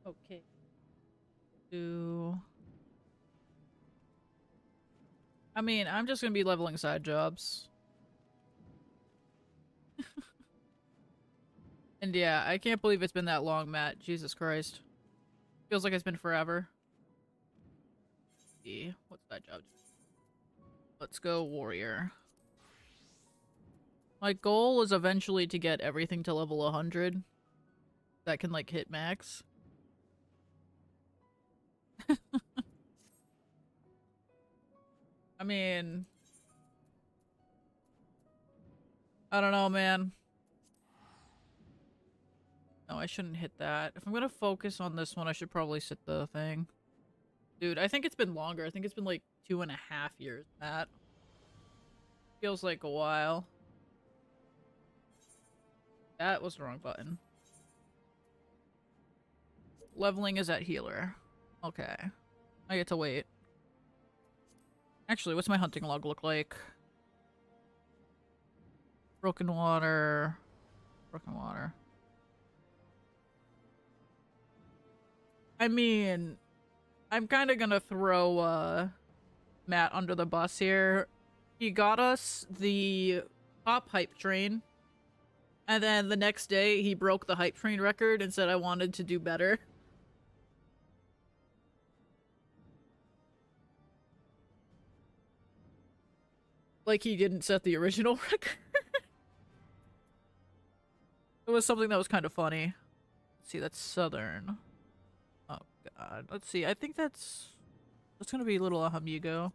Okay. Do I mean, I'm just gonna be leveling side jobs. And yeah, I can't believe it's been that long, Matt. Jesus Christ. Feels like it's been forever. Let's see, what's that job? Let's go warrior. My goal is eventually to get everything to level 100. That can, like, hit max. I mean... I don't know, man. No, I shouldn't hit that. If I'm gonna focus on this one, I should probably sit the thing. Dude, I think it's been longer. I think it's been like 2.5 years, Matt. Feels like a while. That was the wrong button. Leveling is at healer. Okay. I get to wait. Actually, what's my hunting log look like? Broken water. Broken water. I mean, I'm kind of gonna throw Matt under the bus here. He got us the top hype train, and then the next day he broke the hype train record and said I wanted to do better. Like he didn't set the original record. It was something that was kind of funny. Let's see, that's southern. Oh god. Let's see, I think that's gonna be a little amigo.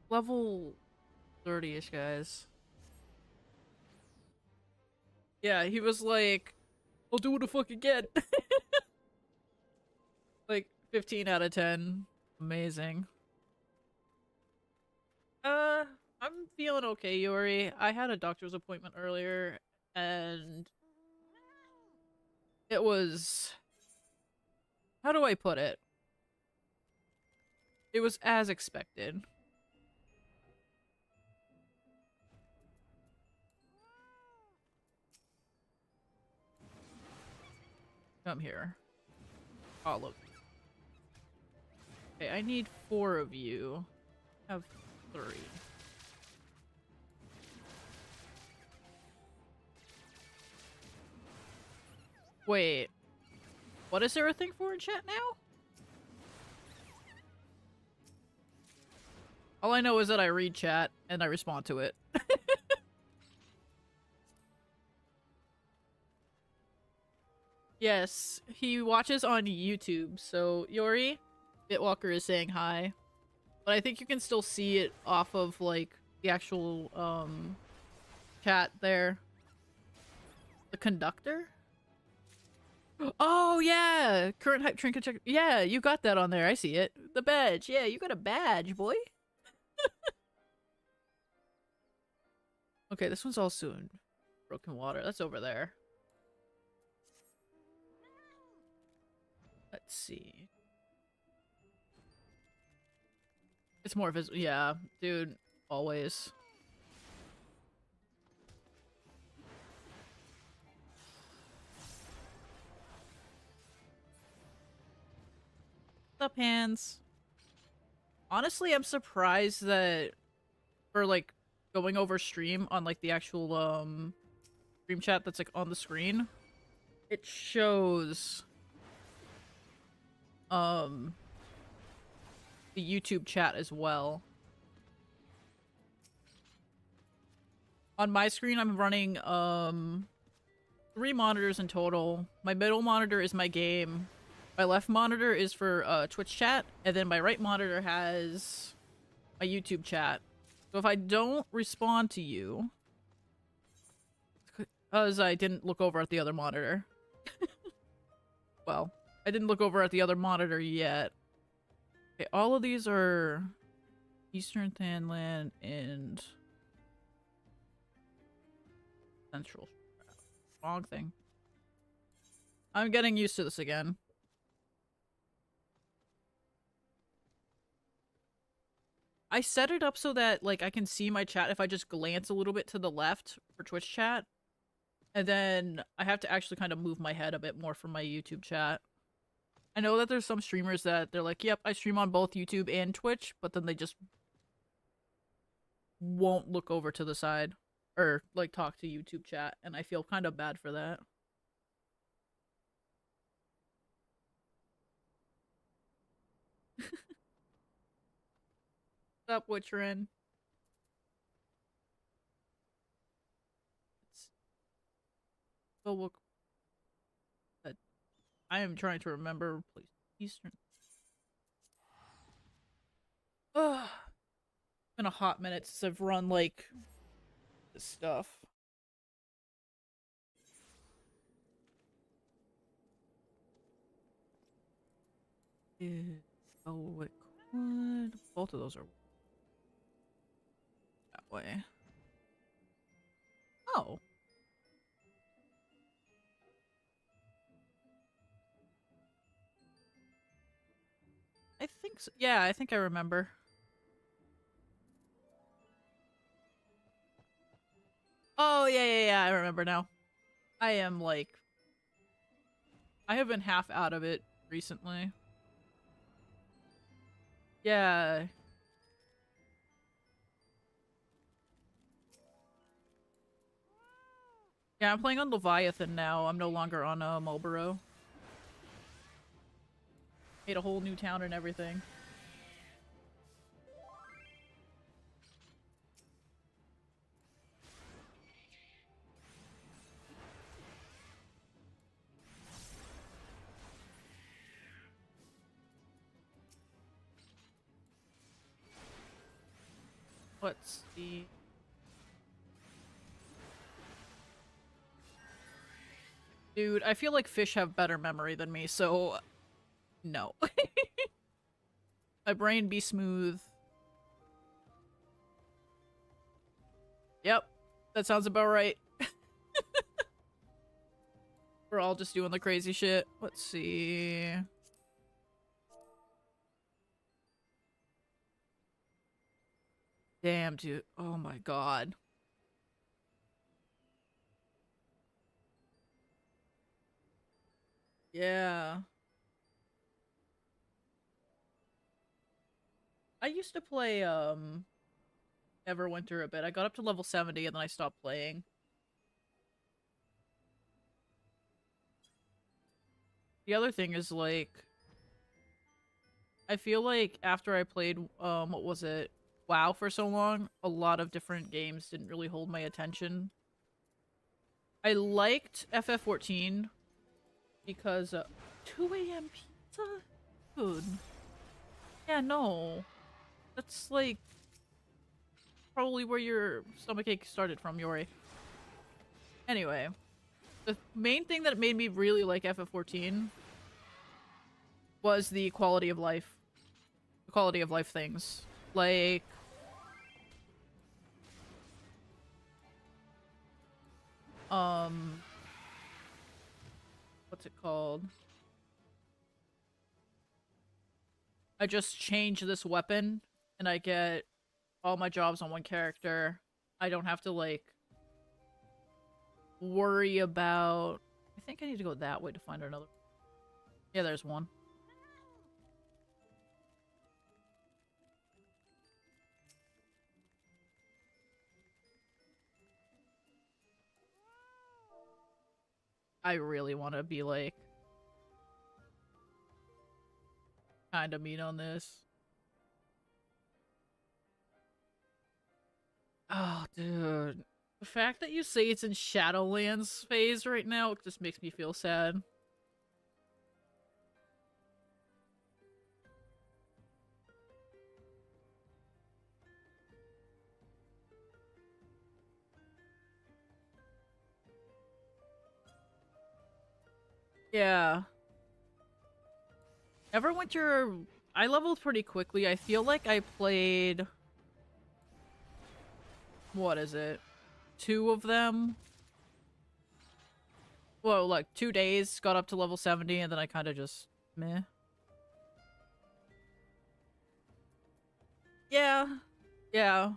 Level 30-ish, guys. Yeah, he was like, I'll do what the fuck again. Like, 15 out of 10. Amazing. I'm feeling okay, Yuri. I had a doctor's appointment earlier, and it was... How do I put it? It was as expected. Come here. Follow me. Okay, I need 4 of you. I have 3. Wait. What is there a thing for in chat now? All I know is that I read chat and I respond to it. Yes, he watches on YouTube, so Yori, Bitwalker is saying hi. But I think you can still see it off of, like, the actual, chat there. The conductor? Oh, yeah! Current hype trinket check. Yeah, you got that on there. I see it. The badge. Yeah, you got a badge, boy. Okay, this one's all soon. Broken water. That's over there. Let's see. It's more visible. Yeah, dude. Always. What's up, hands? Honestly, I'm surprised that for, like, going over stream on, like, the actual, stream chat that's, like, on the screen, it shows, the YouTube chat as well. On my screen, I'm running, 3 monitors in total. My middle monitor is my game. My left monitor is for, Twitch chat, and then my right monitor has my YouTube chat. So if I don't respond to you, because I didn't look over at the other monitor. Well, I didn't look over at the other monitor yet. Okay, all of these are Eastern Thailand and Central. Wrong thing. I'm getting used to this again. I set it up so that, like, I can see my chat if I just glance a little bit to the left for Twitch chat. And then I have to actually kind of move my head a bit more from my YouTube chat. I know that there's some streamers that they're like, yep, I stream on both YouTube and Twitch, but then they just won't look over to the side or like talk to YouTube chat, and I feel kind of bad for that. What's up, Witcherin? So look, I am trying to remember. Please, Eastern. Ugh. Been a hot minute since I've run like this stuff. Oh, it could. Both of those are that way. Oh. I think so. Yeah, I think I remember. Oh, yeah, I remember now. I am like... I have been half out of it recently. Yeah. Yeah, I'm playing on Leviathan now. I'm no longer on Marlboro. Made a whole new town and everything. Let's see. Dude, I feel like fish have better memory than me, so no. My brain be smooth. Yep, that sounds about right. We're all just doing the crazy shit. Let's see. Damn, dude. Oh my god. Yeah. I used to play, Everwinter a bit. I got up to level 70 and then I stopped playing. The other thing is, like, I feel like after I played, what was it? WoW for so long, a lot of different games didn't really hold my attention. I liked FF14 because, 2 a.m. pizza? Dude. Yeah, no. That's, like, probably where your stomachache started from, Yori. Anyway, the main thing that made me really like FF14 was the quality of life. The quality of life things. Like, what's it called? I just change this weapon and I get all my jobs on one character. I don't have to, like, worry about... I think I need to go that way to find another. Yeah, there's one. I really want to be, like, kind of mean on this. Oh, dude. The fact that you say it's in Shadowlands phase right now just makes me feel sad. Yeah. Everwinter, I leveled pretty quickly. I feel like I played... What is it? 2 of them? Well, like 2 days, got up to level 70, and then I kind of just... Meh. Yeah. Yeah.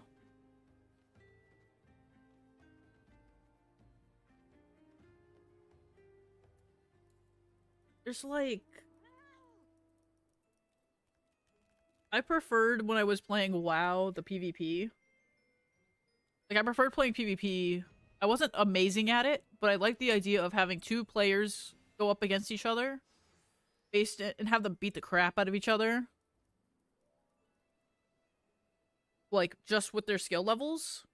there's like... I preferred when I was playing WoW, the PvP. Like, I preferred playing PvP. I wasn't amazing at it, but I liked the idea of having two players go up against each other and have them beat the crap out of each other. Like, just with their skill levels.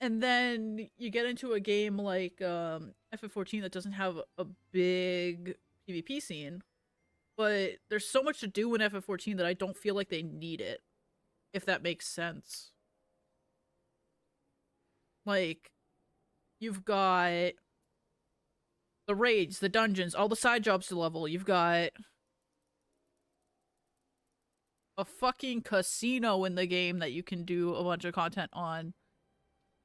And then you get into a game like FF14 that doesn't have a big PvP scene. But there's so much to do in FF14 that I don't feel like they need it. If that makes sense. Like, you've got the raids, the dungeons, all the side jobs to level. You've got a fucking casino in the game that you can do a bunch of content on.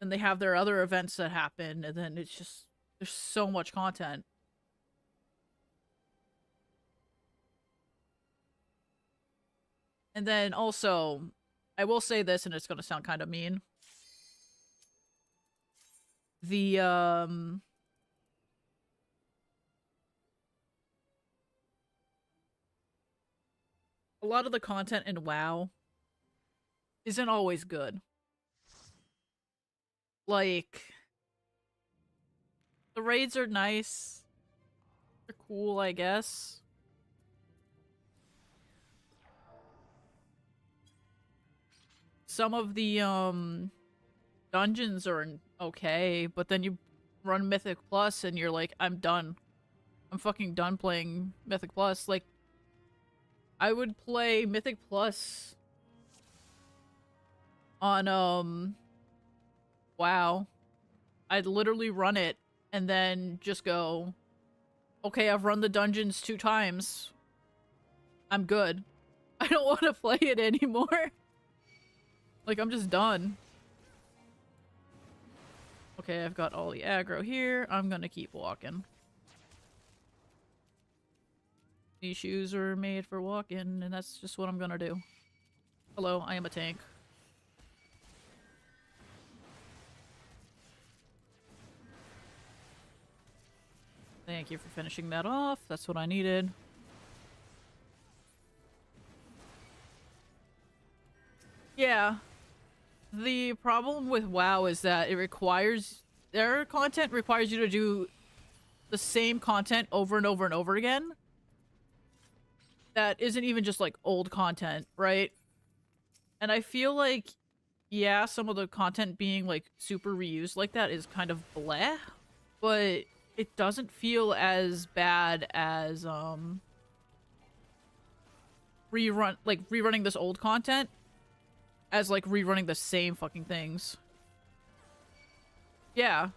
And they have their other events that happen, and then it's just... there's so much content. And then also, I will say this, and it's gonna sound kind of mean. The, a lot of the content in WoW isn't always good. Like, the raids are nice. They're cool, I guess. Some of the, dungeons are okay, but then you run Mythic Plus and you're like, I'm done. I'm fucking done playing Mythic Plus. Like, I would play Mythic Plus on, WoW. I'd literally run it and then just go, okay, I've run the dungeons 2 times. I'm good. I don't want to play it anymore. Like, I'm just done. Okay, I've got all the aggro here. I'm gonna keep walking. These shoes are made for walking, and that's just what I'm gonna do. Hello, I am a tank. Thank you for finishing that off. That's what I needed. Yeah. The problem with WoW is that it requires... their content requires you to do the same content over and over and over again. That isn't even just, like, old content, right? And I feel like, yeah, some of the content being, like, super reused like that is kind of bleh. But it doesn't feel as bad as, rerunning this old content as, like, rerunning the same fucking things. Yeah.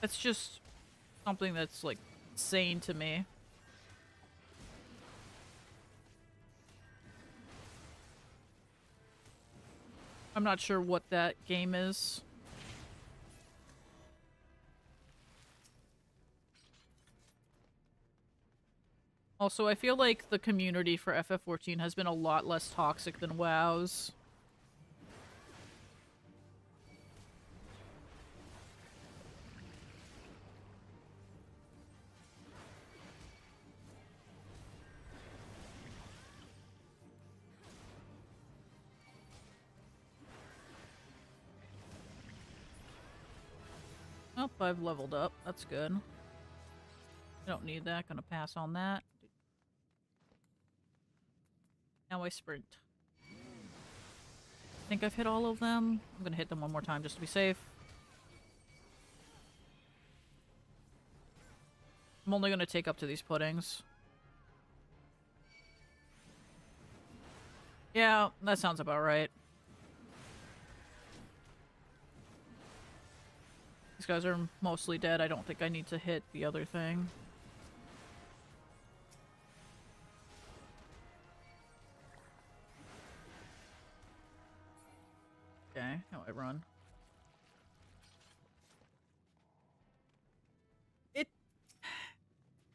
That's just something that's, like, insane to me. I'm not sure what that game is. Also, I feel like the community for FF14 has been a lot less toxic than WoW's. Oh, I've leveled up. That's good. I don't need that. Gonna pass on that. Now I sprint. I think I've hit all of them. I'm gonna hit them one more time just to be safe. I'm only gonna take up to these puddings. Yeah, that sounds about right. These guys are mostly dead. I don't think I need to hit the other thing. Okay, how I run.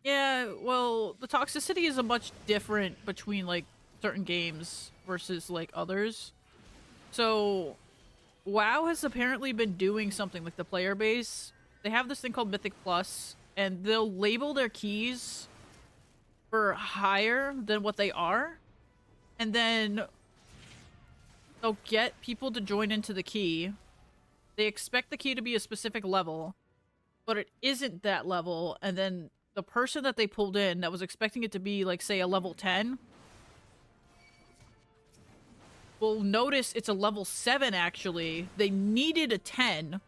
Yeah, well, the toxicity is a much different between, like, certain games versus, like, others. So, WoW has apparently been doing something with the player base. They have this thing called Mythic Plus, and they'll label their keys for higher than what they are, and then they'll get people to join into the key. They expect the key to be a specific level, but it isn't that level, and then the person that they pulled in that was expecting it to be, like, say, a level 10 will notice it's a level 7, actually. They needed a 10,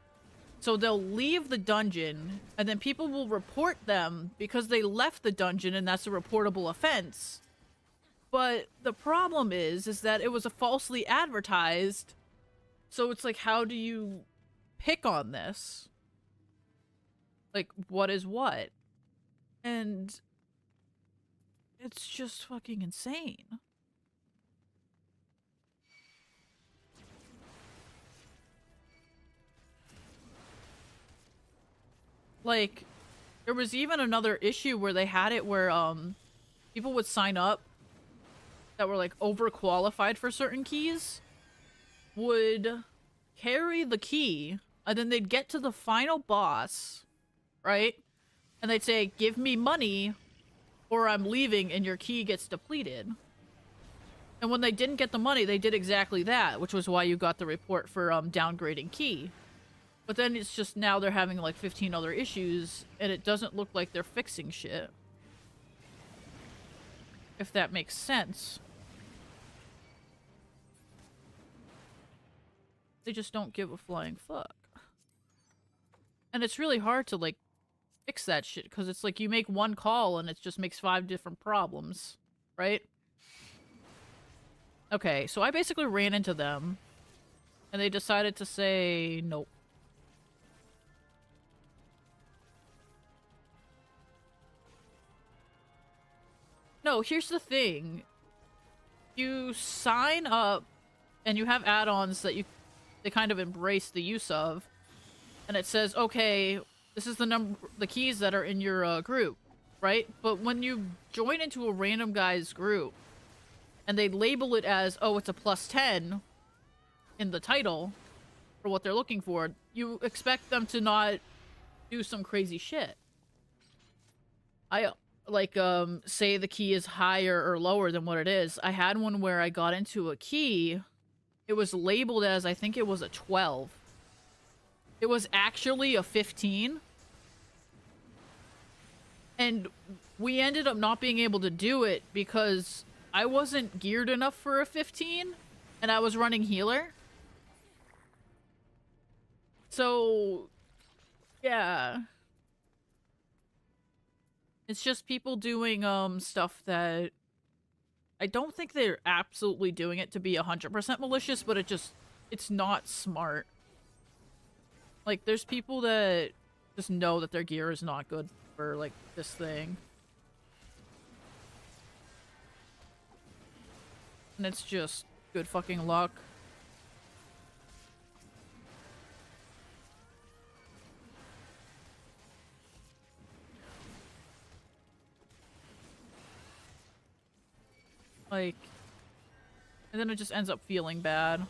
so they'll leave the dungeon, and then people will report them because they left the dungeon, and that's a reportable offense. But the problem is that it was a falsely advertised, so it's like, how do you pick on this? Like, what is what? And it's just fucking insane. Like, there was even another issue where they had it where people would sign up that were like overqualified for certain keys, would carry the key, and then they'd get to the final boss, right? And they'd say, give me money or I'm leaving, and your key gets depleted. And when they didn't get the money, they did exactly that, which was why you got the report for downgrading key. But then it's just now they're having like 15 other issues, and it doesn't look like they're fixing shit. If that makes sense. They just don't give a flying fuck. And it's really hard to, like, fix that shit, because it's like you make one call and it just makes 5 different problems, right? Okay, so I basically ran into them, and they decided to say nope. No, here's the thing. You sign up, and you have add-ons that they kind of embrace the use of, and it says, okay, this is the keys that are in your group, right? But when you join into a random guy's group, and they label it as, oh, it's a +10 in the title for what they're looking for, you expect them to not do some crazy shit. Say the key is higher or lower than what it is. I had one where I got into a key. It was labeled as, I think it was a 12. It was actually a 15. And we ended up not being able to do it because I wasn't geared enough for a 15, and I was running healer. So, yeah. It's just people doing stuff that I don't think they're absolutely doing it to be 100% malicious, but it's not smart. Like, there's people that just know that their gear is not good for, like, this thing. And it's just good fucking luck. Like, and then it just ends up feeling bad.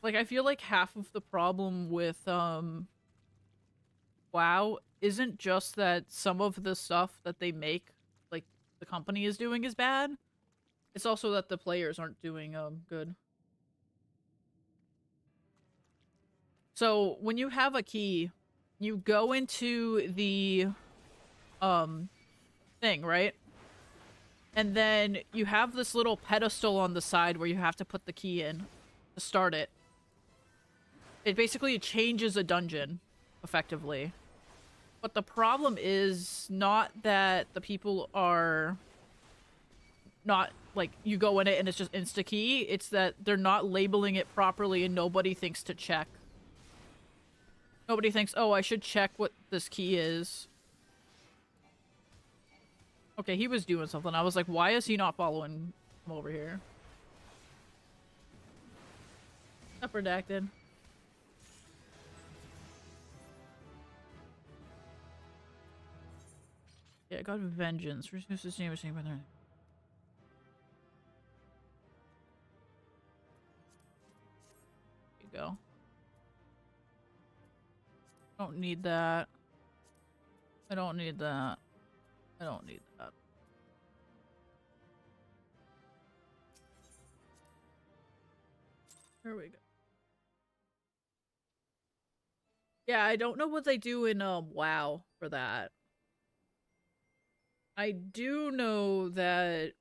Like, I feel like half of the problem with, WoW isn't just that some of the stuff that they make, like, the company is doing is bad. It's also that the players aren't doing, good. So, when you have a key, you go into the, thing, right? And then you have this little pedestal on the side where you have to put the key in to start it. It basically changes a dungeon, effectively. But the problem is not that the people are not, like, you go in it and it's just insta-key. It's that they're not labeling it properly and nobody thinks to check. Nobody thinks, oh, I should check what this key is. Okay, he was doing something. I was like, why is he not following him over here? Up redacted. Yeah, God of Vengeance. Reduces damage taken by their... go. Don't need that. I don't need that. I don't need that. There we go. Yeah, I don't know what they do in WoW for that. I do know that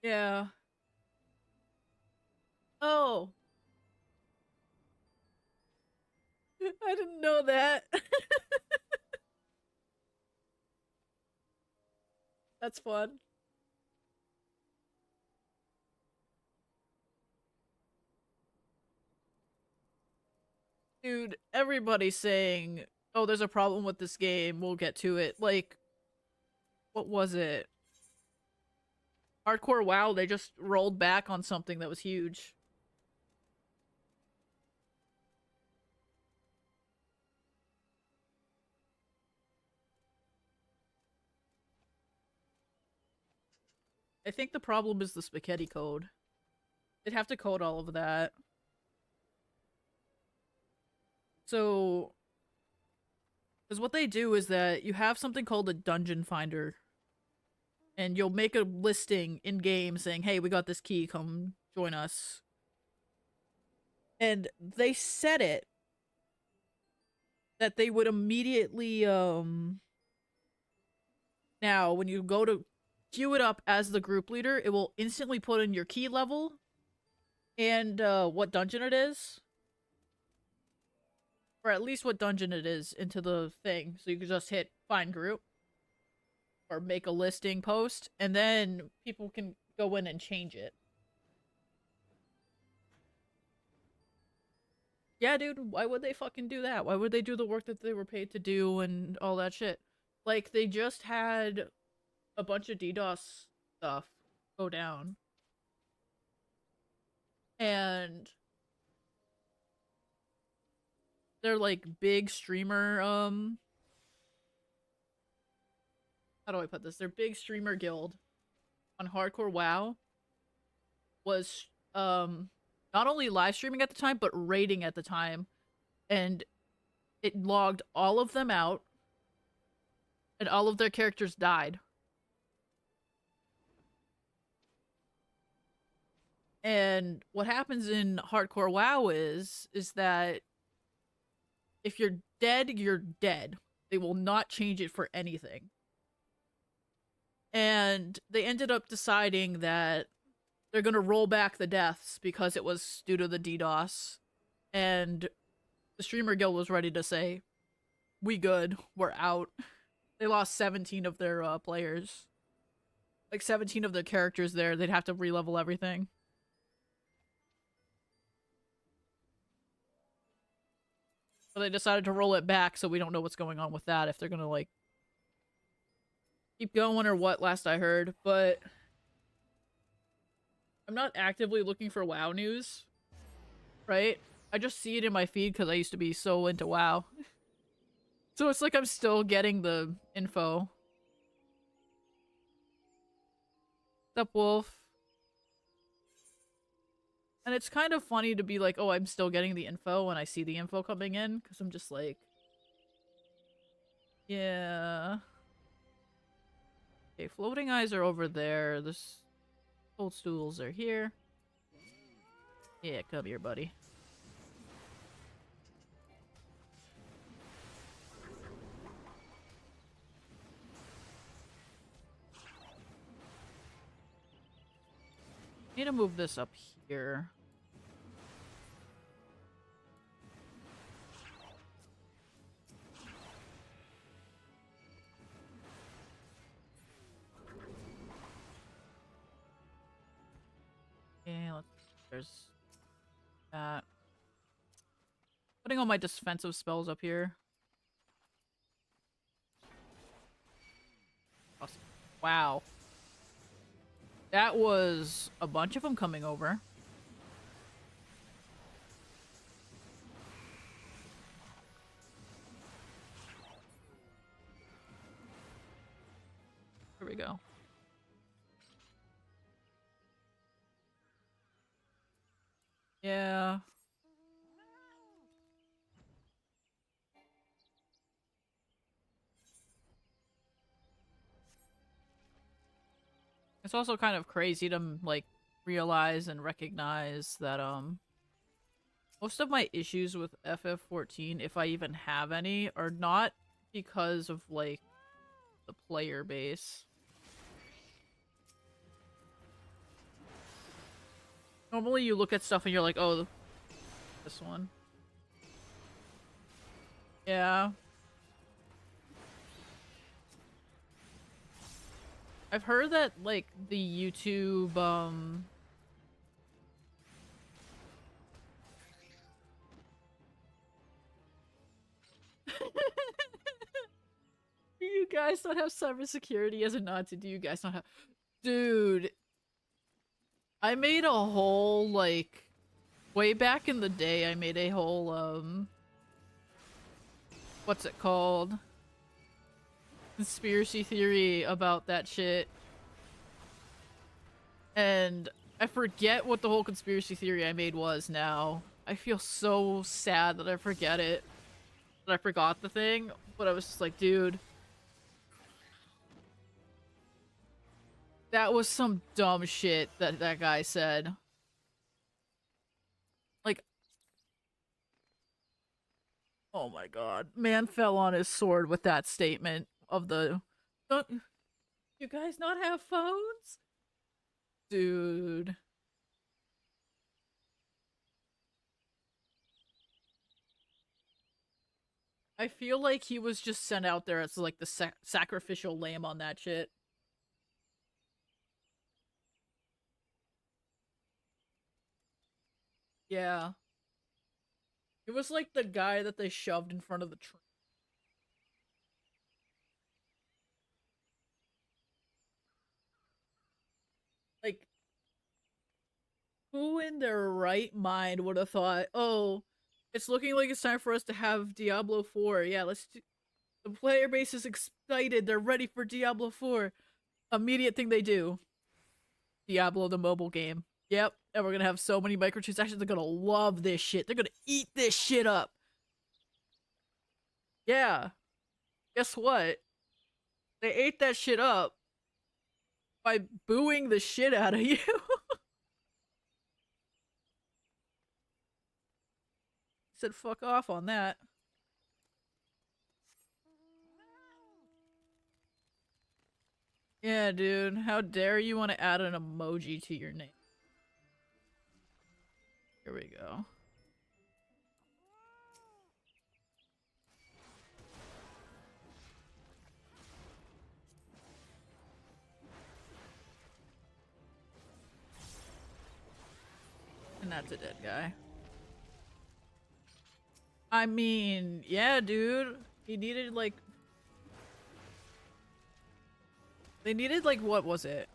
yeah. Oh, I didn't know that. That's fun. Dude, everybody's saying, "Oh, there's a problem with this game. We'll get to it." Like, what was it? Hardcore WoW, they just rolled back on something that was huge. I think the problem is the spaghetti code. They'd have to code all of that. So, because what they do is that you have something called a dungeon finder, and you'll make a listing in game saying, "Hey, we got this key. Come join us." And they set it that they would immediately now when you go to queue it up as the group leader, it will instantly put in your key level and what dungeon it is, or at least what dungeon it is, into the thing, so you can just hit find group or make a listing post, and then people can go in and change it. Yeah, dude, why would they fucking do that? Why would they do the work that they were paid to do and all that shit? Like, they just had a bunch of DDoS stuff go down. And they're like big streamer, how do I put this? Their big streamer guild on Hardcore WoW was not only live streaming at the time, but raiding at the time. And it logged all of them out, and all of their characters died. And what happens in Hardcore WoW is that if you're dead, you're dead. They will not change it for anything. And they ended up deciding that they're going to roll back the deaths because it was due to the DDoS. And the streamer guild was ready to say, "We good, we're out." They lost 17 of their players. Like 17 of their characters there. They'd have to re-level everything. So they decided to roll it back, so we don't know what's going on with that, if they're gonna like keep going or what, last I heard. But I'm not actively looking for WoW news, right? I just see it in my feed because I used to be so into WoW. So it's like I'm still getting the info. What's up, Wolf? And it's kind of funny to be like, oh, I'm still getting the info when I see the info coming in, because I'm just like, yeah. Okay, floating eyes are over there. This old stools are here. Yeah, come here, buddy. Need to move this up here. Okay, there's that. Putting all my defensive spells up here. Awesome. Wow. That was a bunch of them coming over. Yeah. It's also kind of crazy to like realize and recognize that most of my issues with FF14, if I even have any, are not because of like the player base. Normally you look at stuff and you're like, oh, this one. Yeah. I've heard that like the YouTube do you guys not have cybersecurity as a nod to do you guys not have dude, I made a whole like way back in the day I made a whole what's it called? Conspiracy theory about that shit. And I forget what the whole conspiracy theory I made was now. I feel so sad that I forget it. That I forgot the thing, but I was just like, dude, that was some dumb shit that that guy said. Like, oh my god. Man fell on his sword with that statement of the, don't you guys not have phones? Dude. I feel like he was just sent out there as like the sacrificial lamb on that shit. Yeah. It was like the guy that they shoved in front of the train. Like, who in their right mind would have thought, oh, it's looking like it's time for us to have Diablo 4. Yeah, let's do. The player base is excited. They're ready for Diablo 4. Immediate thing they do. Diablo the mobile game. Yep. And we're gonna have so many microtransactions. They're gonna love this shit. They're gonna eat this shit up. Yeah. Guess what? They ate that shit up by booing the shit out of you. Said fuck off on that. Yeah, dude. How dare you want to add an emoji to your name? Here we go. And that's a dead guy. I mean, yeah, dude. He needed like... They needed like, what was it?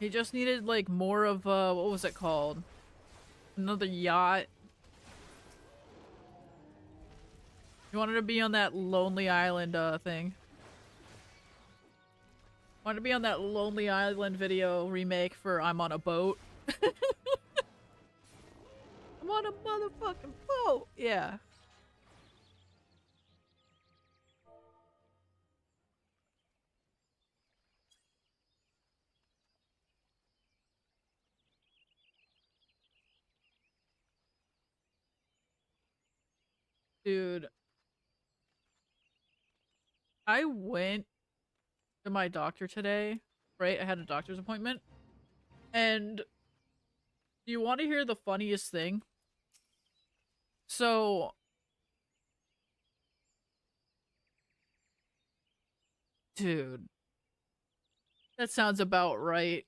He just needed like more of what was it called? Another yacht. He wanted to be on that Lonely Island thing. Wanted to be on that Lonely Island video remake for I'm on a boat. I'm on a motherfucking boat. Yeah. Dude, I went to my doctor today, right? I had a doctor's appointment. And do you want to hear the funniest thing? So, dude, that sounds about right.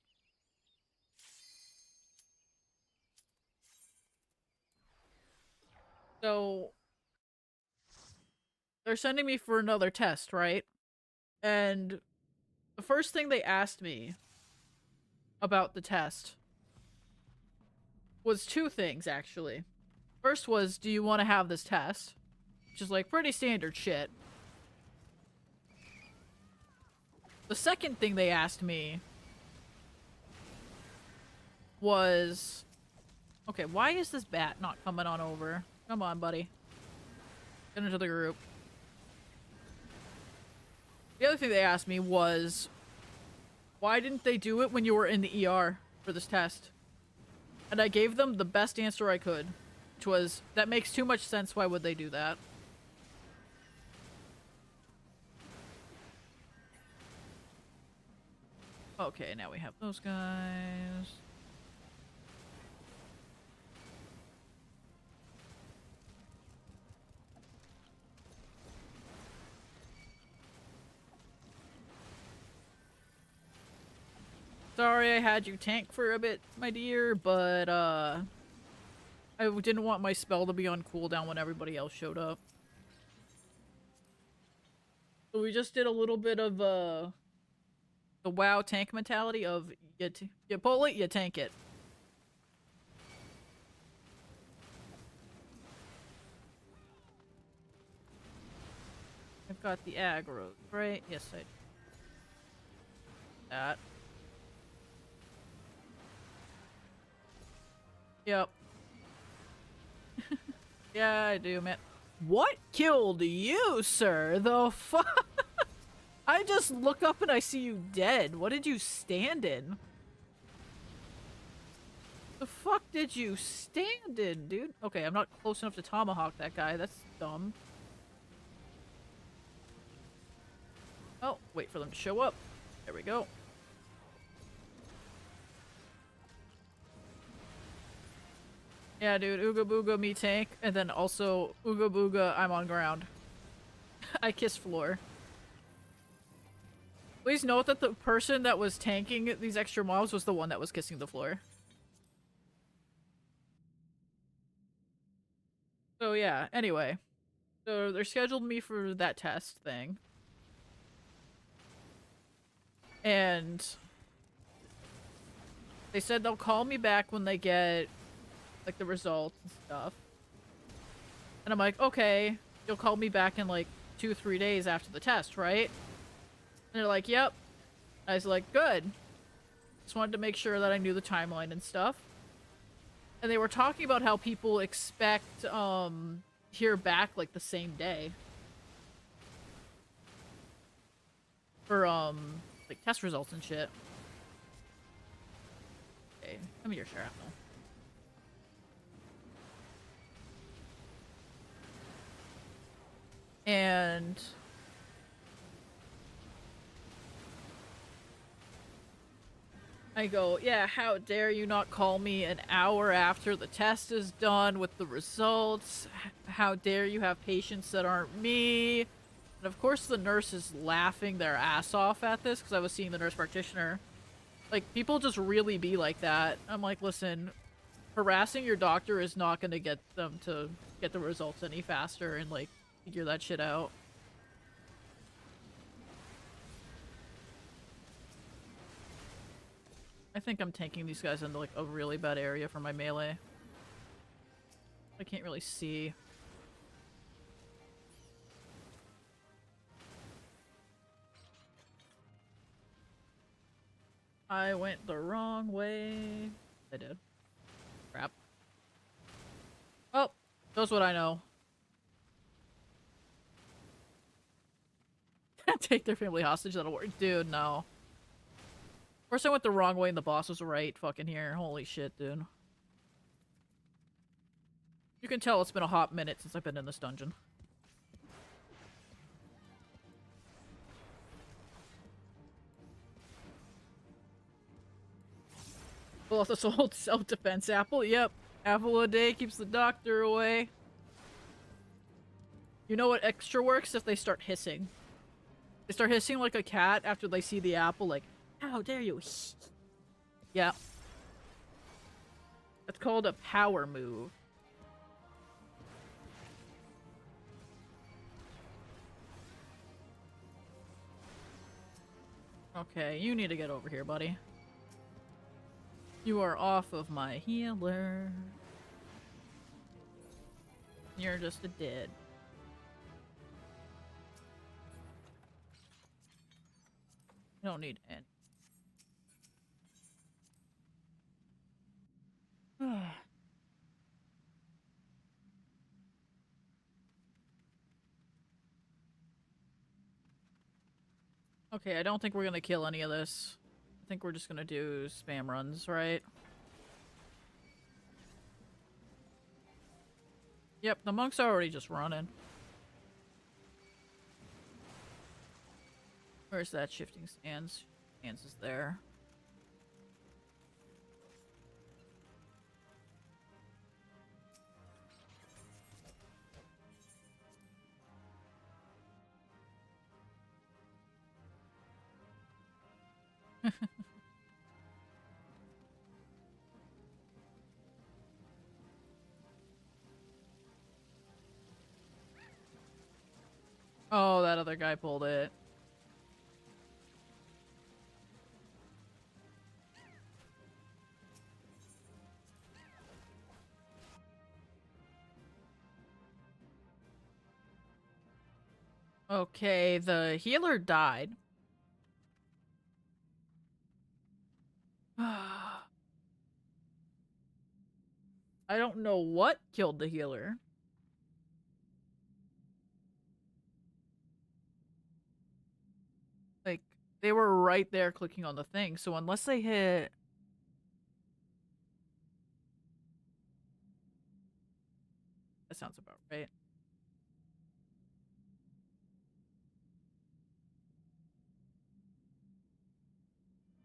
So, they're sending me for another test, right? And the first thing they asked me about the test was two things, actually. First was, do you want to have this test? Which is, like, pretty standard shit. The second thing they asked me was... Okay, why is this bat not coming on over? Come on, buddy. Get into the group. The other thing they asked me was, why didn't they do it when you were in the ER for this test? And I gave them the best answer I could, which was, that makes too much sense, why would they do that? Okay, now we have those guys. Sorry I had you tank for a bit, my dear, but, I didn't want my spell to be on cooldown when everybody else showed up. So we just did a little bit of, the WoW tank mentality of, you pull it, you tank it. I've got the aggro, right? Yes, I do. That. Yep. Yeah, I do, man. What killed you, sir? The fuck? I just look up and I see you dead. What did you stand in? The fuck did you stand in, dude? Okay, I'm not close enough to tomahawk that guy. That's dumb. Oh, wait for them to show up. There we go. Yeah, dude, Ooga Booga me tank, and then also Ooga Booga I'm on ground. I kiss floor. Please note that the person that was tanking these extra mobs was the one that was kissing the floor. So yeah, anyway. So they're scheduled me for that test thing. And they said they'll call me back when they get like the results and stuff. And I'm like, okay, you'll call me back in like 2-3 days after the test, right? And they're like, yep. I was like, good. Just wanted to make sure that I knew the timeline and stuff. And they were talking about how people expect hear back like the same day for like test results and shit. Okay, come here, shrapnel. And I go, yeah, how dare you not call me an hour after the test is done with the results? How dare you have patients that aren't me? And of course the nurse is laughing their ass off at this because I was seeing the nurse practitioner. Like, people just really be like that. I'm like, listen, harassing your doctor is not going to get them to get the results any faster and, like, figure that shit out. I think I'm tanking these guys into, like, a really bad area for my melee. I can't really see. I went the wrong way. I did. Crap. Oh, knows what I know. Take their family hostage, that'll work. Dude, no. Of course I went the wrong way and the boss was right fucking here. Holy shit, dude. You can tell it's been a hot minute since I've been in this dungeon. Pull out this old self-defense apple. Yep. Apple a day keeps the doctor away. You know what extra works? If they start hissing. They start hissing like a cat after they see the apple, like, how dare you? Yeah. That's called a power move. Okay, you need to get over here, buddy. You are off of my healer. You're just a dead. I don't need any. Okay, I don't think we're gonna kill any of this. I think we're just gonna do spam runs, right? Yep, the monk's already just running. Where's that shifting sands? Sands is there. Oh, that other guy pulled it. Okay, the healer died. I don't know what killed the healer. Like, they were right there clicking on the thing, so unless they hit... That sounds about right.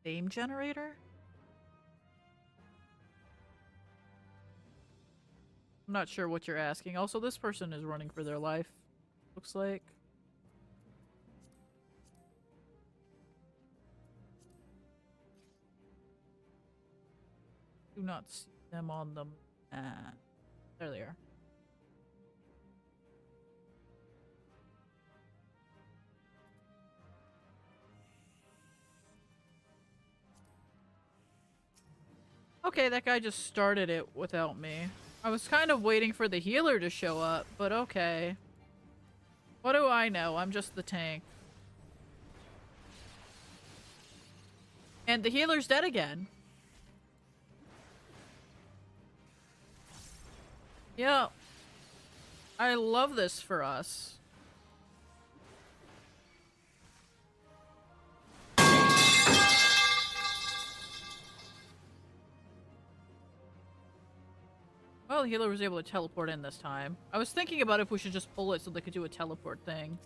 Name generator? I'm not sure what you're asking. Also, this person is running for their life. Looks like. Do not see them on the map. There they are. Okay, that guy just started it without me. I was kind of waiting for the healer to show up, but okay. What do I know? I'm just the tank. And the healer's dead again. Yeah. I love this for us. Well, the healer was able to teleport in this time. I was thinking about if we should just pull it so they could do a teleport thing.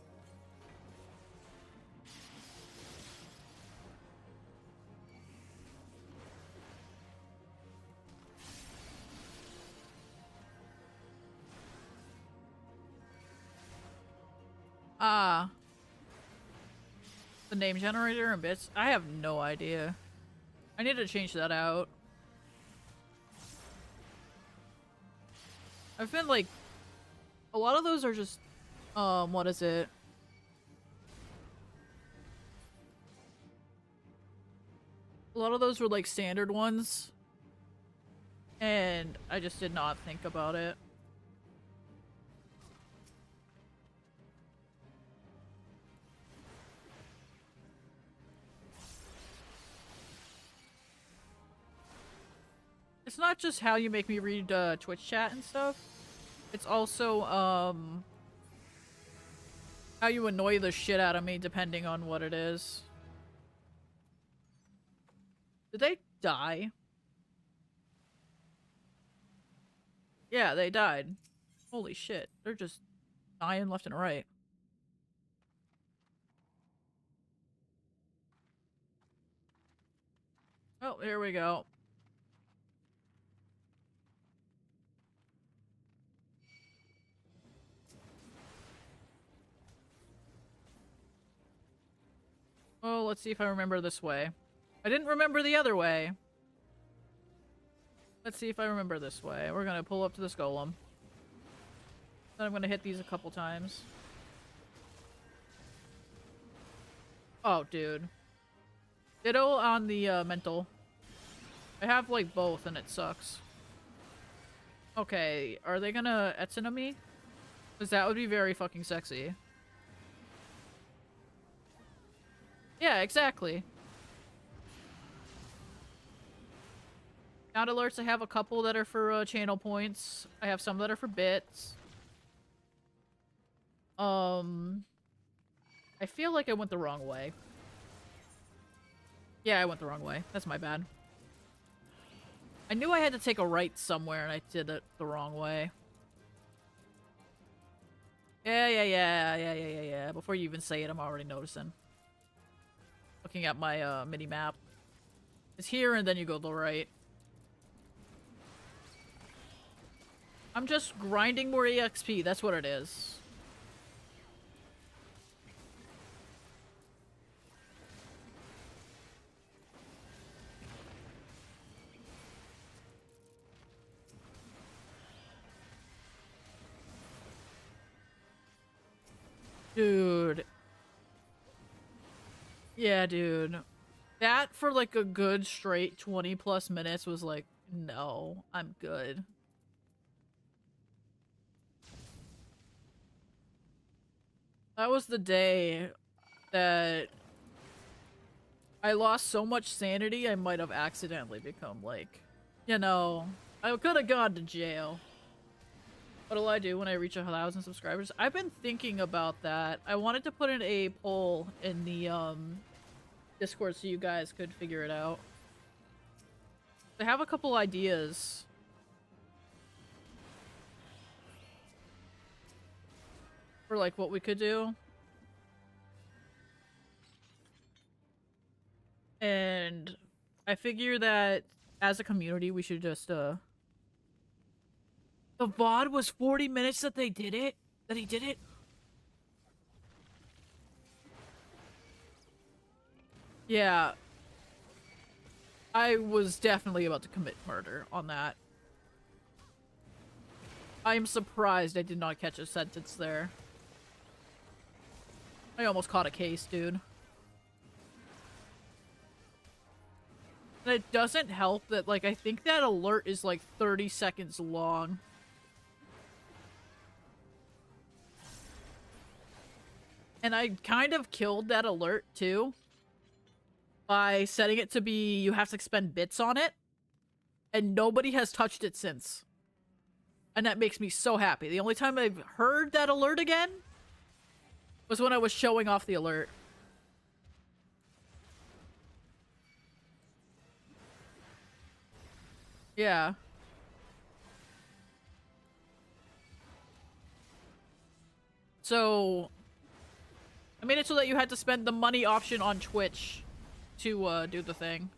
Ah. The name generator and bits? I have no idea. I need to change that out. I've been like... A lot of those are just... what is it? A lot of those were like standard ones. And I just did not think about it. It's not just how you make me read Twitch chat and stuff. It's also how you annoy the shit out of me depending on what it is. Did they die? Yeah, they died. Holy shit. They're just dying left and right. Oh, here we go. Oh, let's see if I remember this way. I didn't remember the other way. Let's see if I remember this way. We're gonna pull up to this golem. Then I'm gonna hit these a couple times. Oh, dude. Ditto on the mental. I have, like, both, and it sucks. Okay, are they gonna Etsuna me? Because that would be very fucking sexy. Yeah, exactly. Sound alerts, I have a couple that are for channel points. I have some that are for bits. I feel like I went the wrong way. Yeah, I went the wrong way. That's my bad. I knew I had to take a right somewhere, and I did it the wrong way. Yeah. Before you even say it, I'm already noticing. Looking at my mini map. It's here, and then you go to the right. I'm just grinding more EXP. That's what it is. Dude. Yeah, dude. That for like a good straight 20 plus minutes was like, no, I'm good. That was the day that I lost so much sanity I might have accidentally become like, you know, I could have gone to jail. What'll I do when I reach 1,000 subscribers? I've been thinking about that. I wanted to put in a poll in the Discord so you guys could figure it out. I have a couple ideas. For like what we could do. And I figure that as a community we should just the VOD was 40 minutes that they did it? That he did it? Yeah. I was definitely about to commit murder on that. I am surprised I did not catch a sentence there. I almost caught a case, dude. And it doesn't help that, like, I think that alert is like 30 seconds long. And I kind of killed that alert, too. By setting it to be, you have to spend bits on it. And nobody has touched it since. And that makes me so happy. The only time I've heard that alert again was when I was showing off the alert. Yeah. So, I made it so that you had to spend the money option on Twitch to do the thing.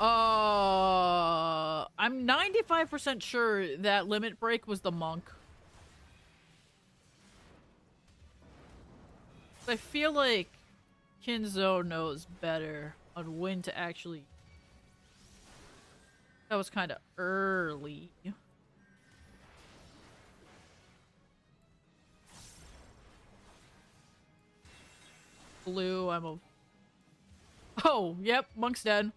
I'm 95% sure that Limit Break was the monk. I feel like Kinzo knows better on when to actually... That was kind of early. Blue, I'm a... Oh, yep, monk's dead.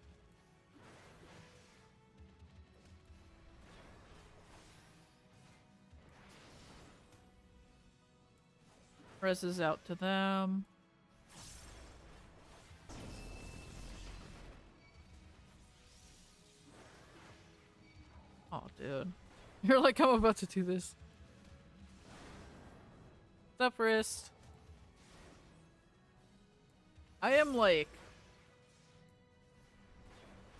Res is out to them. Oh, dude. You're like, I'm about to do this. What's up, wrist? I am like...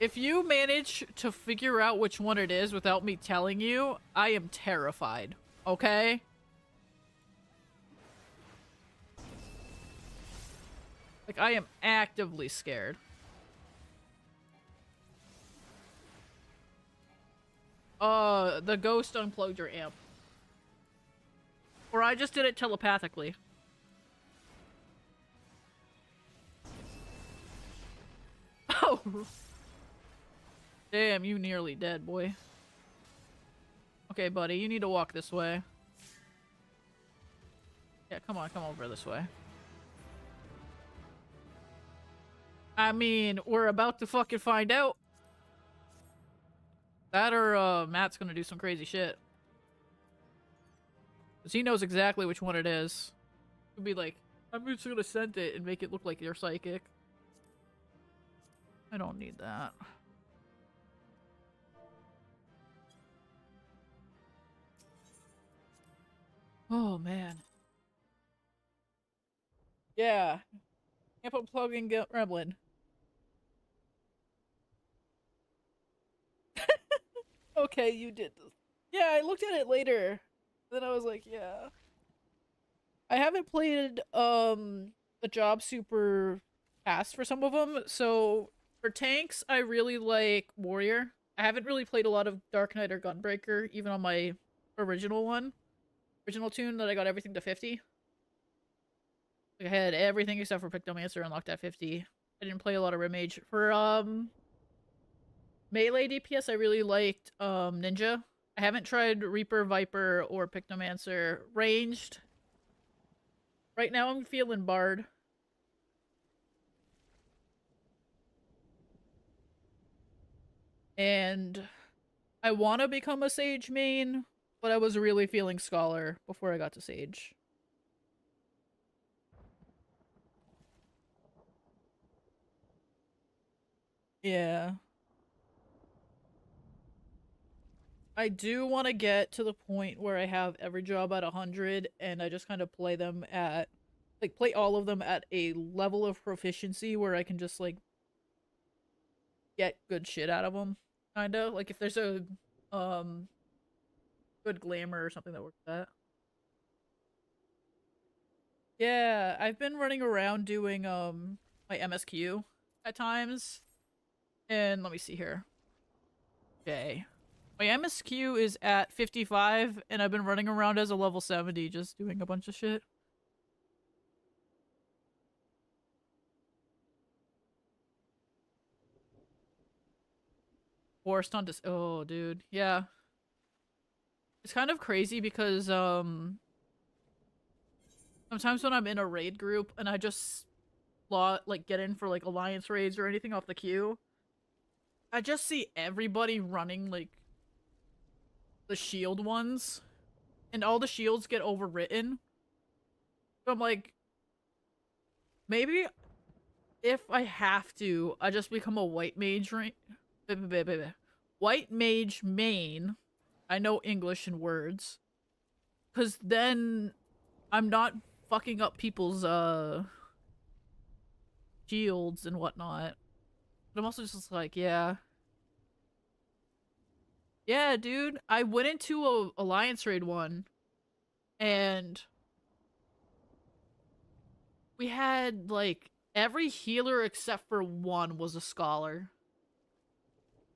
If you manage to figure out which one it is without me telling you, I am terrified. Okay? Like, I am actively scared. The ghost unplugged your amp. Or I just did it telepathically. Oh! Damn, you nearly dead, boy. Okay, buddy, you need to walk this way. Yeah, come on, come over this way. I mean, we're about to fucking find out. That or Matt's gonna do some crazy shit. Because he knows exactly which one it is. He'll be like, I'm just gonna send it and make it look like you're psychic. I don't need that. Oh, man. Yeah. Can't put plug in Gremlin. Okay, you did this. Yeah, I looked at it later. Then I was like, yeah. I haven't played the job super fast for some of them. So for tanks, I really like Warrior. I haven't really played a lot of Dark Knight or Gunbreaker, even on my original one. Original tune that I got everything to 50. Like I had everything except for Pictomancer unlocked at 50. I didn't play a lot of Rimage. For melee DPS, I really liked Ninja. I haven't tried Reaper, Viper, or Pictomancer. Ranged. Right now I'm feeling Bard. And I want to become a Sage main, but I was really feeling Scholar before I got to Sage. Yeah. I do want to get to the point where I have every job at 100 and I just kind of play them at, like, play all of them at a level of proficiency where I can just, like, get good shit out of them. Kind of. Like, if there's a, um, good glamour or something that works with that. Yeah, I've been running around doing, my MSQ at times. And let me see here. Okay. My MSQ is at 55, and I've been running around as a level 70, just doing a bunch of shit. Forced on dis- Oh, dude. Yeah. It's kind of crazy because, sometimes when I'm in a raid group and I just like get in for like alliance raids or anything off the queue, I just see everybody running like the shield ones, and all the shields get overwritten. So I'm like, maybe if I have to, I just become a white mage white mage main. I know English and words. Cause then I'm not fucking up people's shields and whatnot. But I'm also just like, yeah. Yeah, dude. I went into a Alliance raid one and we had like every healer except for one was a scholar.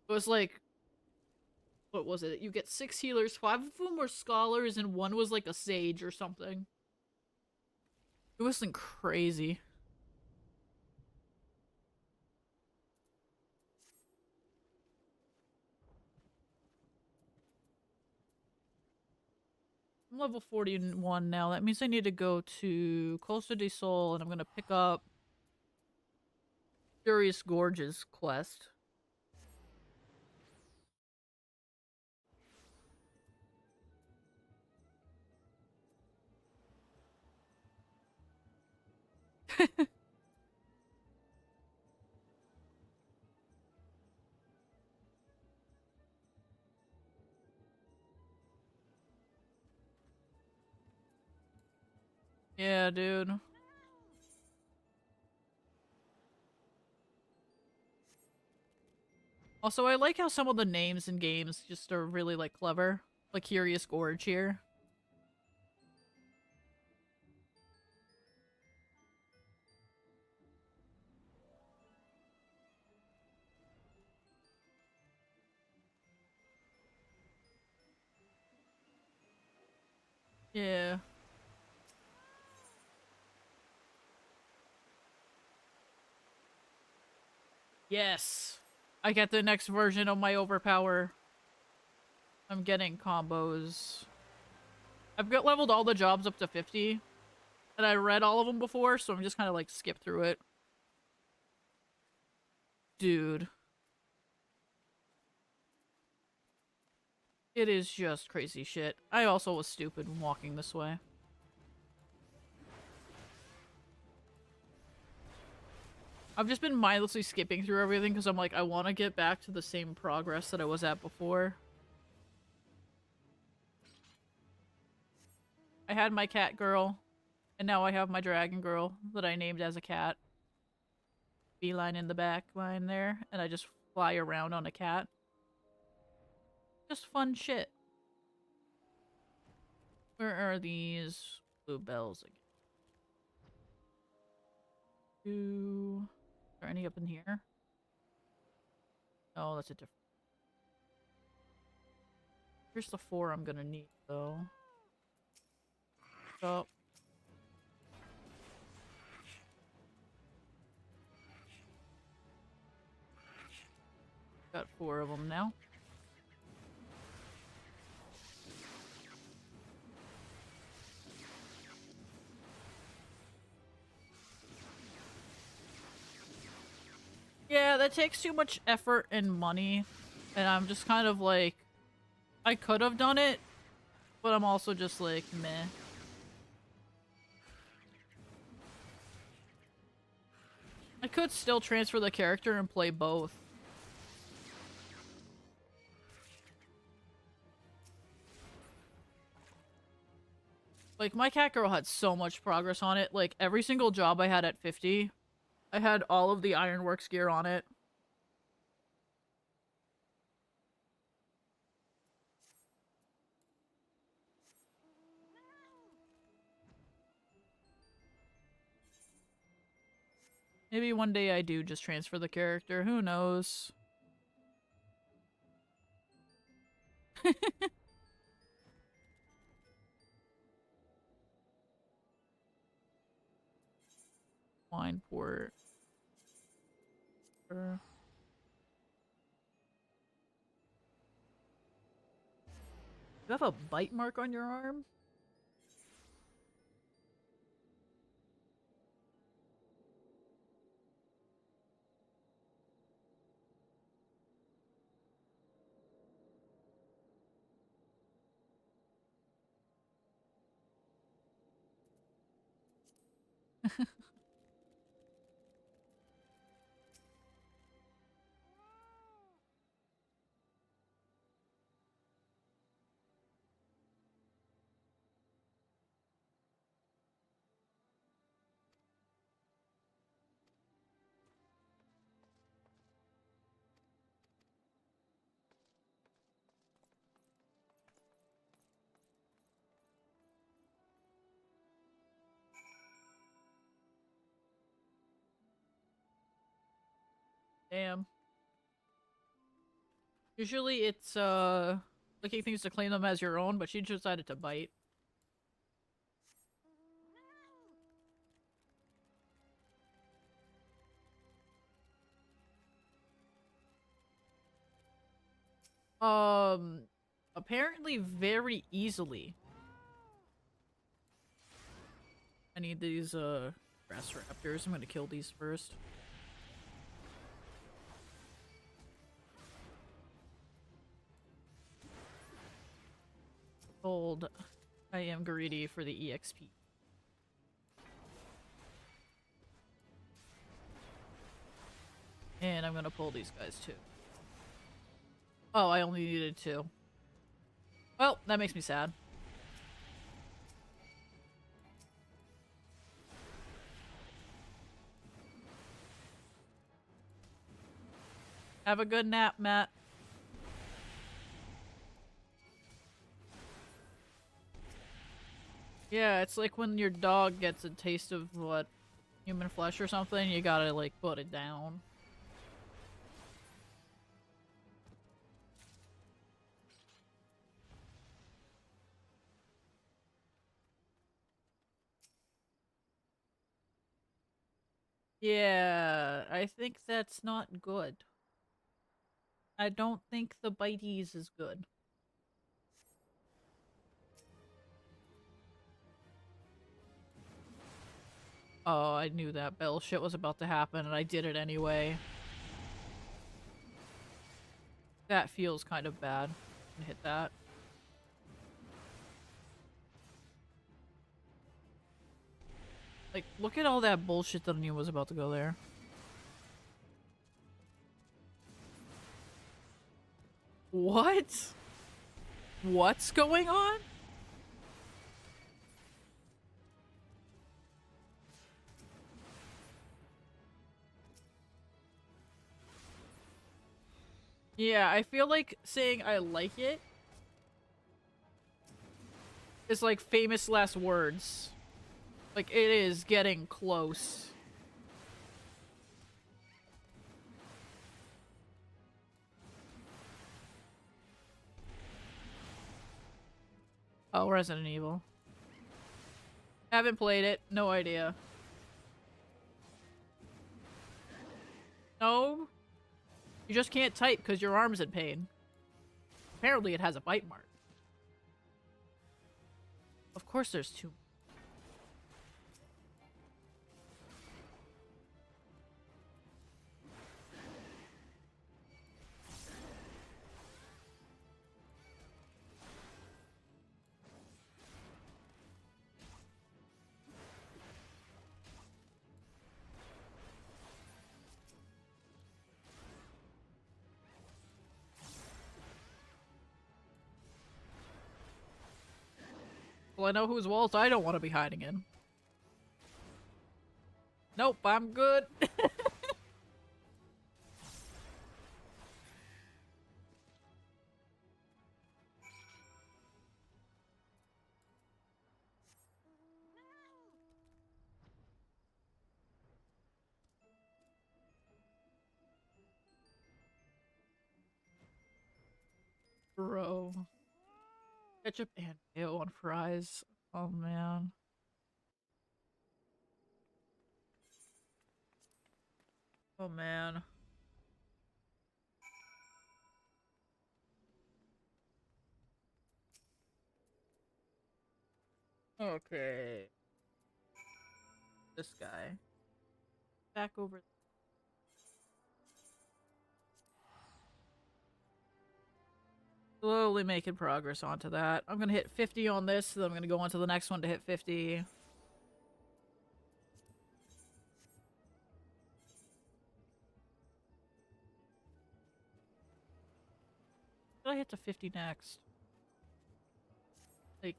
It was like, what was it? You get 6 healers, 5 of them were scholars, and one was like a sage or something. It wasn't crazy. I'm level 41 now. That means I need to go to Costa del Sol, and I'm gonna pick up Furious Gorge's quest. Yeah, dude. Also, I like how some of the names in games just are really, like, clever. Like Curious Gorge here. Yeah. Yes. I get the next version of my overpower. I'm getting combos. I've got leveled all the jobs up to 50. And I read all of them before, so I'm just kind of like skip through it. Dude. It is just crazy shit. I also was stupid when walking this way. I've just been mindlessly skipping through everything because I'm like, I want to get back to the same progress that I was at before. I had my cat girl, and now I have my dragon girl that I named as a cat. Beeline in the back line there, and I just fly around on a cat. Just fun shit. Where are these blue bells again? Is there any up in here? Oh, that's a different. Here's the 4 I'm gonna need, though. Oh. Got 4 of them now. Yeah, that takes too much effort and money, and I'm just kind of like, I could have done it, but I'm also just like, meh. I could still transfer the character and play both. Like, my cat girl had so much progress on it. Like, every single job I had at 50, I had all of the Ironworks gear on it. Maybe one day I do just transfer the character. Who knows? Wine port. Sure. You have a bite mark on your arm? Damn. Usually it's, looking things to claim them as your own, but she decided to bite. Apparently very easily. I need these, grass raptors. I'm gonna kill these first. Told I am greedy for the EXP. And I'm gonna pull these guys too. Oh, I only needed 2. Well, that makes me sad. Have a good nap, Matt. Yeah, it's like when your dog gets a taste of, what, human flesh or something, you gotta, like, put it down. Yeah, I think that's not good. I don't think the biteys is good. Oh, I knew that bell shit was about to happen, and I did it anyway. That feels kind of bad. Hit that. Like, look at all that bullshit that I knew was about to go there. What? What's going on? Yeah, I feel like saying I like it is like famous last words. Like, it is getting close. Oh, Resident Evil. Haven't played it. No idea. No? You just can't type because your arm's in pain. Apparently it has a bite mark. Of course there's two. Well, I know whose walls I don't want to be hiding in. Nope, I'm good. Bro. Ketchup and mayo on fries. Oh, man. Oh, man. Okay. This guy. Back over. Slowly making progress onto that. I'm gonna hit 50 on this, then I'm gonna go on to the next one to hit 50. Did I hit to 50 next? Like...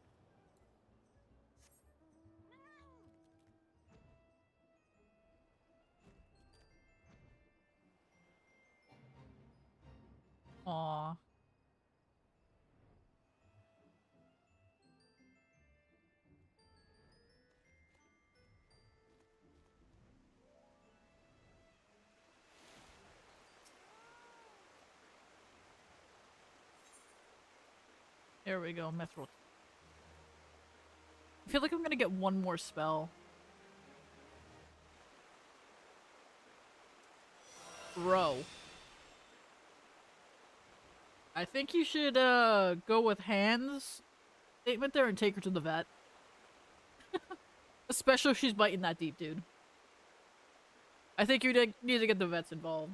Aw. There we go, Mithril. I feel like I'm gonna get one more spell. Bro. I think you should, go with Hands' statement there and take her to the vet. Especially if she's biting that deep, dude. I think you need to get the vets involved.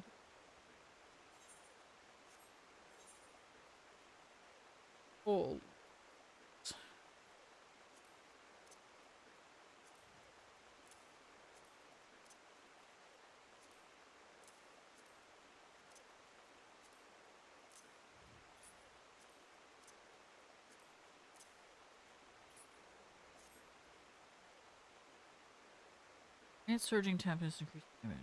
Oh. And surging tempest increased damage.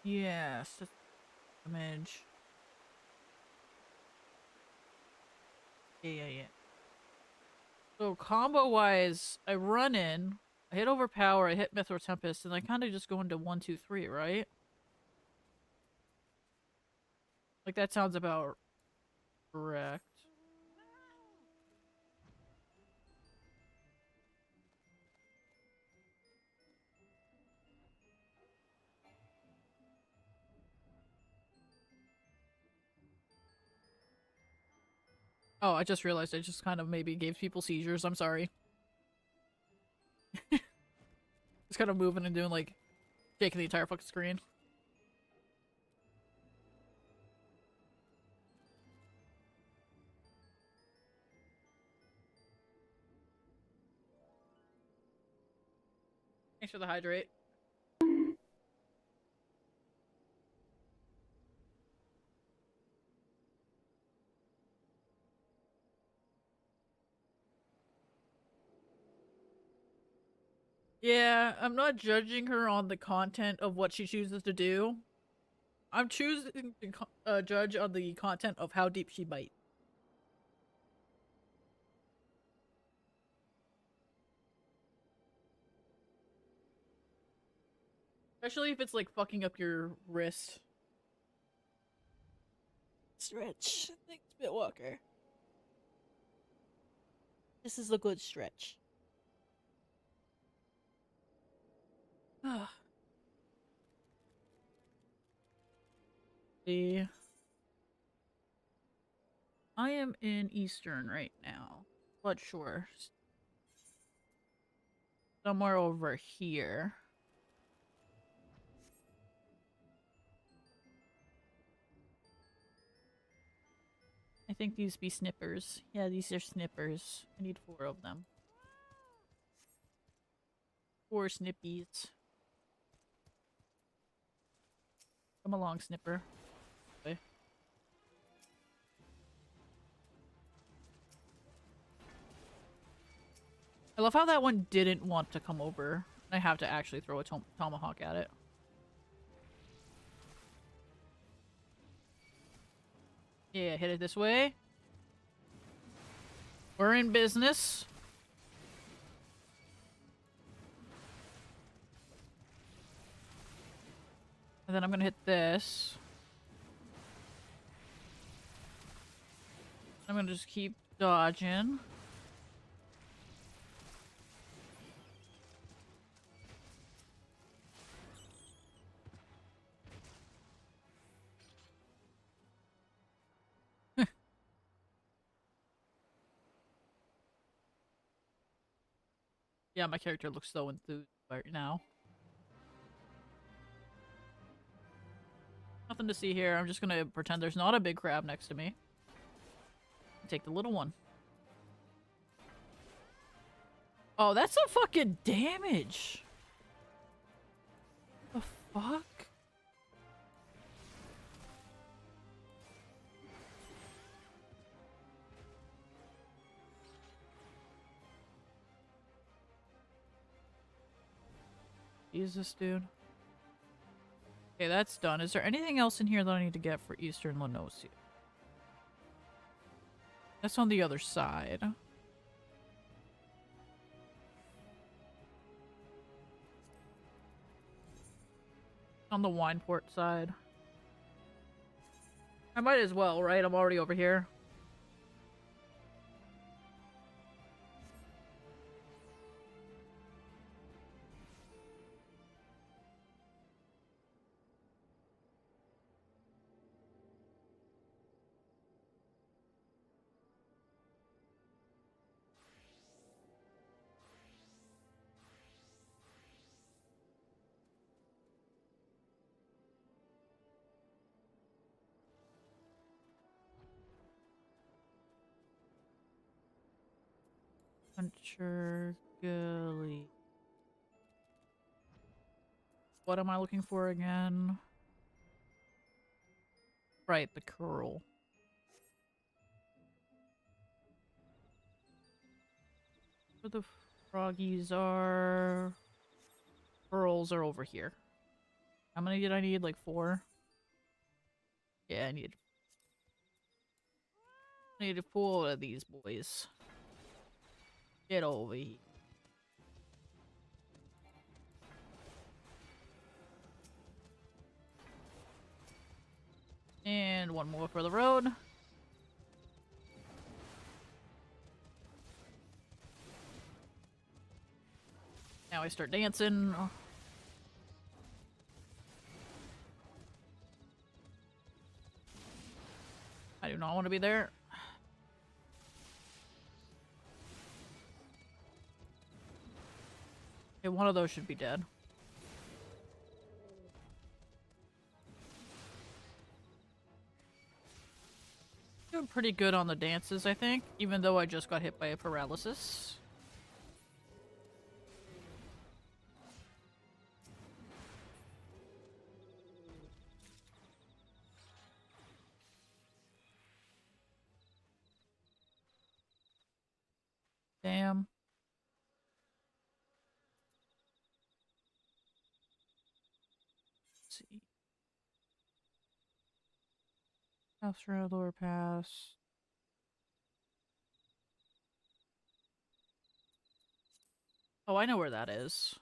Yes, that's damage. Yeah. So combo-wise, I run in, I hit Overpower, I hit Mythro Tempest, and I kind of just go into 1, 2, 3, right? Like, that sounds about correct. Oh, I just realized I just kind of maybe gave people seizures. I'm sorry. Just kind of moving and doing like shaking the entire fucking screen. Thanks for the hydrate. Yeah, I'm not judging her on the content of what she chooses to do. I'm choosing to judge on the content of how deep she bites. Especially if it's like fucking up your wrist. Stretch. Thanks, Bitwalker. This is a good stretch. See, I am in Eastern right now. Blood Shore. Somewhere over here. I think these be snippers. Yeah, these are snippers. I need 4 of them. 4 snippies. Come along, snipper. Okay. I love how that one didn't want to come over. I have to actually throw a tomahawk at it. Yeah, hit it this way. We're in business. And then I'm gonna hit this. I'm gonna just keep dodging. Yeah, my character looks so enthused right now. Nothing to see here. I'm just gonna pretend there's not a big crab next to me. Take the little one. Oh, that's some fucking damage. The fuck? Jesus, dude. Okay, that's done. Is there anything else in here that I need to get for Eastern Lenosia? That's on the other side. On the Wineport side. I might as well, right? I'm already over here. Puncher Gully. What am I looking for again? Right, the curl. Where the froggies are... Pearls are over here. How many did I need? Like 4? Yeah, I need 4 of these boys. Get over here. And 1 more for the road. Now I start dancing. I do not want to be there. Okay, one of those should be dead. Doing pretty good on the dances, I think, even though I just got hit by a paralysis. Damn. Let's see. House Road, Lower Pass. Oh, I know where that is.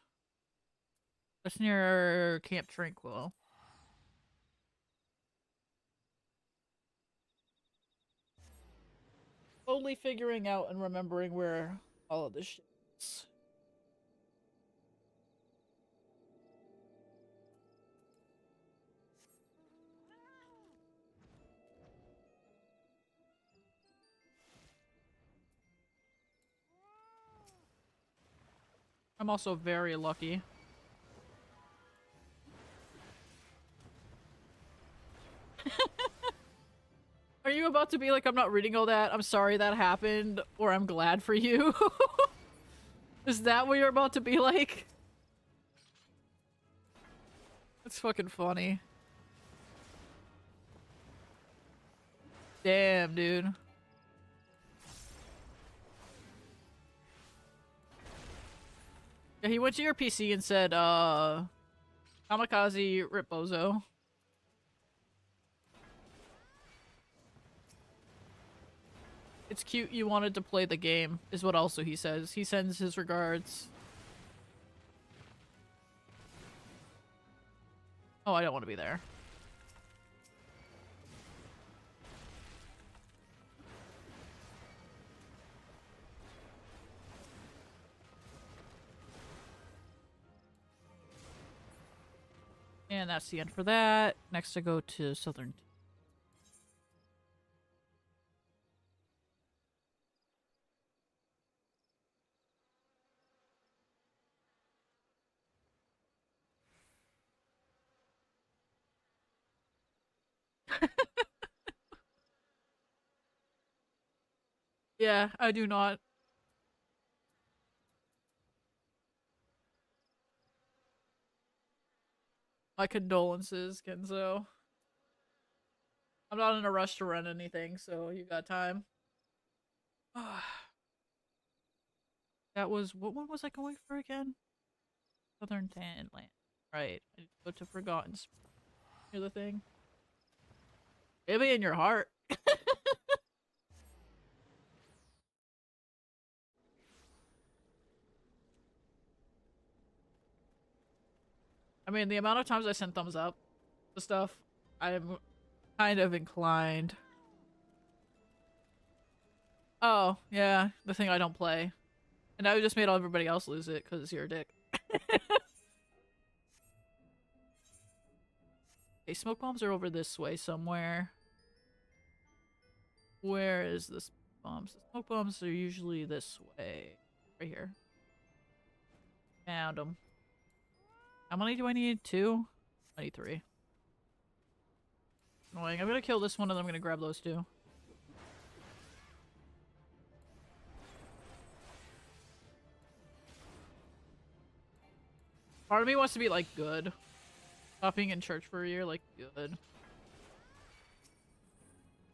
That's near Camp Tranquil. Slowly figuring out and remembering where all of this shit is. I'm also very lucky. Are you about to be like, I'm not reading all that, I'm sorry that happened, or I'm glad for you? Is that what you're about to be like? That's fucking funny. Damn, dude. Yeah, he went to your PC and said, Kamikaze Ripbozo. It's cute you wanted to play the game, is what also he says. He sends his regards. Oh, I don't want to be there. And that's the end for that. Next I go to Southern. Yeah, I do not. My condolences, Kenzo. I'm not in a rush to run anything, so you got time. That was, what one was I going for again? Southern Tan Land. Right. I need to go to Forgotten Spring. Hear the thing? Maybe in your heart. I mean, the amount of times I sent thumbs up to stuff, I'm kind of inclined. Oh, yeah, the thing I don't play. And now we just made everybody else lose it because you're a dick. Okay, smoke bombs are over this way somewhere. Where is this bombs? The smoke bombs are usually this way. Right here. Found them. How many do I need? 2? I need 3. Annoying. I'm gonna kill this one and then I'm gonna grab those 2. Part of me wants to be like good. Stop being in church for a year, like good.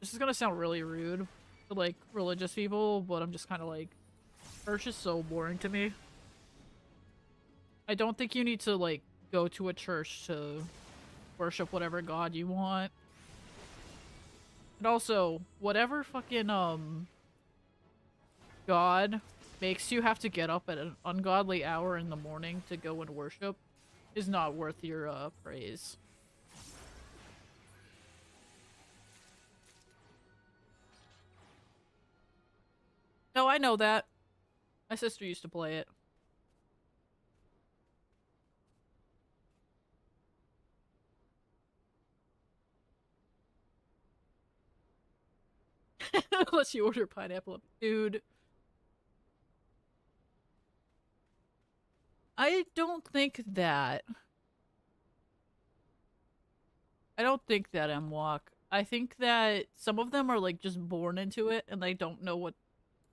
This is gonna sound really rude to like religious people, but I'm just kind of like, church is so boring to me. I don't think you need to like go to a church to worship whatever god you want. And also, whatever fucking god makes you have to get up at an ungodly hour in the morning to go and worship is not worth your praise. No, I know that. My sister used to play it. Unless you order pineapple. Dude. I don't think that. I don't think that MWalk. I think that some of them are like just born into it and they don't know what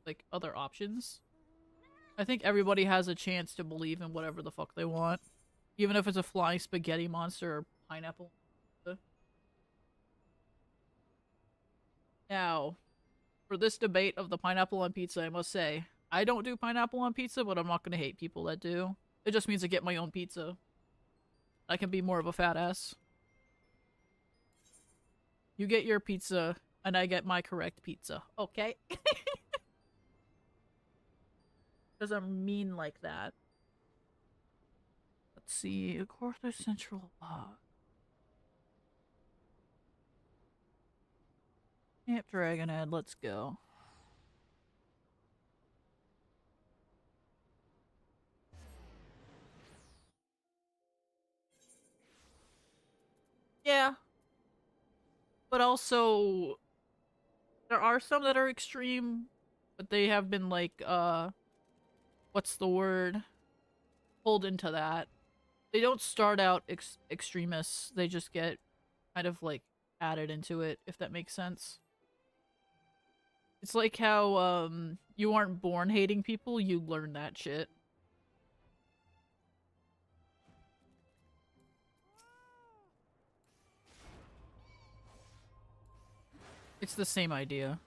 like other options. I think everybody has a chance to believe in whatever the fuck they want. Even if it's a flying spaghetti monster or pineapple. Now, for this debate of the pineapple on pizza, I must say, I don't do pineapple on pizza, but I'm not gonna hate people that do. It just means I get my own pizza. I can be more of a fat ass. You get your pizza, and I get my correct pizza. Okay? Because I'm mean like that. Let's see. Quarter Central Log. Camp Dragonhead, let's go. Yeah. But also, there are some that are extreme, but they have been like, what's the word? Pulled into that. They don't start out extremists, they just get kind of like added into it, if that makes sense. It's like how, you aren't born hating people, you learn that shit. It's the same idea.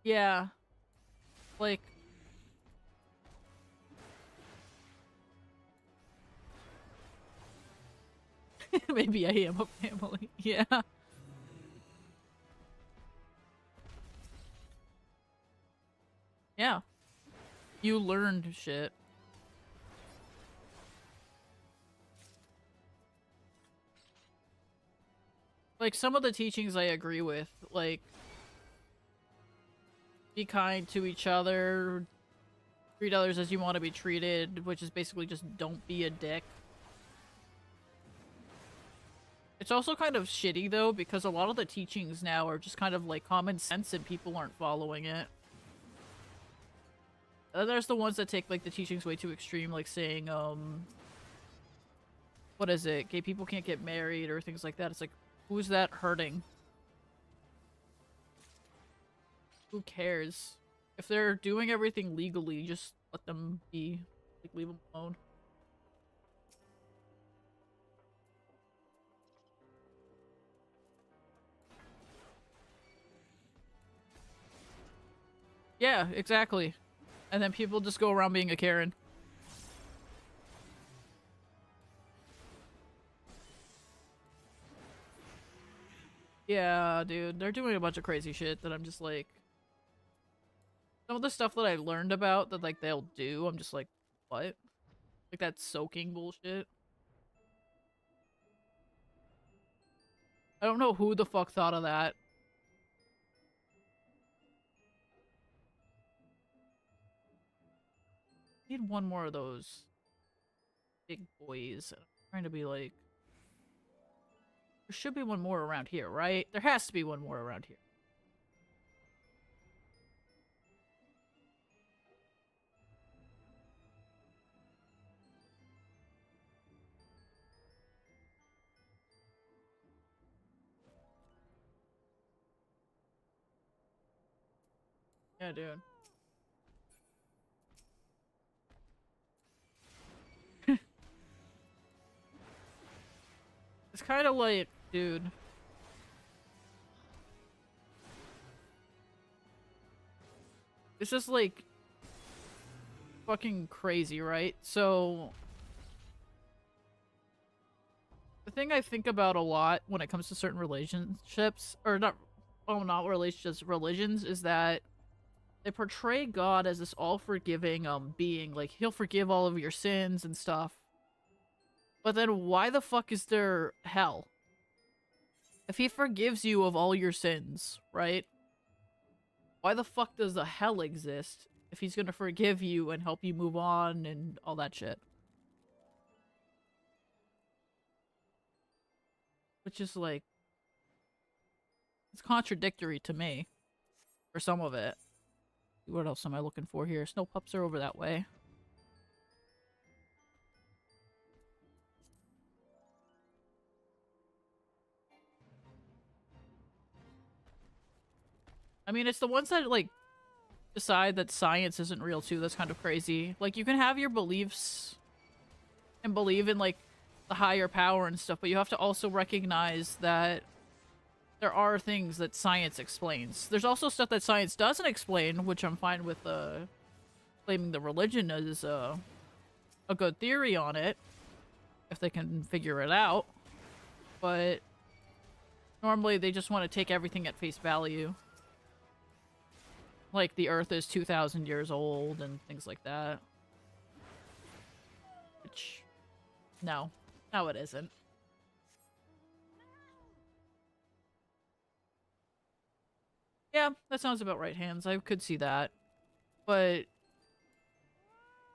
Yeah. Like, maybe I am a family. Yeah. Yeah. You learned shit. Like, some of the teachings I agree with. Like, be kind to each other, treat others as you want to be treated, which is basically just don't be a dick. It's also kind of shitty, though, because a lot of the teachings now are just kind of like common sense and people aren't following it. There's the ones that take, like, the teachings way too extreme, like saying, what is it? Gay people can't get married or things like that. It's like, who's that hurting? Who cares? If they're doing everything legally, just let them be. Like, leave them alone. Yeah, exactly. And then people just go around being a Karen. Yeah, dude. They're doing a bunch of crazy shit that I'm just like... Some of the stuff that I learned about that, like, they'll do, I'm just like, what? Like, that soaking bullshit. I don't know who the fuck thought of that. I need one more of those big boys. I'm trying to be like... There should be one more around here, right? There has to be one more around here. Yeah, dude. It's kind of like, dude. It's just like fucking crazy, right? So the thing I think about a lot when it comes to certain relationships, or not, oh, not relationships, religions, is that they portray God as this all-forgiving being, like he'll forgive all of your sins and stuff. But then why the fuck is there hell? If he forgives you of all your sins, right? Why the fuck does the hell exist? if he's gonna forgive you and help you move on and all that shit. Which is like, it's contradictory to me for some of it. What else am I looking for here? Snow pups are over that way. I mean, it's the ones that, like, decide that science isn't real, too. That's kind of crazy. Like, you can have your beliefs and believe in, like, the higher power and stuff, but you have to also recognize that there are things that science explains. There's also stuff that science doesn't explain, which I'm fine with, claiming the religion as, a good theory on it, if they can figure it out. But normally they just want to take everything at face value. Like, the Earth is 2,000 years old and things like that. Which, no. No, it isn't. Yeah, that sounds about right, Hands. I could see that. But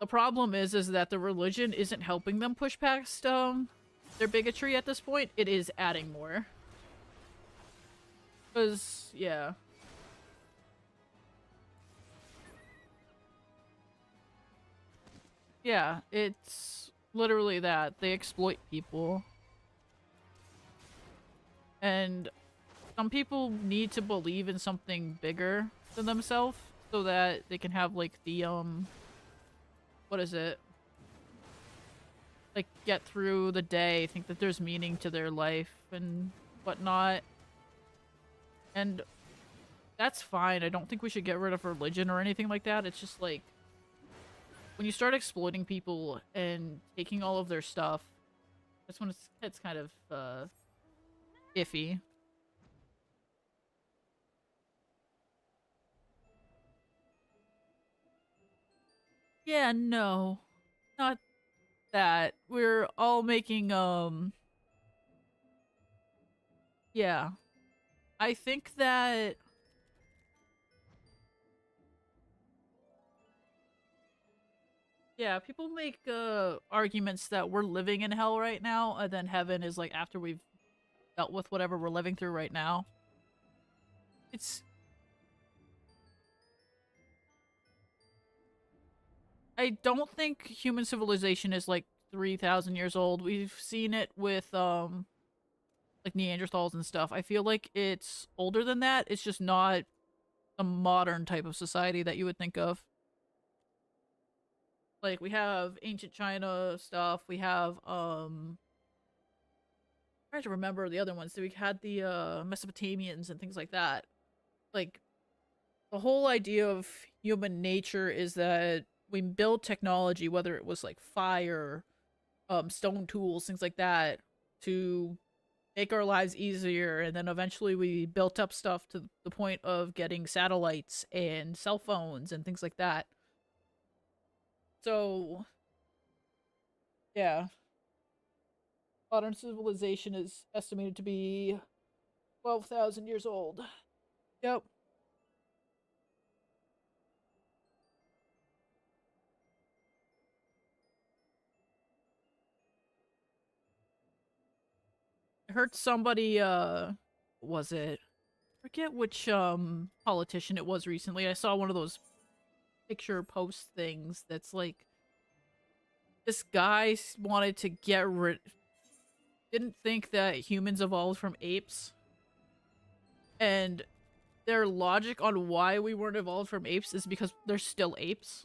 the problem is that the religion isn't helping them push past, their bigotry at this point. It is adding more. Because, yeah. Yeah, it's literally that. They exploit people. And some people need to believe in something bigger than themselves so that they can have, like, the, what is it? Like, get through the day, think that there's meaning to their life and whatnot. And that's fine. I don't think we should get rid of religion or anything like that. It's just, like, when you start exploiting people and taking all of their stuff, that's when it's kind of, iffy. Yeah, no. Not that. We're all making, yeah. I think that... Yeah, people make, arguments that we're living in hell right now, and then heaven is, like, after we've dealt with whatever we're living through right now. It's... I don't think human civilization is, like, 3,000 years old. We've seen it with, like, Neanderthals and stuff. I feel like it's older than that. It's just not a modern type of society that you would think of. Like, we have ancient China stuff. We have, I'm trying to remember the other ones. So we had the, Mesopotamians and things like that. Like, the whole idea of human nature is that we build technology, whether it was, like, fire, stone tools, things like that, to make our lives easier, and then eventually we built up stuff to the point of getting satellites and cell phones and things like that. So, yeah. Modern civilization is estimated to be 12,000 years old. Yep. I heard somebody, was it? I forget which, politician it was recently. I saw one of those picture post things that's like, this guy wanted to get rid... didn't think that humans evolved from apes. And their logic on why we weren't evolved from apes is because they're still apes.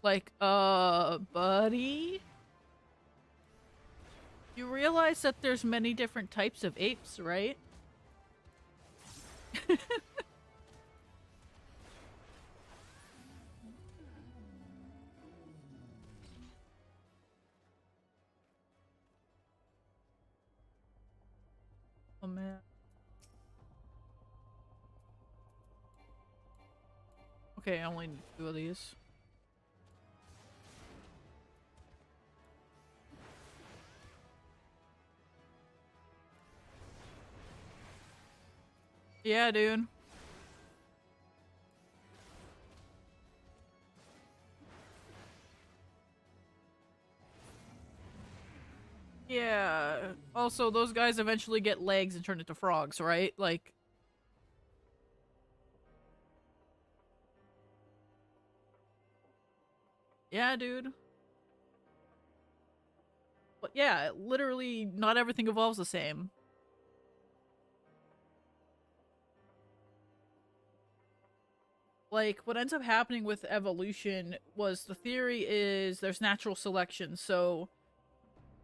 Like, buddy? You realize that there's many different types of apes, right? Oh man. Okay, I only need 2 of these. Yeah, dude. Yeah. Also, those guys eventually get legs and turn into frogs, right? Like, yeah, dude. But yeah, literally not everything evolves the same. Like, what ends up happening with evolution was the theory is there's natural selection, so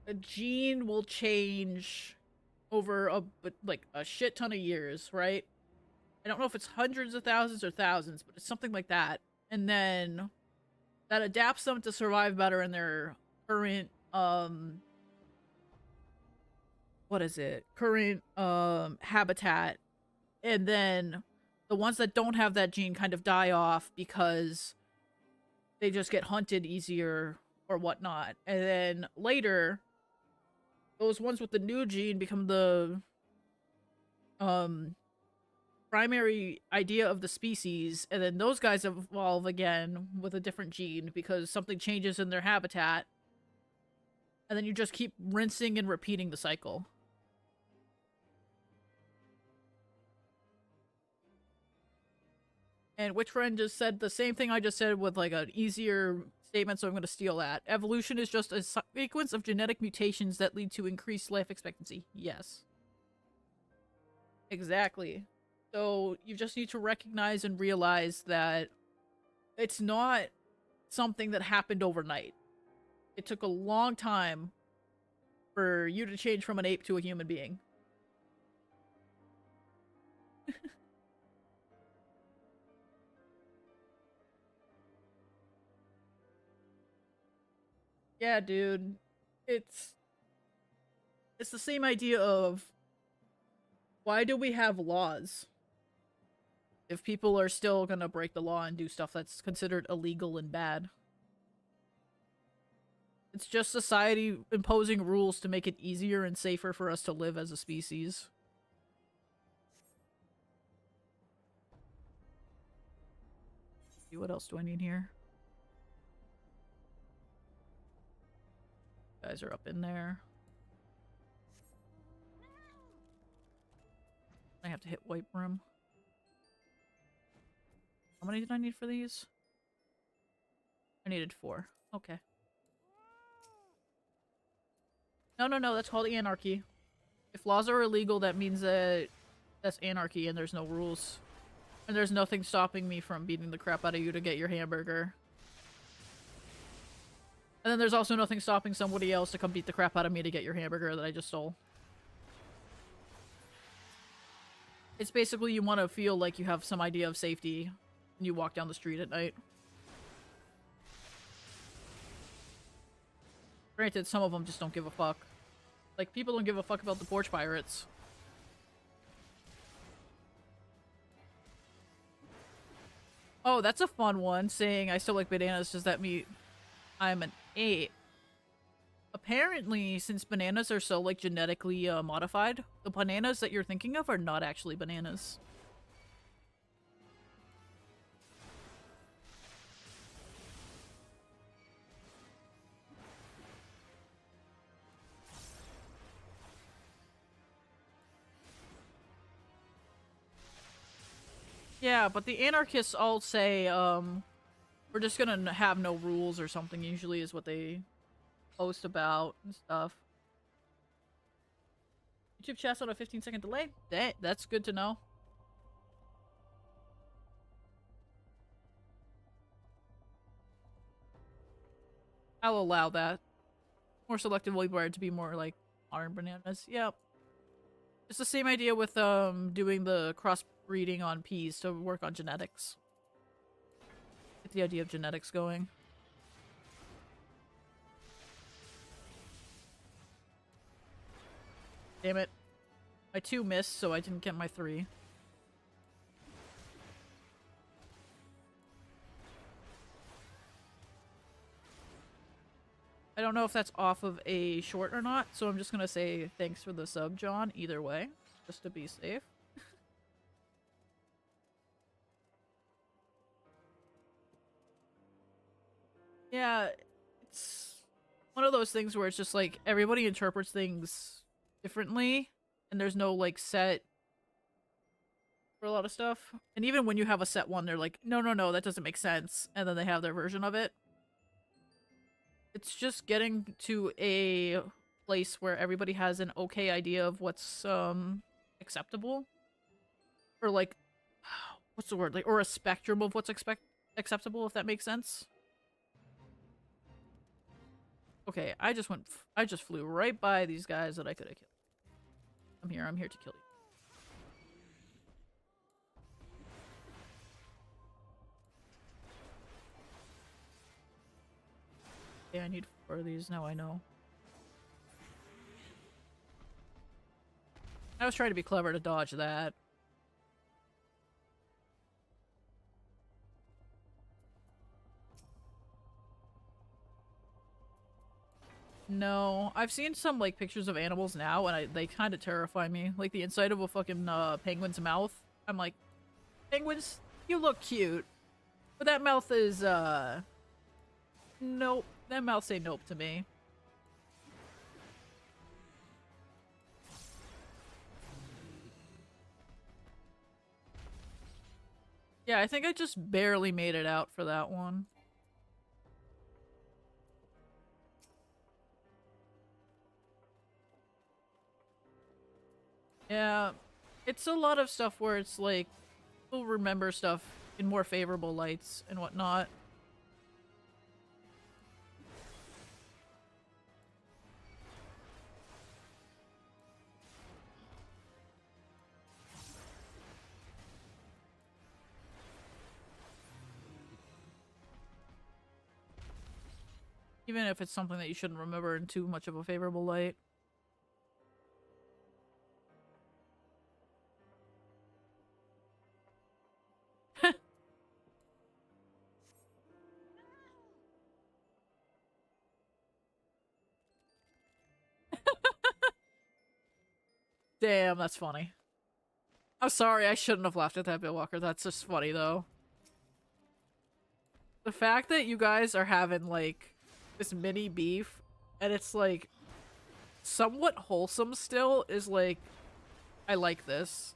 a gene will change over like a shit ton of years, right? I don't know if it's hundreds of thousands or thousands, but it's something like that. And then that adapts them to survive better in their current what is it? Current habitat. And then the ones that don't have that gene kind of die off because they just get hunted easier or whatnot. And then later, those ones with the new gene become the um primary idea of the species, and then those guys evolve again with a different gene because something changes in their habitat, and then you just keep rinsing and repeating the cycle. And which friend just said the same thing I just said with like an easier statement, so I'm going to steal that. Evolution is just a sequence of genetic mutations that lead to increased life expectancy. Yes. Exactly. So you just need to recognize and realize that it's not something that happened overnight. It took a long time for you to change from an ape to a human being. Yeah, dude. It's it's the same idea of why do we have laws if people are still going to break the law and do stuff that's considered illegal and bad? It's just society imposing rules to make it easier and safer for us to live as a species. See, what else do I need here? Guys are up in there. I have to hit wipe room. How many did I need for these? I needed 4. Okay. No, that's called anarchy. If laws are illegal, that means that that's anarchy and there's no rules. And there's nothing stopping me from beating the crap out of you to get your hamburger. And then there's also nothing stopping somebody else to come beat the crap out of me to get your hamburger that I just stole. It's basically you want to feel like you have some idea of safety when you walk down the street at night. Granted, some of them just don't give a fuck. Like, people don't give a fuck about the porch pirates. Oh, that's a fun one, saying I still like bananas. Does that mean I'm an ape? Apparently, since bananas are so, like, genetically modified, the bananas that you're thinking of are not actually bananas. Yeah, but the anarchists all say, we're just gonna have no rules or something, usually is what they post about and stuff. YouTube chat's on a 15-second delay? That's good to know. I'll allow that. More selectively bred to be more like modern bananas. Yep. It's the same idea with doing the crossbreeding on peas to work on genetics. Get the idea of genetics going. Damn it. My 2 missed, so I didn't get my 3. I don't know if that's off of a short or not, so I'm just gonna say thanks for the sub, John, either way, just to be safe. of those things where it's just like everybody interprets things differently, and there's no like set for a lot of stuff. And even when you have a set one, they're like, no, no, no, that doesn't make sense, and then they have their version of it. It's just getting to a place where everybody has an okay idea of what's acceptable, or like, what's the word, like, or a spectrum of what's acceptable, if that makes sense. Okay, I just flew right by these guys that I could have killed. I'm here to kill you. Yeah, I need 4 of these, now I know. I was trying to be clever to dodge that. No, I've seen some like pictures of animals now, and they kind of terrify me. Like the inside of a fucking penguin's mouth. I'm like, penguins, you look cute, but that mouth is nope. That mouth say nope to me. Yeah, I think I just barely made it out for that one. Yeah, it's a lot of stuff where it's like, people remember stuff in more favorable lights and whatnot. Even if it's something that you shouldn't remember in too much of a favorable light. Damn, that's funny. I'm sorry, I shouldn't have laughed at that, Bill Walker. That's just funny, though. The fact that you guys are having, like, this mini beef, and it's, like, somewhat wholesome still, is, like, I like this.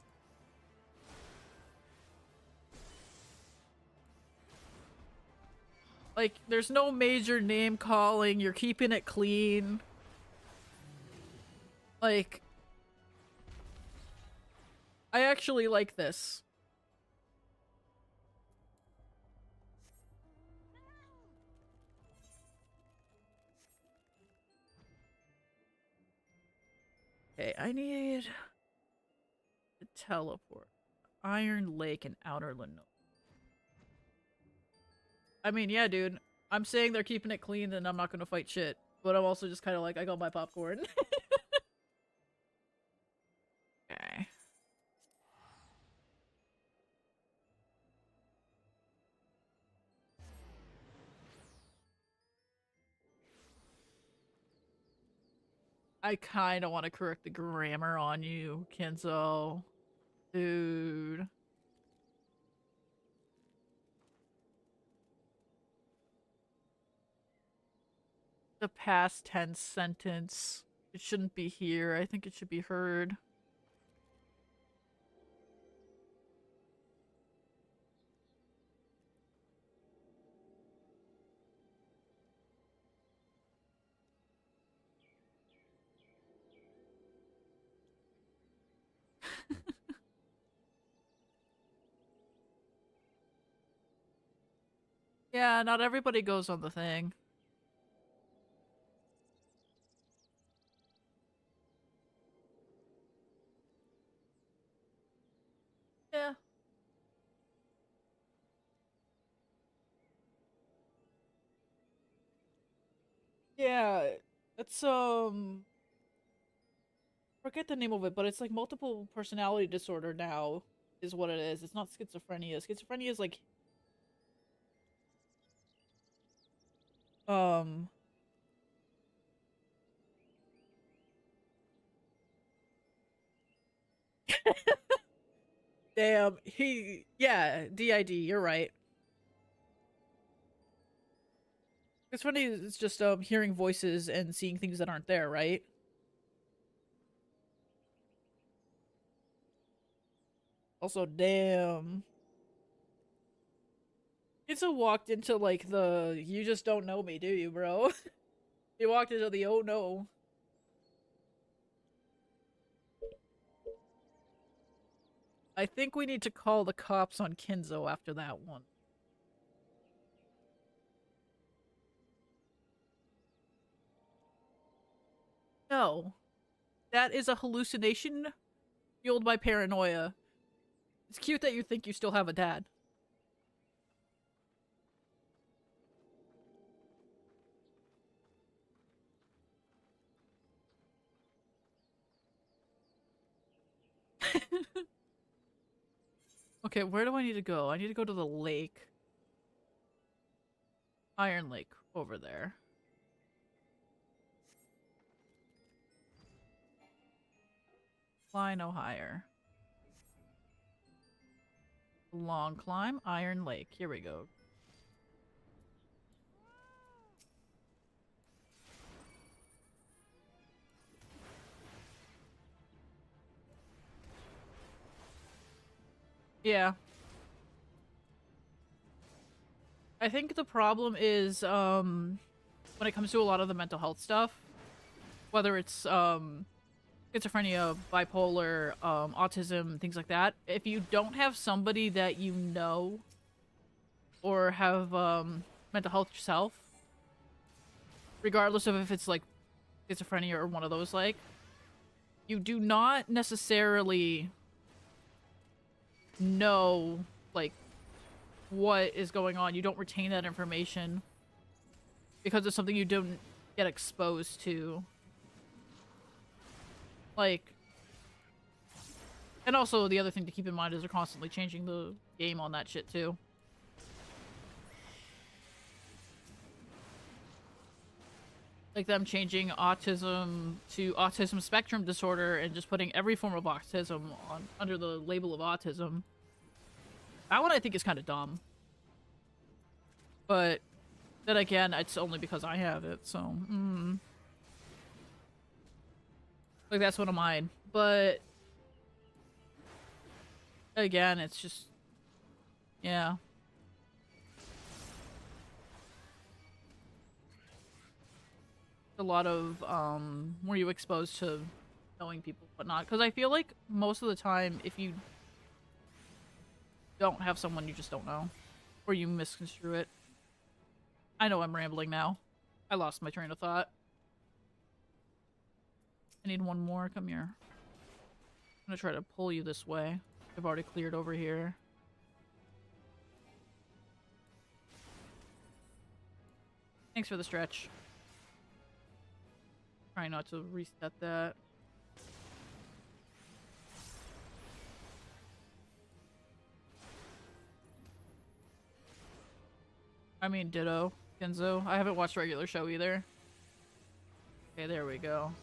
Like, there's no major name calling, you're keeping it clean. Like, I actually like this. Okay, I need to teleport. Iron Lake and Outer Lenoir. I mean, yeah, dude. I'm saying they're keeping it clean and I'm not gonna fight shit. But I'm also just kind of like, I got my popcorn. Okay. I kind of want to correct the grammar on you, Kenzo. Dude. The past tense sentence. It shouldn't be here. I think it should be heard. Yeah, not everybody goes on the thing. Yeah. Yeah. It's forget the name of it, but it's like multiple personality disorder now is what it is. It's not schizophrenia. Schizophrenia is like um damn, yeah, DID, you're right. It's funny, it's just hearing voices and seeing things that aren't there, right? Also, damn. Pizza walked into like the you just don't know me, do you, bro? He walked into the oh no. I think we need to call the cops on Kinzo after that one. No. That is a hallucination fueled by paranoia. It's cute that you think you still have a dad. Okay, where do I need to go? I need to go to the lake. Iron Lake over there. Fly no higher. Long climb, Iron Lake. Here we go. Yeah. I think the problem is, when it comes to a lot of the mental health stuff, whether it's, schizophrenia, bipolar, autism, things like that, if you don't have somebody that you know or have, mental health yourself, regardless of if it's, like, schizophrenia or one of those, like, you do not necessarily know, like, what is going on. You don't retain that information because it's something you don't get exposed to. Like, and also the other thing to keep in mind is they're constantly changing the game on that shit too. Like them changing autism to autism spectrum disorder and just putting every form of autism on under the label of autism. That one I think is kind of dumb. But then again, it's only because I have it, so like that's one of mine. But again, it's just yeah. A lot of were you exposed to knowing people whatnot, because I feel like most of the time if you don't have someone, you just don't know or you misconstrue it. I know I'm rambling now. I lost my train of thought. I need one more. Come here. I'm gonna try to pull you this way. I've already cleared over here. Thanks for the stretch. Try not to reset that. I mean, ditto, Kenzo. I haven't watched regular show either. Okay, there we go.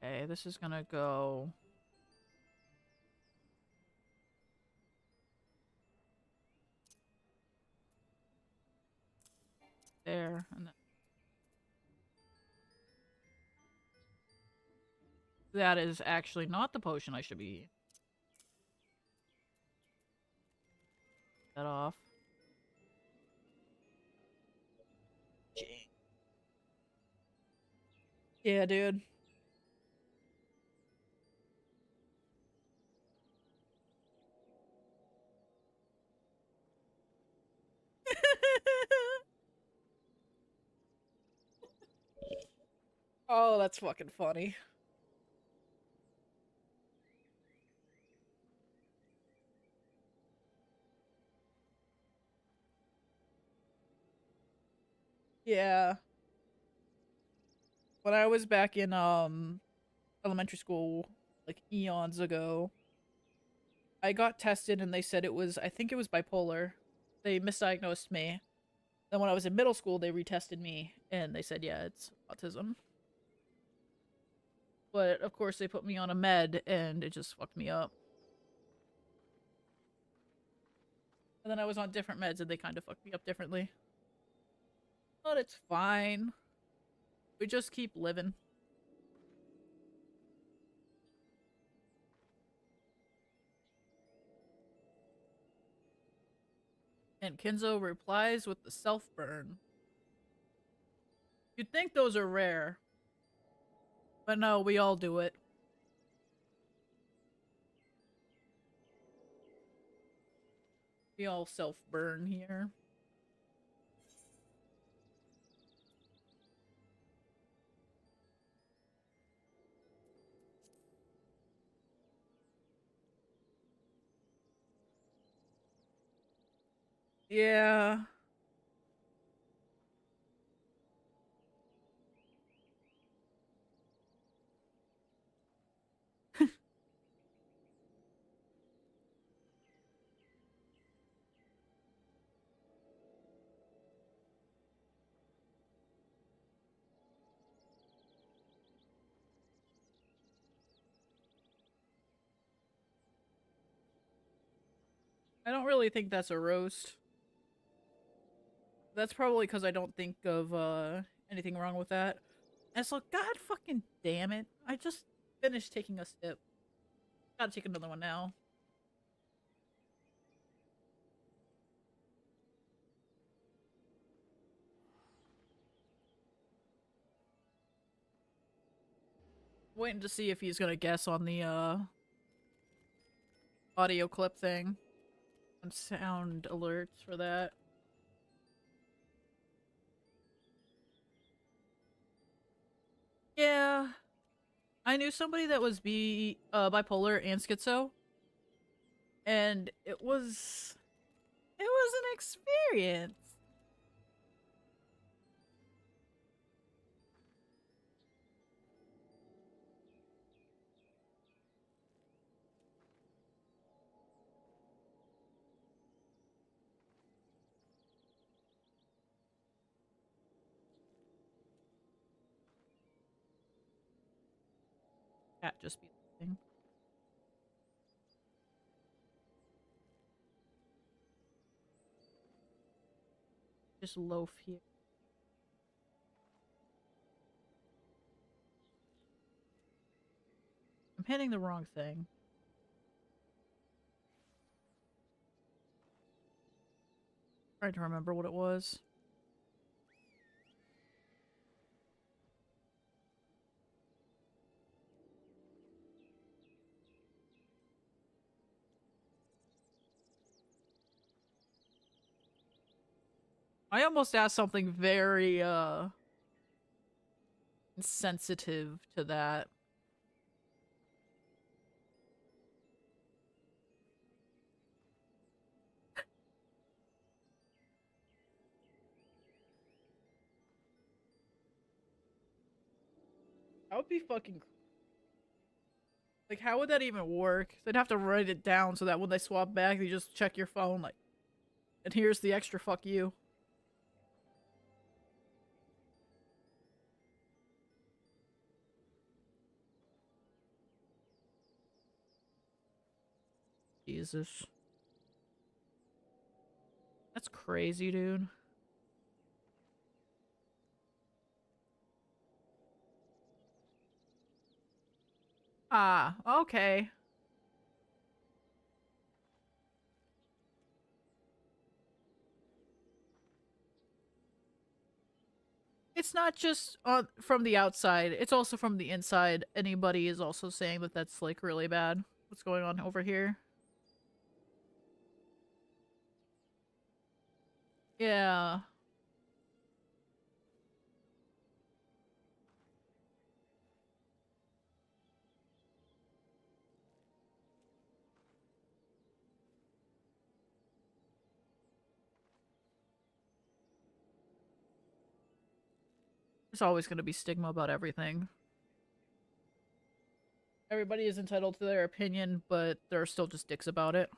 Okay, this is gonna go... there, and then... that is actually not the potion I should be... that off. Yeah, dude. Oh, that's fucking funny. Yeah. When I was back in elementary school, like eons ago, I got tested and they said it was, I think it was bipolar. They misdiagnosed me. Then when I was in middle school, they retested me and they said, yeah, it's autism. But of course, they put me on a med and it just fucked me up. And then I was on different meds and they kind of fucked me up differently. But it's fine. We just keep living. And Kinzo replies with the self-burn. You'd think those are rare. But no, we all do it. We all self-burn here. Yeah. I don't really think that's a roast. That's probably because I don't think of anything wrong with that. And so, god fucking damn it. I just finished taking a sip. Gotta take another one now. Waiting to see if he's gonna guess on the audio clip thing. And sound alerts for that. Yeah. I knew somebody that was bipolar and schizo. And it was an experience. Cat just be thing. Just loaf here. I'm hitting the wrong thing. Trying to remember what it was. I almost asked something very sensitive to that. That would be fucking like, how would that even work? They'd have to write it down so that when they swap back, you just check your phone like, and here's the extra fuck you. Jesus. That's crazy, dude. Ah, okay. It's not just from the outside, it's also from the inside. Anybody is also saying that that's like really bad. What's going on over here? Yeah. There's always going to be stigma about everything. Everybody is entitled to their opinion, but there are still just dicks about it.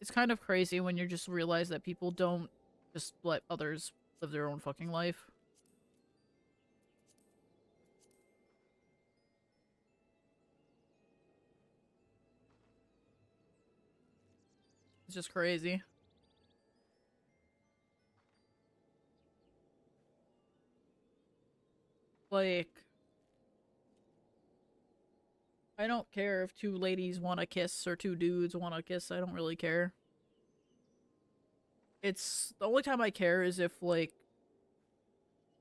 It's kind of crazy when you just realize that people don't just let others live their own fucking life. It's just crazy. Like, I don't care if two ladies want to kiss or two dudes want to kiss. I don't really care. It's the only time I care is if, like,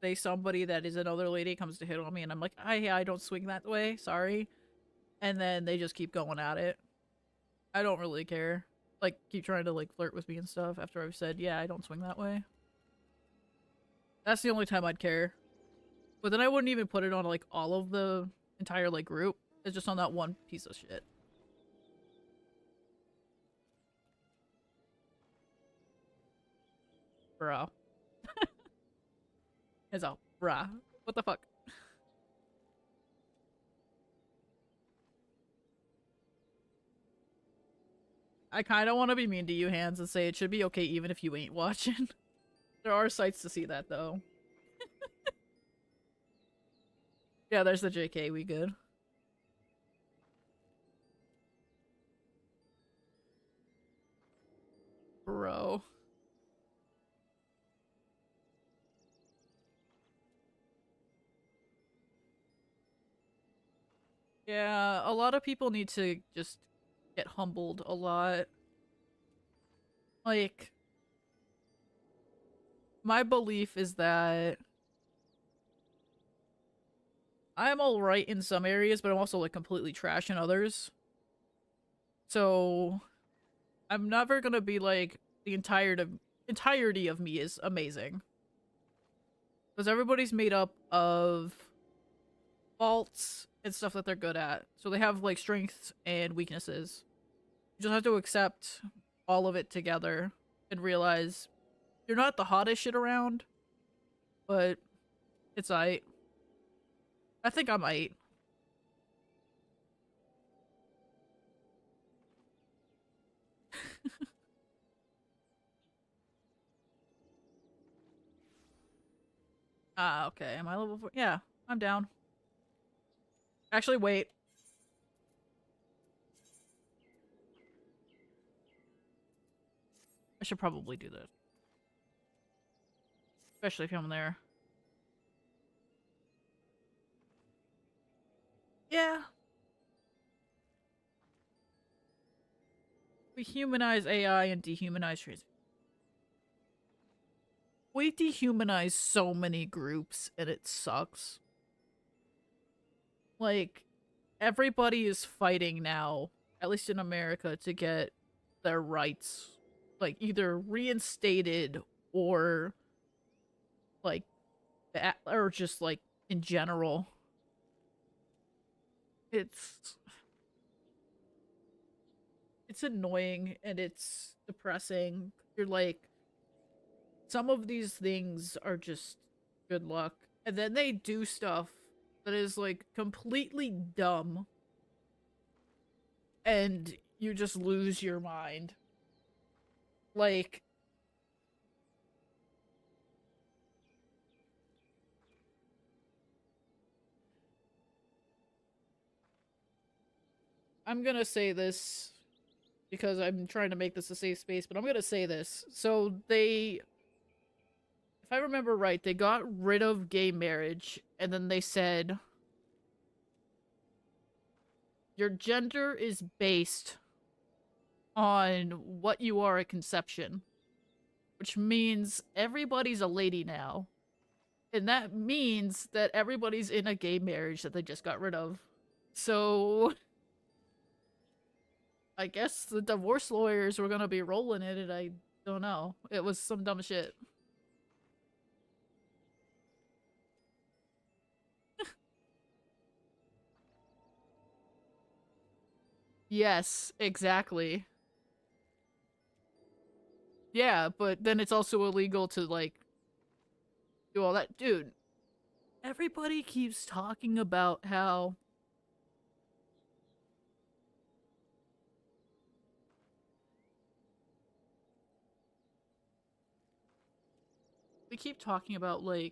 say somebody that is another lady comes to hit on me and I'm like, I don't swing that way, sorry. And then they just keep going at it. I don't really care. Like, keep trying to, like, flirt with me and stuff after I've said, yeah, I don't swing that way. That's the only time I'd care. But then I wouldn't even put it on, like, all of the entire, like, group. It's just on that one piece of shit. Bro. It's all, bruh. What the fuck? I kind of want to be mean to you, Hands, and say it should be okay even if you ain't watching. There are sites to see that, though. Yeah, there's the JK, we good. Bro. Yeah, a lot of people need to just get humbled a lot. Like, my belief is that I'm alright in some areas, but I'm also, like, completely trash in others. So, I'm never gonna be like, the entirety of me is amazing. Because everybody's made up of faults and stuff that they're good at. So they have, like, strengths and weaknesses. You just have to accept all of it together and realize you're not the hottest shit around, but it's aight. I think I'm aight. Ah, okay. Am I level 4? Yeah, I'm down. Actually, wait. I should probably do this. Especially if I'm there. Yeah. We humanize AI and dehumanize trans. We dehumanize so many groups and it sucks. Like, everybody is fighting now, at least in America, to get their rights, like, either reinstated or, like, or just, like, in general. It's annoying and it's depressing. You're like, some of these things are just good luck. And then they do stuff that is, like, completely dumb. And you just lose your mind. Like, I'm gonna say this because I'm trying to make this a safe space, but I'm gonna say this. So they, if I remember right, they got rid of gay marriage, and then they said, your gender is based on what you are at conception, which means everybody's a lady now. And that means that everybody's in a gay marriage that they just got rid of. So I guess the divorce lawyers were gonna be rolling in it. I don't know. It was some dumb shit. Yes, exactly. Yeah, but then it's also illegal to, like, do all that. Dude, everybody keeps talking about how we keep talking about, like,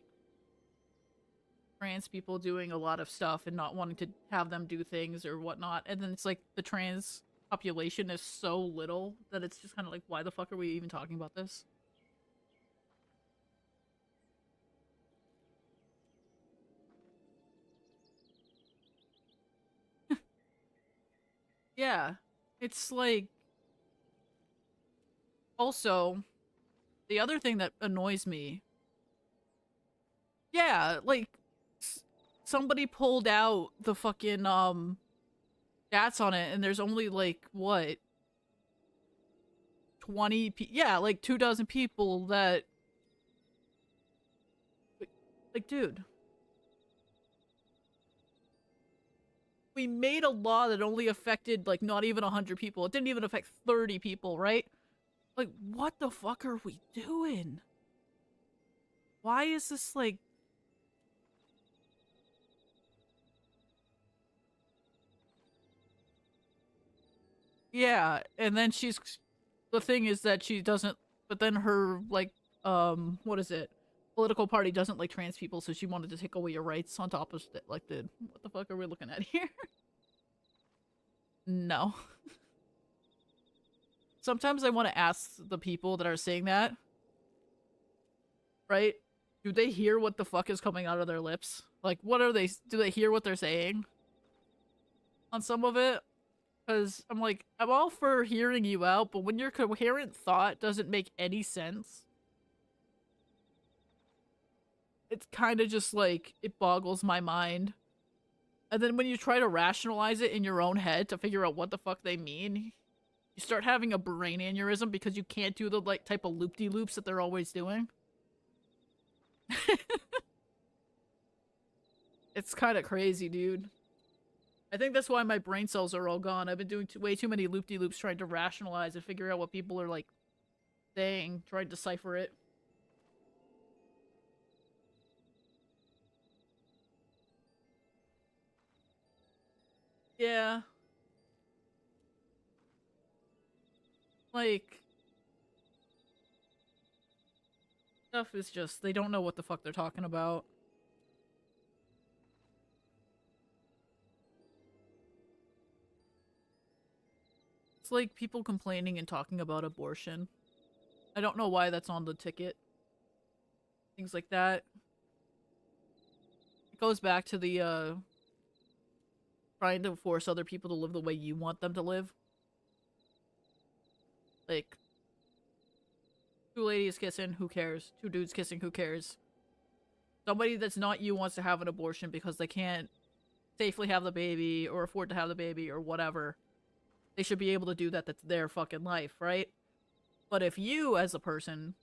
trans people doing a lot of stuff and not wanting to have them do things or whatnot, and then it's like the trans population is so little that it's just kind of like, why the fuck are we even talking about this? Yeah. It's like, also, the other thing that annoys me, yeah, like, somebody pulled out the fucking, stats on it, and there's only, like, what, 20 yeah, like 2 dozen people that, like, dude, we made a law that only affected, like, not even 100 people. It didn't even affect 30 people, right? Like, what the fuck are we doing? Why is this, like... Yeah, and then she's... The thing is that she doesn't... But then her, like, what is it? Political party doesn't like trans people, so she wanted to take away your rights on top of, like, the... What the fuck are we looking at here? No. Sometimes I want to ask the people that are saying that, right? Do they hear what the fuck is coming out of their lips? Like, what are they... Do they hear what they're saying? On some of it? Because I'm like, I'm all for hearing you out, but when your coherent thought doesn't make any sense, it's kind of just like, it boggles my mind. And then when you try to rationalize it in your own head to figure out what the fuck they mean, you start having a brain aneurysm because you can't do the, like, type of loop-de-loops that they're always doing. It's kind of crazy, dude. I think that's why my brain cells are all gone. I've been doing way too many loop-de-loops trying to rationalize and figure out what people are, like, saying, trying to decipher it. Yeah. Like, stuff is just, they don't know what the fuck they're talking about. It's like people complaining and talking about abortion. I don't know why that's on the ticket. Things like that. It goes back to the, trying to force other people to live the way you want them to live. Like, two ladies kissing, who cares? Two dudes kissing, who cares? Somebody that's not you wants to have an abortion because they can't safely have the baby or afford to have the baby or whatever. They should be able to do that. That's their fucking life, right? But if you, as a person,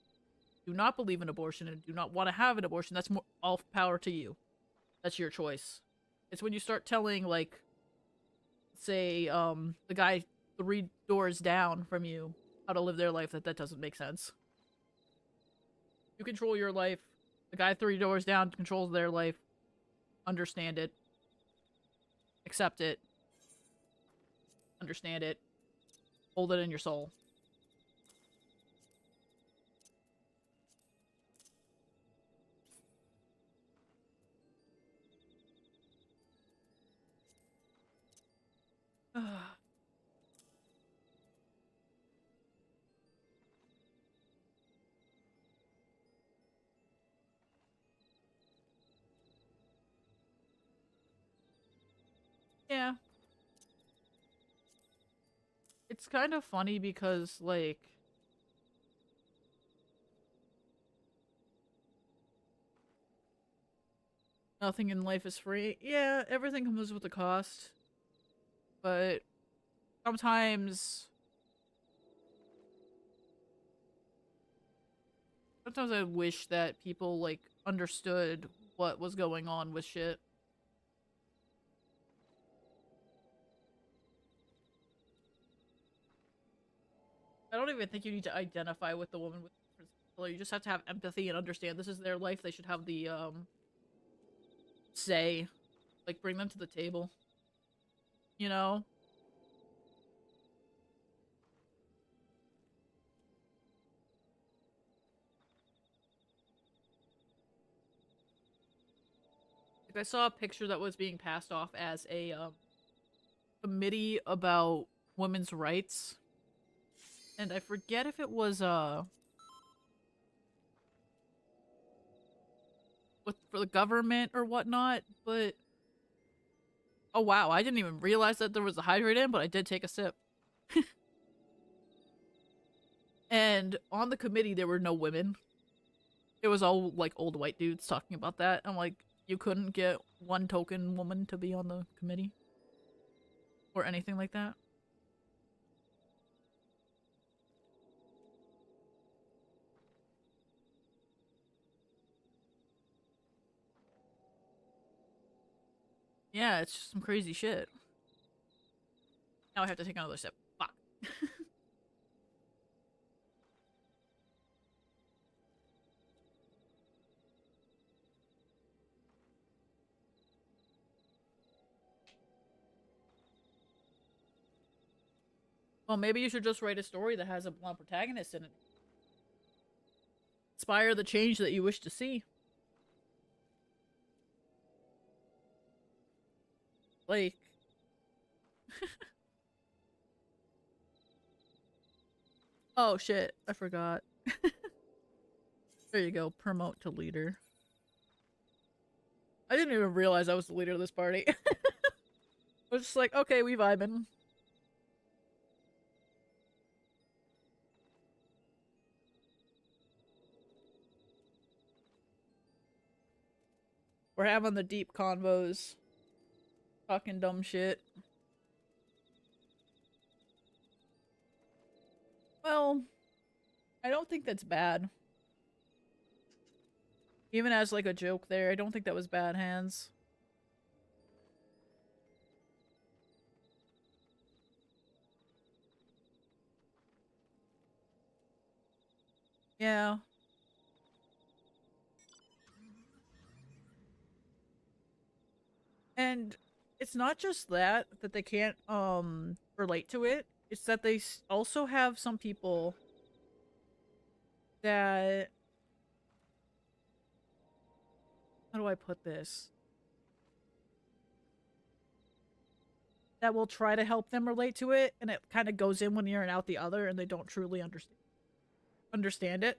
do not believe in abortion and do not want to have an abortion, that's more all power to you. That's your choice. It's when you start telling, like, say, the guy 3 doors down from you how to live their life that doesn't make sense. You control your life. The guy 3 doors down controls their life. Understand it. Accept it. Understand it. Hold it in your soul. Yeah. It's kind of funny because, like, nothing in life is free. Yeah, everything comes with a cost. But sometimes... Sometimes I wish that people, like, understood what was going on with shit. I don't even think you need to identify with the woman with different color. You just have to have empathy and understand this is their life. They should have the, say. Like, bring them to the table. You know? Like, I saw a picture that was being passed off as a, committee about women's rights. And I forget if it was for the government or whatnot, but oh wow, I didn't even realize that there was a hydrate in, but I did take a sip. And on the committee there were no women. It was all like old white dudes talking about that. I'm like, you couldn't get one token woman to be on the committee or anything like that. Yeah, it's just some crazy shit. Now I have to take another sip. Fuck. Well, maybe you should just write a story that has a blonde protagonist in it. Inspire the change that you wish to see. Like, oh shit, I forgot. There you go, promote to leader. I didn't even realize I was the leader of this party. I was just like, okay, we vibing. We're having the deep convos. Talking dumb shit. Well, I don't think that's bad. Even as like a joke there, I don't think that was bad, Hands. Yeah. And it's not just that they can't relate to it. It's that they also have some people that, how do I put this? That will try to help them relate to it, and it kind of goes in one ear and out the other, and they don't truly understand it.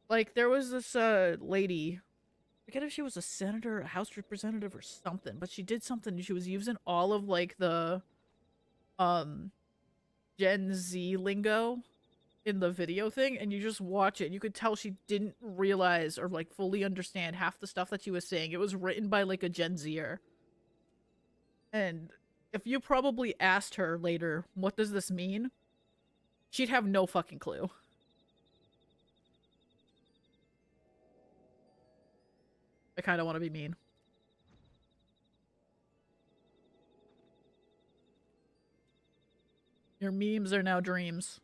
Like there was this lady, I forget if she was a senator, a house representative, or something, but she did something. She was using all of like the um Gen Z lingo in the video thing, and you just watch it. You could tell she didn't realize or like fully understand half the stuff that she was saying. It was written by like a Gen Zer. And if you probably asked her later, what does this mean? She'd have no fucking clue. I kind of want to be mean. Your memes are now dreams.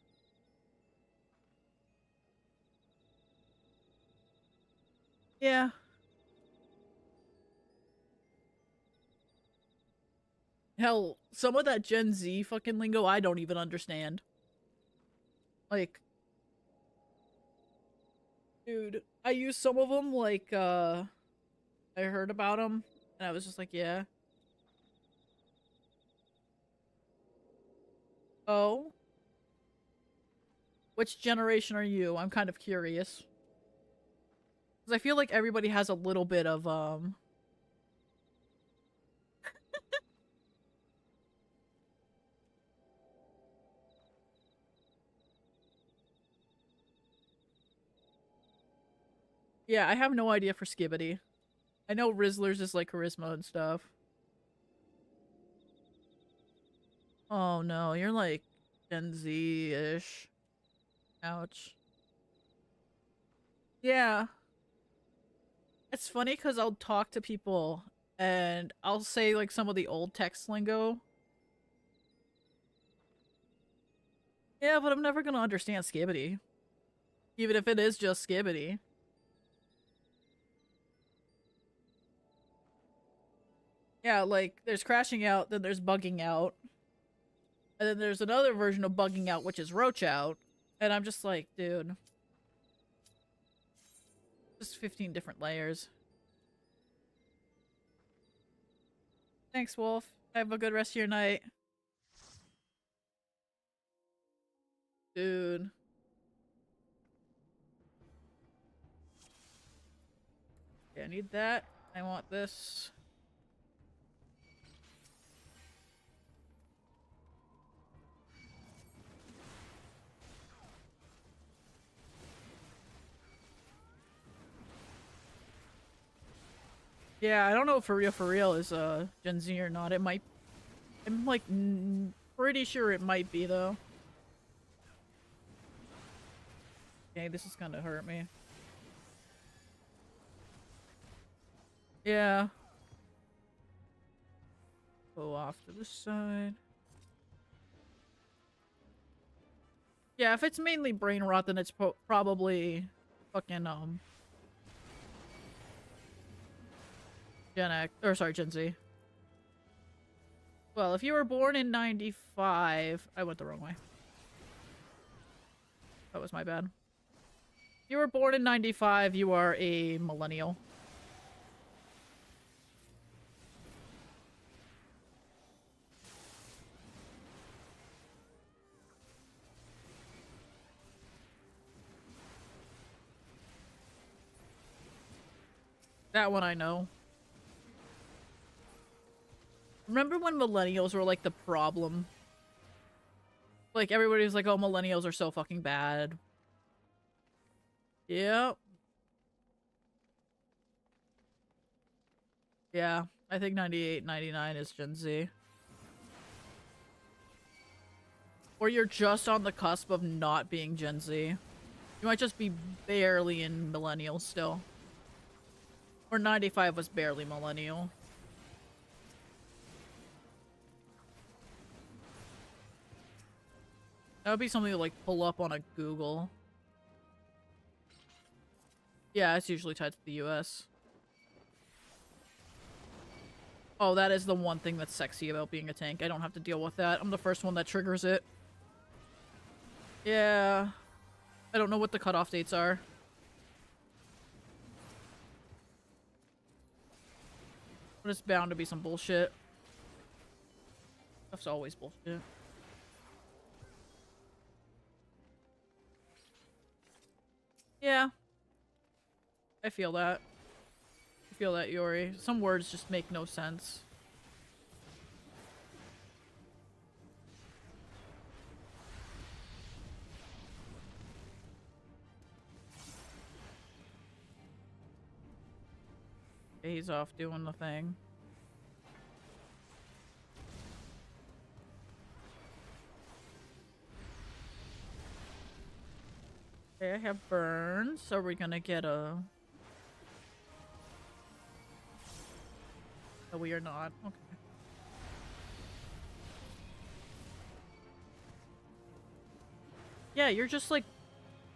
Yeah. Hell, some of that Gen Z fucking lingo I don't even understand. Like, dude, I use some of them like I heard about them and I was just like, yeah. Oh, which generation are you? I'm kind of curious. Cuz I feel like everybody has a little bit of yeah, I have no idea for Skibbity. I know Rizzlers is like charisma and stuff. Oh no, you're like Gen Z-ish. Ouch. Yeah. It's funny because I'll talk to people and I'll say like some of the old text lingo. Yeah, but I'm never gonna understand Skibbity. Even if it is just Skibbity. Yeah, like there's crashing out, then there's bugging out. And then there's another version of bugging out, which is roach out. And I'm just like, dude. Just 15 different layers. Thanks, Wolf. Have a good rest of your night. Dude. Okay, I need that. I want this. Yeah, I don't know if for real is Gen Z or not. It might. I'm like pretty sure it might be though. Okay, this is gonna hurt me. Yeah. Go off to the side. Yeah, if it's mainly brain rot, then it's probably fucking Gen X, or sorry, Gen Z. Well, if you were born in 95, I went the wrong way. That was my bad. If you were born in 95, you are a millennial. That one I know. Remember when millennials were like the problem? Like everybody was like, oh, millennials are so fucking bad. Yep. Yeah, I think 98, 99 is Gen Z. Or you're just on the cusp of not being Gen Z. You might just be barely in millennial still. Or 95 was barely millennial. That would be something to like pull up on a Google. Yeah, it's usually tied to the US. Oh, that is the one thing that's sexy about being a tank. I don't have to deal with that. I'm the first one that triggers it. Yeah. I don't know what the cutoff dates are. But it's bound to be some bullshit. Stuff's always bullshit. Yeah. I feel that. I feel that, Yori. Some words just make no sense. Okay, he's off doing the thing. Okay, I have burns. So are we gonna get a... No, we are not. Okay. Yeah, you're just like...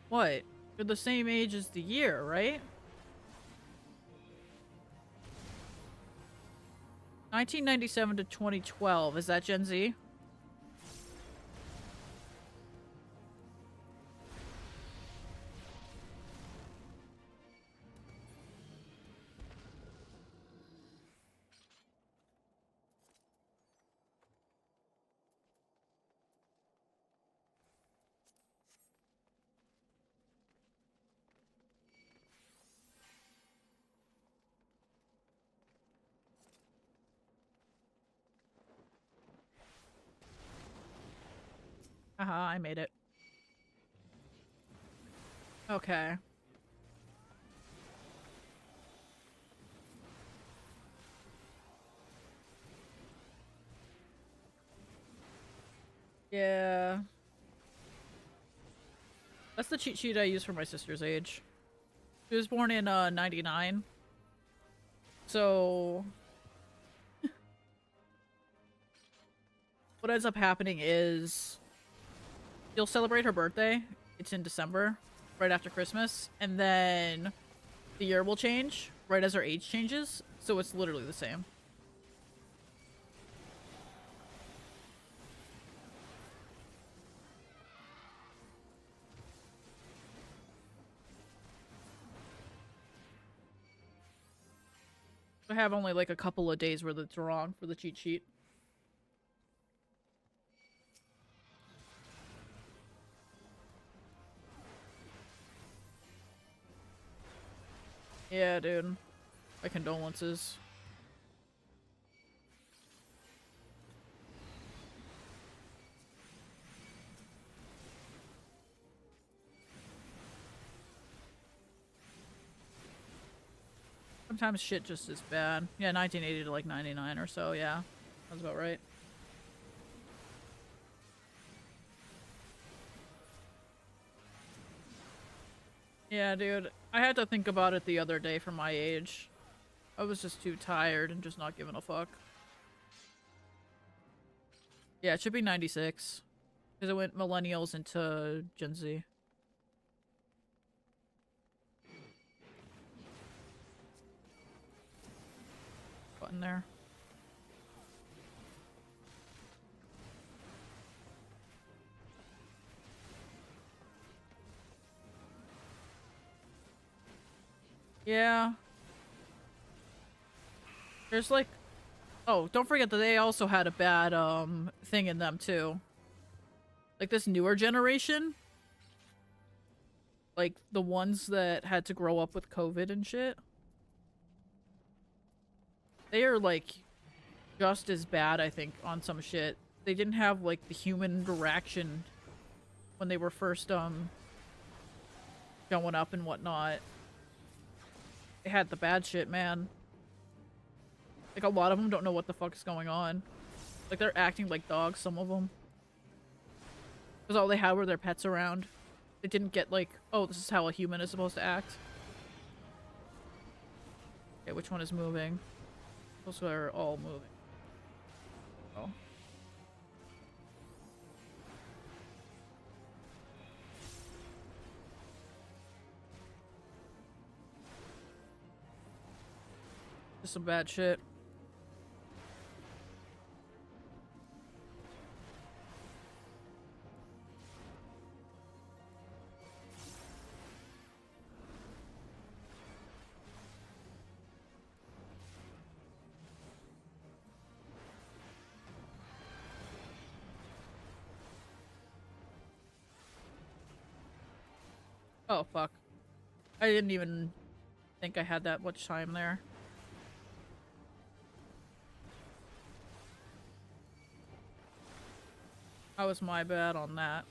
What? You're the same age as the year, right? 1997 to 2012. Is that Gen Z? Haha, I made it. Okay. Yeah. That's the cheat sheet I use for my sister's age. She was born in 99. So what ends up happening is you'll celebrate her birthday. It's in December, right after Christmas, and then the year will change right as her age changes. So it's literally the same. I have only like a couple of days where that's wrong for the cheat sheet. Yeah, dude. My condolences. Sometimes shit just is bad. Yeah, 1980 to like 99 or so, yeah. That's about right. Yeah, dude. I had to think about it the other day for my age. I was just too tired and just not giving a fuck. Yeah, it should be 96. Because it went millennials into Gen Z. Button there. Yeah. There's like... Oh, don't forget that they also had a bad, thing in them, too. Like, this newer generation. Like, the ones that had to grow up with COVID and shit. They are, like, just as bad, I think, on some shit. They didn't have, like, the human interaction when they were first, going up and whatnot. They had the bad shit, man. Like, a lot of them don't know what the fuck's going on. Like, they're acting like dogs, some of them. Because all they had were their pets around. They didn't get, like, oh, this is how a human is supposed to act. Okay, which one is moving? Those are all moving. Oh. Just some bad shit. Oh, fuck. I didn't even think I had that much time there. That was my bad on that.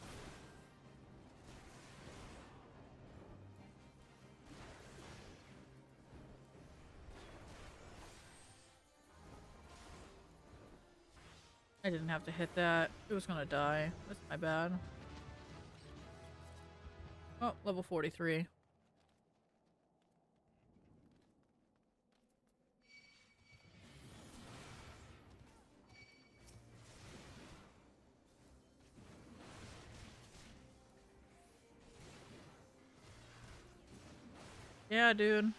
I didn't have to hit that. It was gonna die. That's my bad. Oh, level 43. Yeah, dude.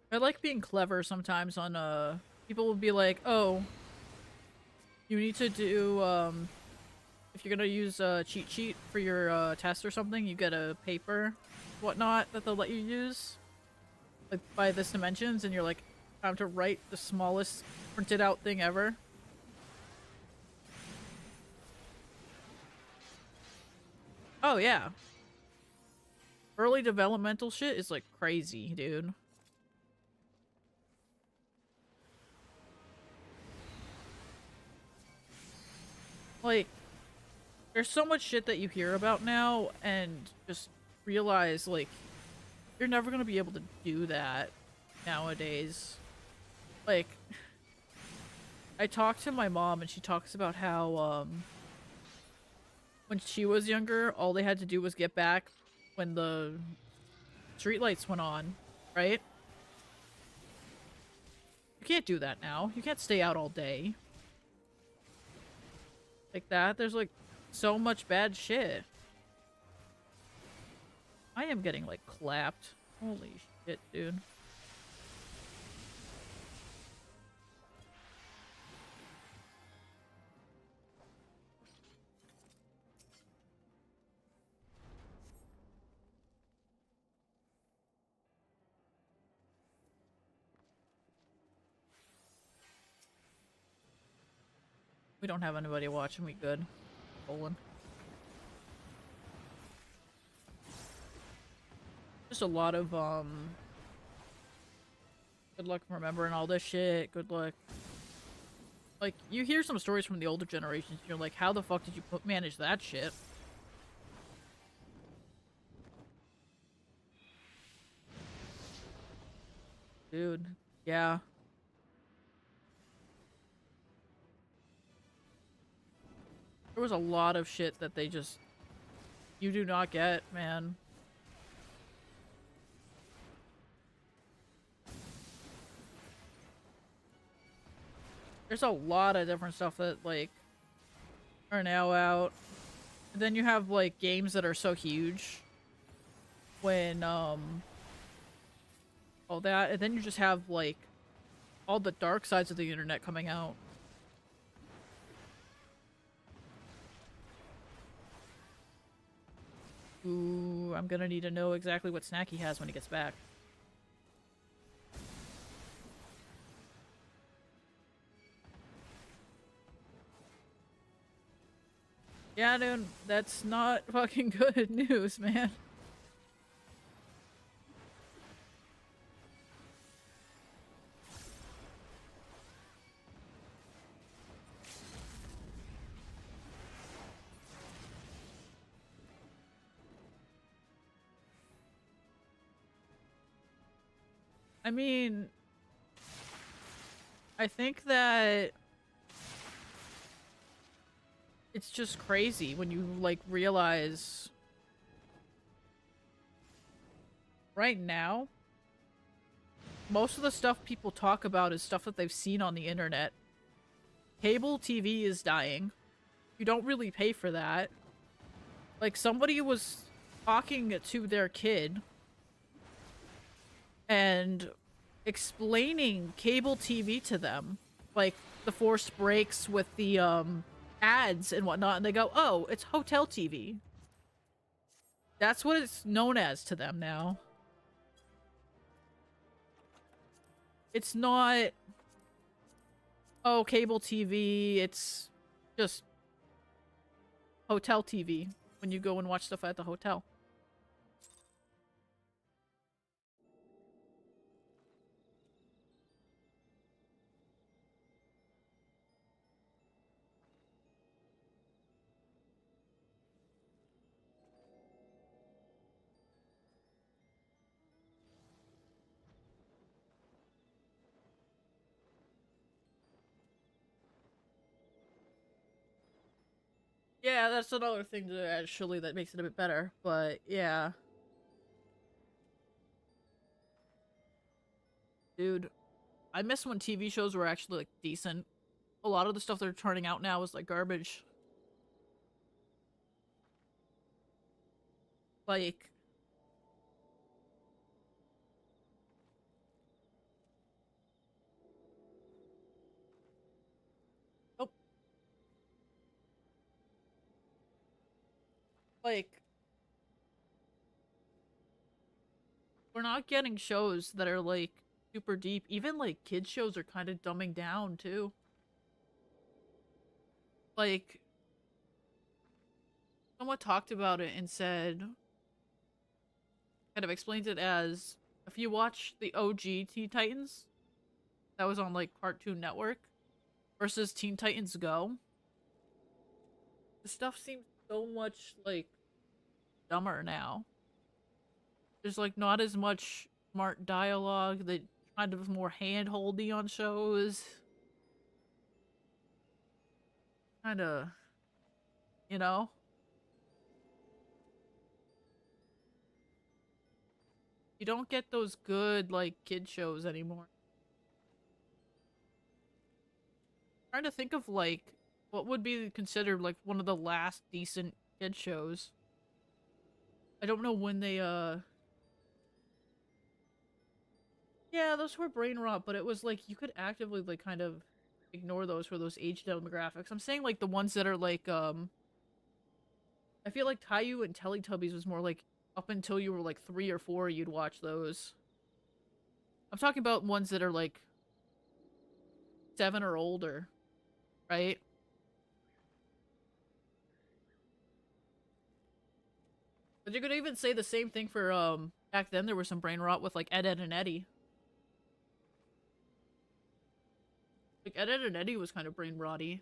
I like being clever sometimes on, people will be like, oh, you need to do, if you're gonna use a cheat sheet for your, test or something, you get a paper, whatnot, that they'll let you use. Like, by this dimensions, and you're like, time to write the smallest printed out thing ever. Oh, yeah. Early developmental shit is, like, crazy, dude. Like, there's so much shit that you hear about now, and just realize, like, you're never gonna be able to do that nowadays. Like, I talked to my mom, and she talks about how, when she was younger, all they had to do was get back when the streetlights went on, right? You can't do that now. You can't stay out all day. Like that. There's, like, so much bad shit. I am getting, like, clapped. Holy shit, dude. We don't have anybody watching. We good. Bowling. Just a lot of good luck remembering all this shit. Good luck. Like, you hear some stories from the older generations, and you're like, how the fuck did you manage that shit? Dude, yeah. There was a lot of shit that they just... You do not get, man. There's a lot of different stuff that, like, are now out. And then you have, like, games that are so huge. When, all that. And then you just have, like, all the dark sides of the internet coming out. Ooh, I'm gonna need to know exactly what snack he has when he gets back. Yeah, dude, that's not fucking good news, man. I mean, I think that it's just crazy when you, like, realize right now, most of the stuff people talk about is stuff that they've seen on the internet. Cable TV is dying. You don't really pay for that. Like, somebody was talking to their kid and explaining cable TV to them. Like, the forced breaks with the, ads and whatnot, and they go, oh, it's hotel TV. That's what it's known as to them now. It's not, oh, cable TV, it's just hotel TV when you go and watch stuff at the hotel. Yeah, that's another thing to actually that makes it a bit better, but yeah. Dude, I miss when TV shows were actually, like, decent. A lot of the stuff they're turning out now is, like, garbage. Like, oh, like, we're not getting shows that are, like, super deep. Even, like, kids shows are kind of dumbing down, too. Like, someone talked about it and said, kind of explained it as, if you watch the OG Teen Titans, that was on, like, Cartoon Network, versus Teen Titans Go, the stuff seems so much, like, dumber now. There's, like, not as much smart dialogue, that kind of more hand-holdy on shows. Kinda, you know? You don't get those good, like, kid shows anymore. I'm trying to think of, like, what would be considered, like, one of the last decent kid shows. I don't know when they, yeah, those were brain rot, but it was, like, you could actively, like, kind of ignore those for those age demographics. I'm saying, like, the ones that are, like, I feel like Caillou and Teletubbies was more, like, up until you were, like, 3 or 4, you'd watch those. I'm talking about ones that are, like, 7 or older, right? But you could even say the same thing for, Back then there was some brain rot with like Ed, Ed, and Eddie. Like Ed, Ed, and Eddie was kind of brain rotty.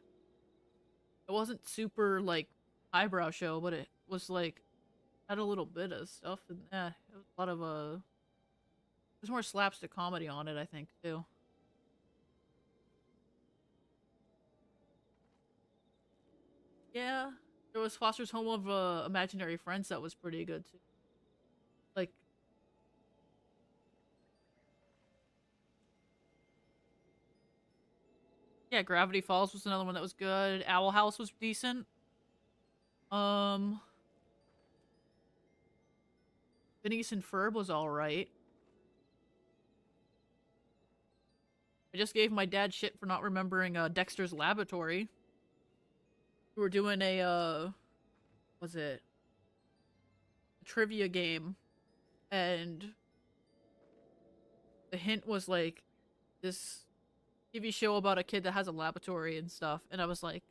It wasn't super like eyebrow show, but it was like had a little bit of stuff and it was a lot of there's more slapstick comedy on it, I think, too. Yeah. There was Foster's Home of Imaginary Friends that was pretty good too. Like yeah, Gravity Falls was another one that was good. Owl House was decent. Um Phineas and Ferb was alright. I just gave my dad shit for not remembering Dexter's Laboratory. We were doing a was it a trivia game, and the hint was like this TV show about a kid that has a laboratory and stuff, and I was like,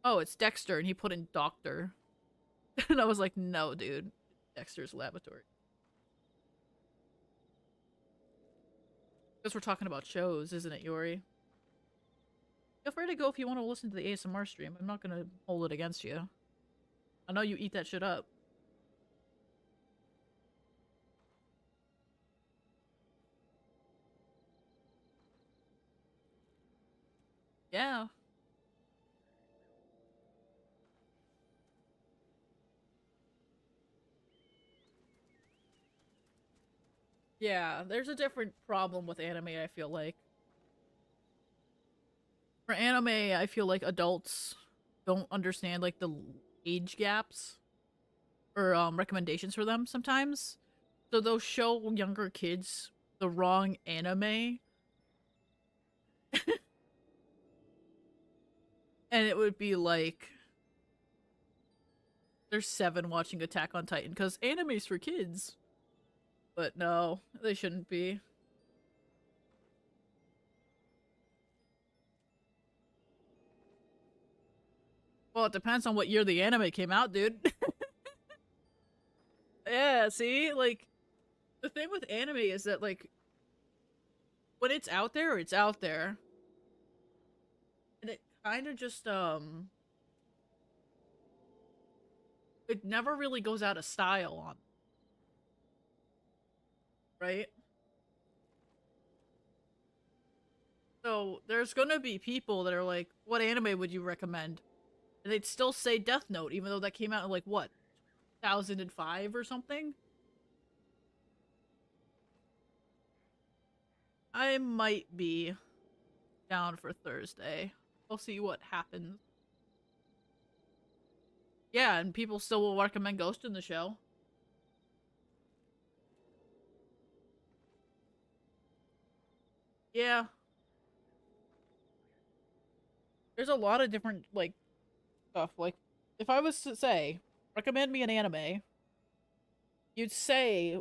"Oh, it's Dexter," and he put in Doctor, and I was like, "No, dude, Dexter's Laboratory." Because we're talking about shows, isn't it, Yori? Feel free to go if you want to listen to the ASMR stream. I'm not gonna hold it against you. I know you eat that shit up. Yeah. Yeah, there's a different problem with anime, I feel like. For anime, I feel like adults don't understand like the age gaps or recommendations for them sometimes. So they'll show younger kids the wrong anime and it would be like there's 7 watching Attack on Titan because anime's for kids. But no, they shouldn't be. Well, it depends on what year the anime came out, dude. Yeah, see? Like, the thing with anime is that, like, when it's out there, it's out there. And it kind of just, it never really goes out of style on, right? So, there's gonna be people that are like, what anime would you recommend? And they'd still say Death Note, even though that came out in, like, what, 2005 or something? I might be down for Thursday. We'll see what happens. Yeah, and people still will recommend Ghost in the Shell. Yeah. There's a lot of different, like, stuff. Like, if I was to say, recommend me an anime, you'd say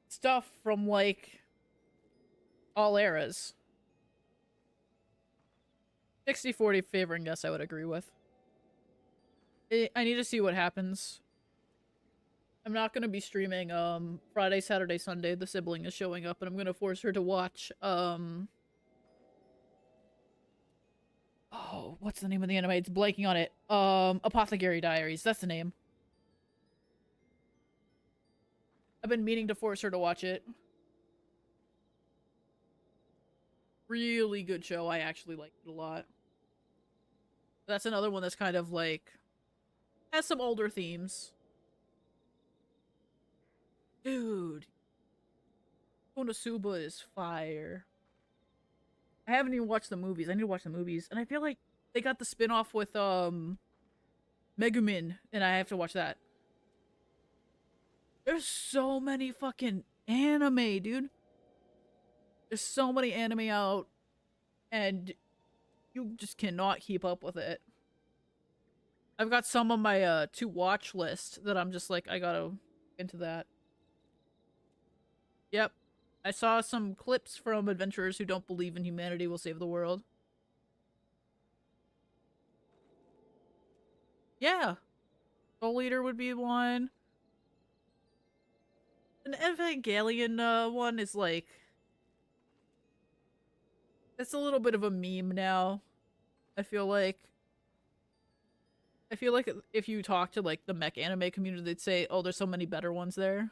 stuff from, like, all eras. 60-40 favoring yes, I would agree with. I need to see what happens. I'm not gonna be streaming, Friday, Saturday, Sunday. The sibling is showing up, and I'm gonna force her to watch, oh, what's the name of the anime? It's blanking on it. Apothecary Diaries. That's the name. I've been meaning to force her to watch it. Really good show. I actually liked it a lot. That's another one that's kind of like has some older themes. Dude, Konosuba is fire. I haven't even watched the movies. I need to watch the movies. And I feel like they got the spin-off with Megumin, and I have to watch that. There's so many fucking anime, dude. There's so many anime out, and you just cannot keep up with it. I've got some on my to watch list that I'm just like, I gotta into that. Yep. I saw some clips from adventurers who don't believe in humanity will save the world. Yeah. Soul Eater would be one. An Evangelion one is like, it's a little bit of a meme now. I feel like if you talk to like the mech anime community, they'd say, "Oh, there's so many better ones there."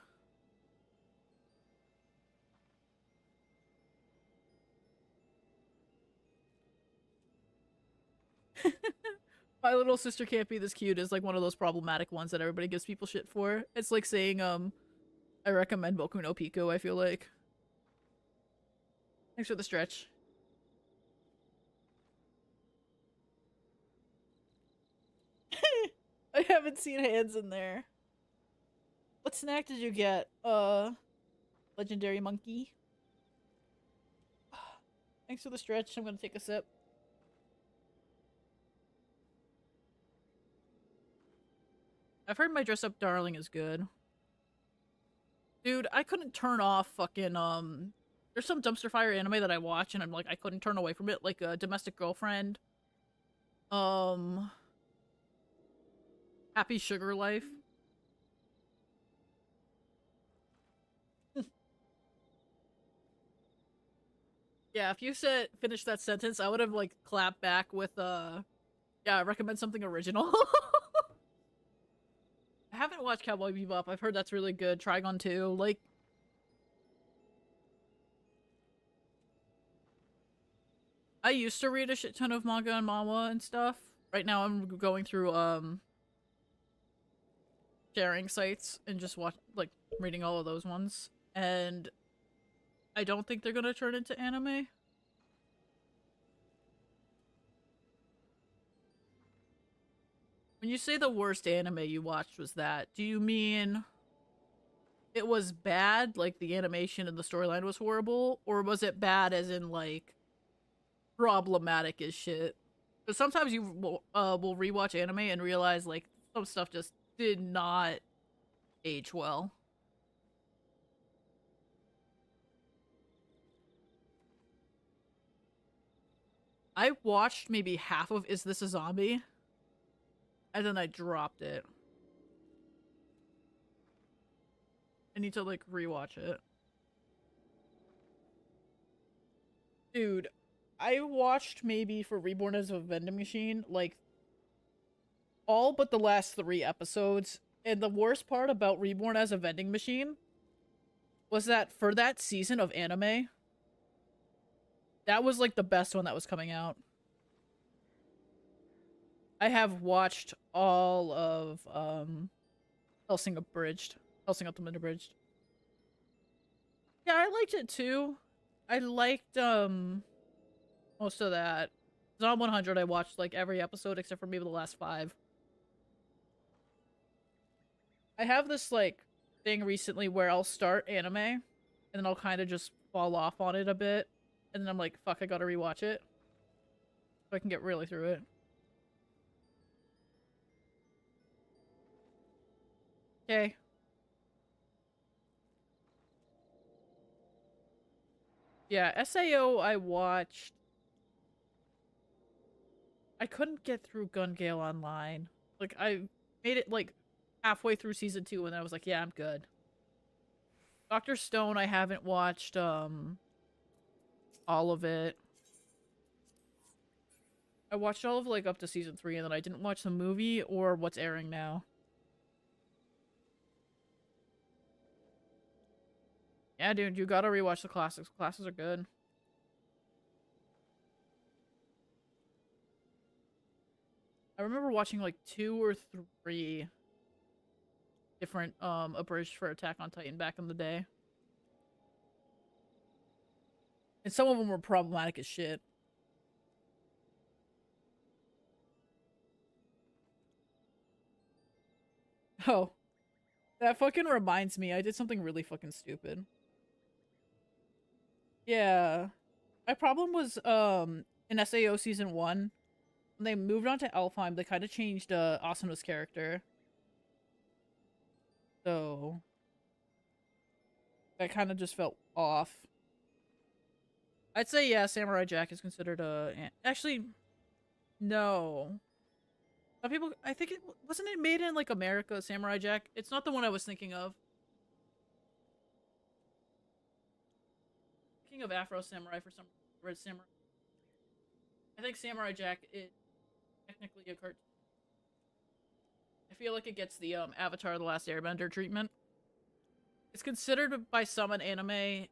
My little sister can't be this cute is like one of those problematic ones that everybody gives people shit for. It's like saying, I recommend Boku no Pico, I feel like. Thanks for the stretch. I haven't seen hands in there. What snack did you get? Legendary monkey. Thanks for the stretch. I'm gonna take a sip. I've heard My Dress Up Darling is good. Dude, I couldn't turn off fucking there's some dumpster fire anime that I watch and I'm like I couldn't turn away from it, like a Domestic Girlfriend. Um Happy Sugar Life. Yeah, if you said finish that sentence, I would have like clapped back with yeah, I recommend something original. I haven't watched Cowboy Bebop. I've heard that's really good. Trigon 2. Like, I used to read a shit ton of manga and manga and stuff. Right now I'm going through sharing sites and just reading all of those ones. And I don't think they're gonna turn into anime. When you say the worst anime you watched was that, do you mean it was bad, like the animation and the storyline was horrible, or was it bad as in like problematic as shit? Because sometimes you will rewatch anime and realize like some stuff just did not age well. I watched maybe half of Is This a Zombie? And then I dropped it. I need to like rewatch it. Dude, I watched maybe for Reborn as a Vending Machine, like all but the last 3 episodes. And the worst part about Reborn as a Vending Machine was that for that season of anime, that was like the best one that was coming out. I have watched all of Hellsing Abridged. Hellsing Ultimate Abridged. Yeah, I liked it too. I liked most of that. Zom 100 I watched like every episode except for maybe the last 5. I have this like thing recently where I'll start anime and then I'll kind of just fall off on it a bit and then I'm like, fuck, I gotta rewatch it so I can get really through it. Okay. Yeah, SAO I watched. I couldn't get through Gun Gale Online. Like I made it like halfway through season 2 and I was like, yeah, I'm good. Dr. Stone I haven't watched all of it. I watched all of like up to season 3 and then I didn't watch the movie or what's airing now. Yeah, dude, you gotta rewatch the classics. Classics are good. I remember watching like 2 or 3 different abridged for Attack on Titan back in the day. And some of them were problematic as shit. Oh, that fucking reminds me. I did something really fucking stupid. Yeah. My problem was in SAO season 1 when they moved on to Alfheim, they kind of changed Asuna's character. So that kind of just felt off. I'd say yeah, Samurai Jack is considered a actually no. Some people I think it wasn't it made in like America, Samurai Jack. It's not the one I was thinking of. thinking of Afro Samurai for some Red Samurai. I think Samurai Jack is technically a cartoon. I feel like it gets the Avatar: The Last Airbender treatment. It's considered by some an anime,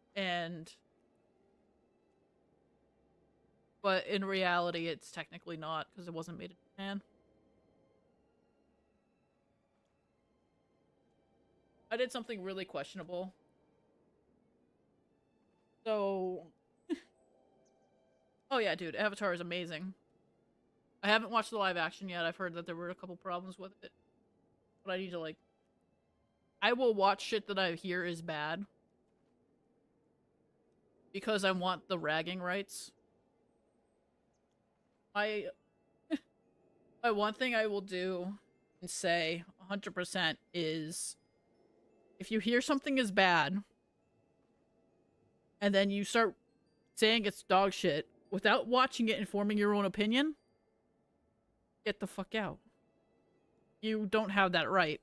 but in reality, it's technically not because it wasn't made in Japan. I did something really questionable. So, oh yeah, dude, Avatar is amazing. I haven't watched the live action yet. I've heard that there were a couple problems with it, but I need to like. I will watch shit that I hear is bad because I want the ragging rights. My one thing I will do and say 100% is if you hear something is bad and then you start saying it's dog shit without watching it and forming your own opinion, get the fuck out. You don't have that right.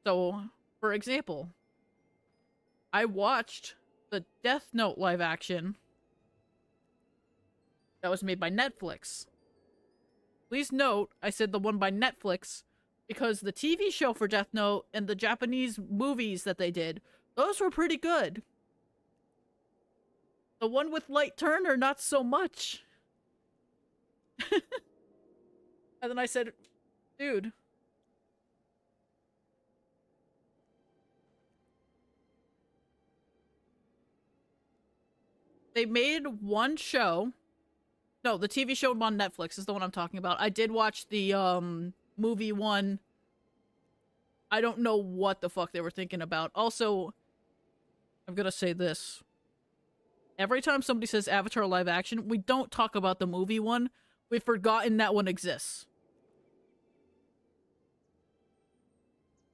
So, for example, I watched the Death Note live action that was made by Netflix. Please note, I said the one by Netflix because the TV show for Death Note and the Japanese movies that they did, those were pretty good. The one with Light Turner, not so much. And then I said, dude. They made one show. No, the TV show on Netflix is the one I'm talking about. I did watch the movie one. I don't know what the fuck they were thinking about. Also, I'm gonna say this. Every time somebody says Avatar live action, we don't talk about the movie one. We've forgotten that one exists.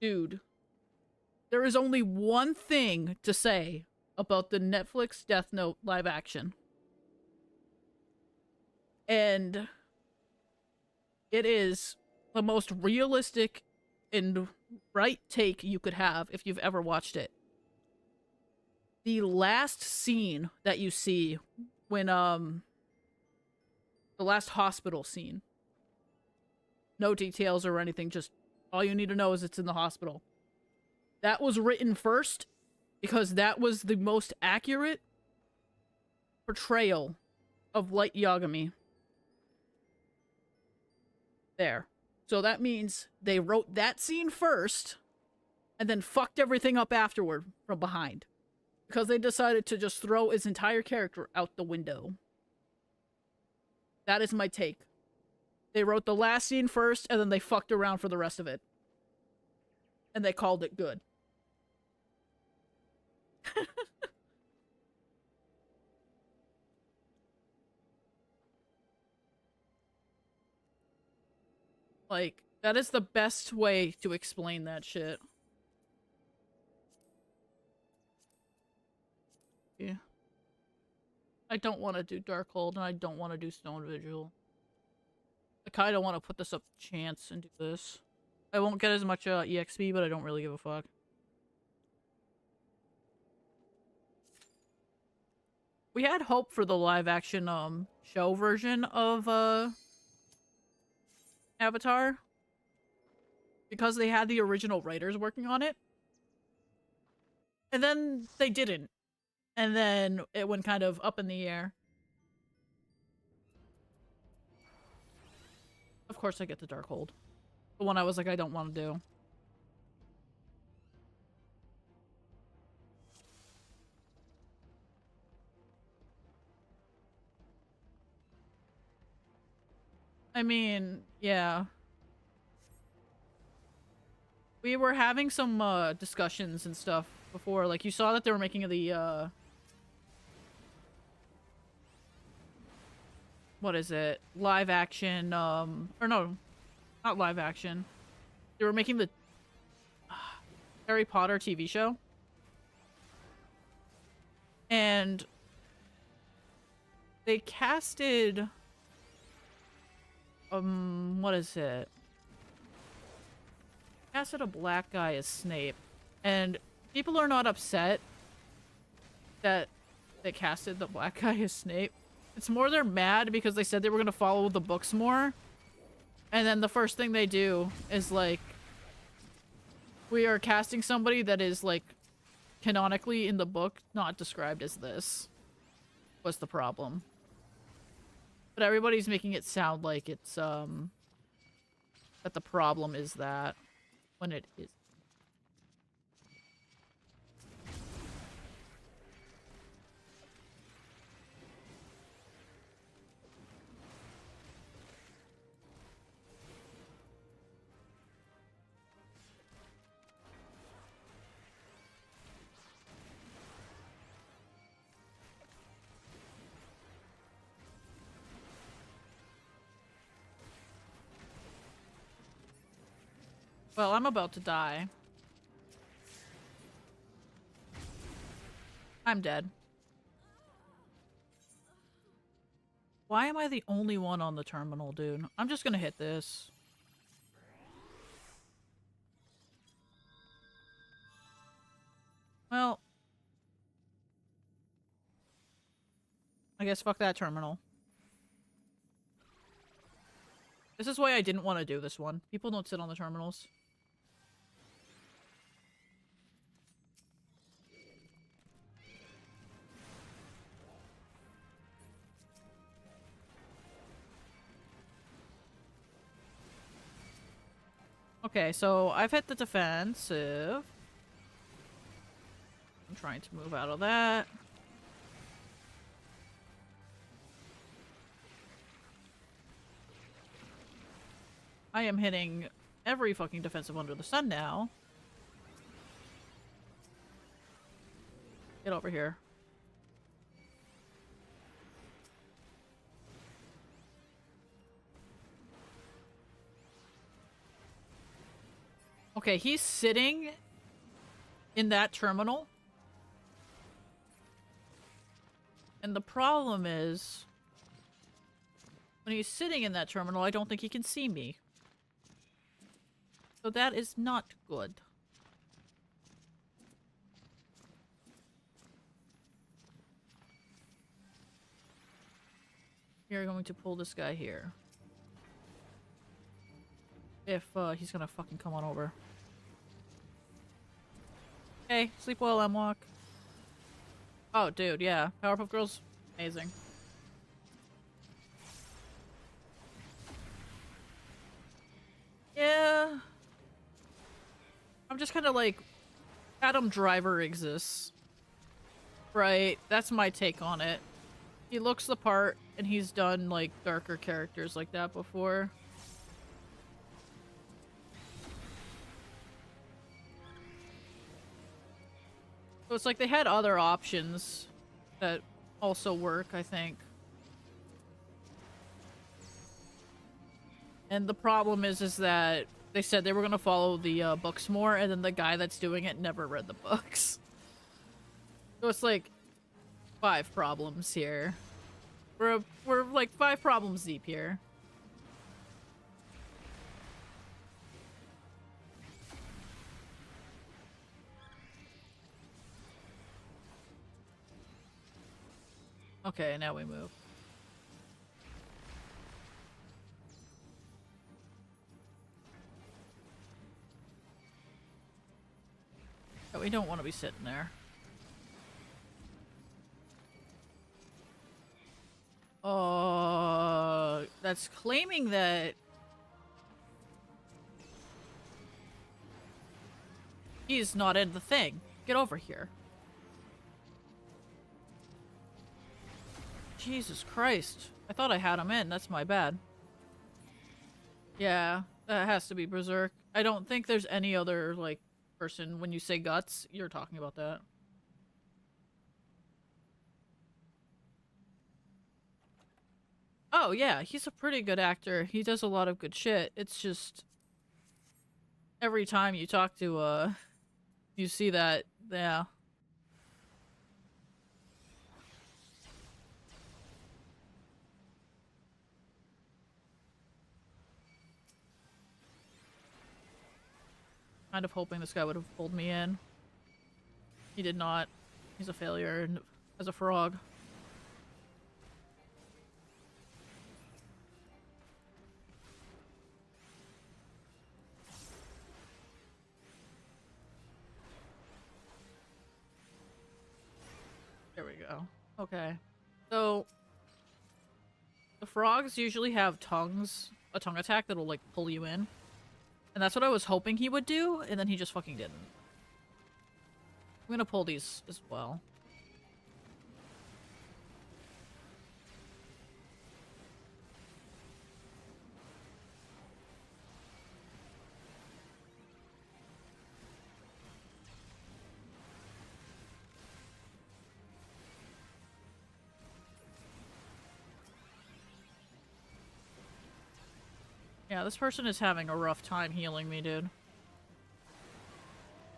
Dude. There is only one thing to say about the Netflix Death Note live action. And it is the most realistic and right take you could have if you've ever watched it. The last scene that you see when, the last hospital scene. No details or anything, just all you need to know is it's in the hospital. That was written first because that was the most accurate portrayal of Light Yagami. There. So that means they wrote that scene first and then fucked everything up afterward from behind. Because they decided to just throw his entire character out the window. That is my take. They wrote the last scene first and then they fucked around for the rest of it. And they called it good. Like, that is the best way to explain that shit. Yeah. I don't want to do Darkhold and I don't want to do Stone Vigil. I kind of want to put this up to chance and do this. I won't get as much EXP, but I don't really give a fuck. We had hope for the live action show version of Avatar because they had the original writers working on it. And then they didn't. And then it went kind of up in the air. Of course I get the Darkhold. The one I was like, I don't want to do. I mean, yeah. We were having some discussions and stuff before. Like, you saw that they were making the what is it? Live action, or no, not live action. They were making the Harry Potter TV show. And they casted, what is it? Casted a black guy as Snape. And people are not upset that they casted the black guy as Snape. It's more they're mad because they said they were going to follow the books more. And then the first thing they do is like, we are casting somebody that is like canonically in the book not described as this. Was the problem. But everybody's making it sound like it's that the problem is that when it is. Well, I'm about to die. I'm dead. Why am I the only one on the terminal, dude? I'm just gonna hit this. Well, I guess fuck that terminal. This is why I didn't want to do this one. People don't sit on the terminals. Okay, so I've hit the defensive. I'm trying to move out of that. I am hitting every fucking defensive under the sun now. Get over here. Okay, he's sitting in that terminal. And the problem is, when he's sitting in that terminal, I don't think he can see me. So that is not good. You're going to pull this guy here. If he's gonna fucking come on over. Hey, sleep well, M-Walk. Oh, dude, yeah. Powerpuff Girls, amazing. Yeah. I'm just kind of like, Adam Driver exists. Right, that's my take on it. He looks the part, and he's done, like, darker characters like that before. So it's like they had other options that also work, I think. And the problem is that they said they were going to follow the books more, and then the guy that's doing it never read the books. So it's like 5 problems here. We're like 5 problems deep here. Okay, now we move. But we don't want to be sitting there. That's claiming that he's not in the thing. Get over here. Jesus Christ. I thought I had him in. That's my bad. Yeah, that has to be Berserk. I don't think there's any other, like, person, when you say guts, you're talking about that. Oh, yeah, he's a pretty good actor. He does a lot of good shit. It's just... every time you talk to, you see that, yeah. Kind of hoping this guy would have pulled me in. He did not. He's a failure. as a frog. There we go. Okay. So, the frogs usually have tongues, a tongue attack that'll, like, pull you in. And that's what I was hoping he would do, and then he just fucking didn't. I'm gonna pull these as well. Yeah, this person is having a rough time healing me, dude.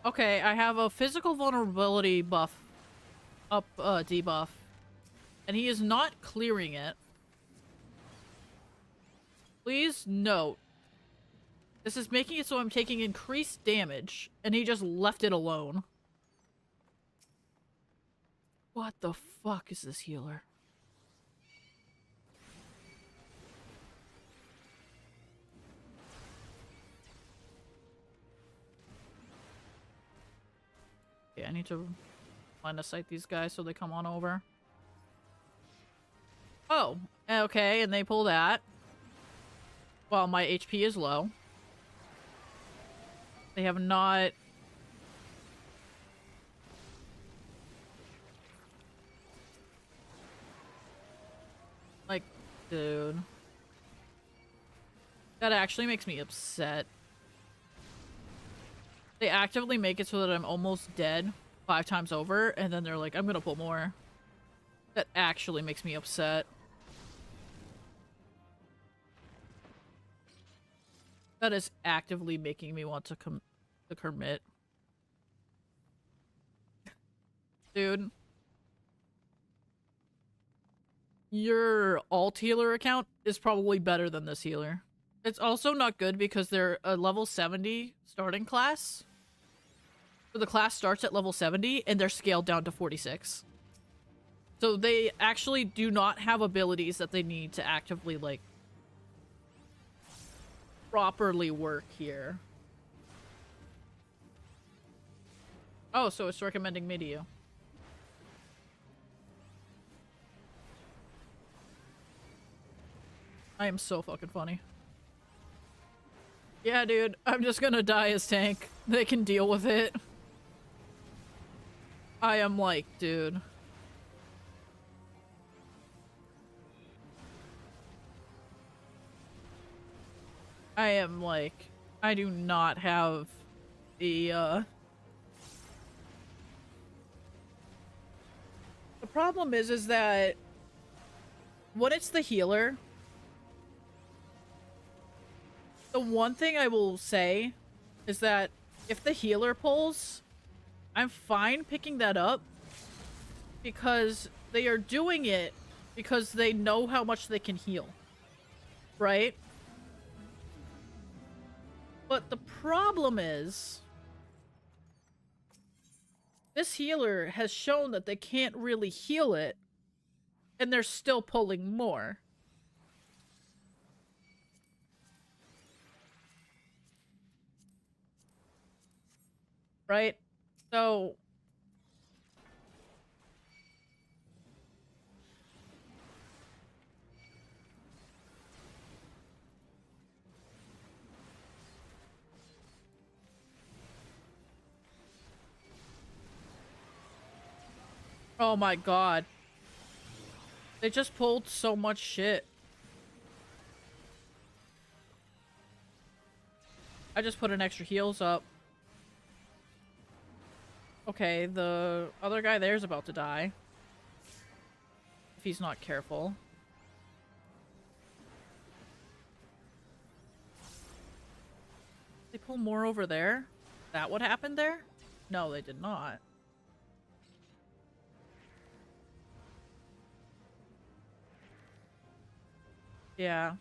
Okay, I have a physical vulnerability buff up, debuff. And he is not clearing it. Please note, this is making it so I'm taking increased damage, and he just left it alone. What the fuck is this healer? Okay, I need to line of sight these guys so they come on over. Oh, okay, and they pull that. Well, my HP is low. They have not... Like, dude. That actually makes me upset. They actively make it so that I'm almost dead 5 times over, and then they're like, I'm gonna pull more. That actually makes me upset. That is actively making me want to commit. Dude. Your alt healer account is probably better than this healer. It's also not good because they're a level 70 starting class. So the class starts at level 70 and they're scaled down to 46. So they actually do not have abilities that they need to actively, like, properly work here. Oh, so it's recommending me to you. I am so fucking funny. Yeah, dude, I'm just gonna die as tank. They can deal with it. I am like, dude. I am like, I do not have the, The problem is that when it's the healer, the one thing I will say is that if the healer pulls, I'm fine picking that up because they are doing it because they know how much they can heal, right? But the problem is, this healer has shown that they can't really heal it, and they're still pulling more. Right? So... Oh my god. They just pulled so much shit. I just put an extra heals up. Okay, the other guy there's about to die. If he's not careful. They pull more over there? That what happened there? No, they did not. Yeah.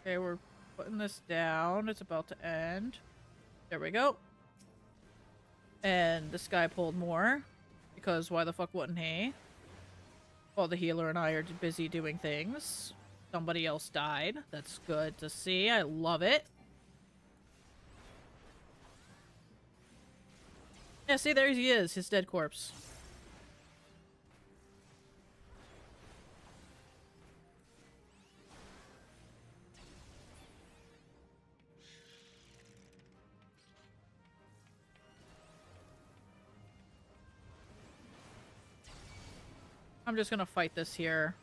Okay, we're putting this down. It's about to end. There we go. And this guy pulled more. Because why the fuck wouldn't he? While the healer and I are busy doing things. Somebody else died. That's good to see. I love it. Yeah, see, there he is. His dead corpse. I'm just gonna fight this here.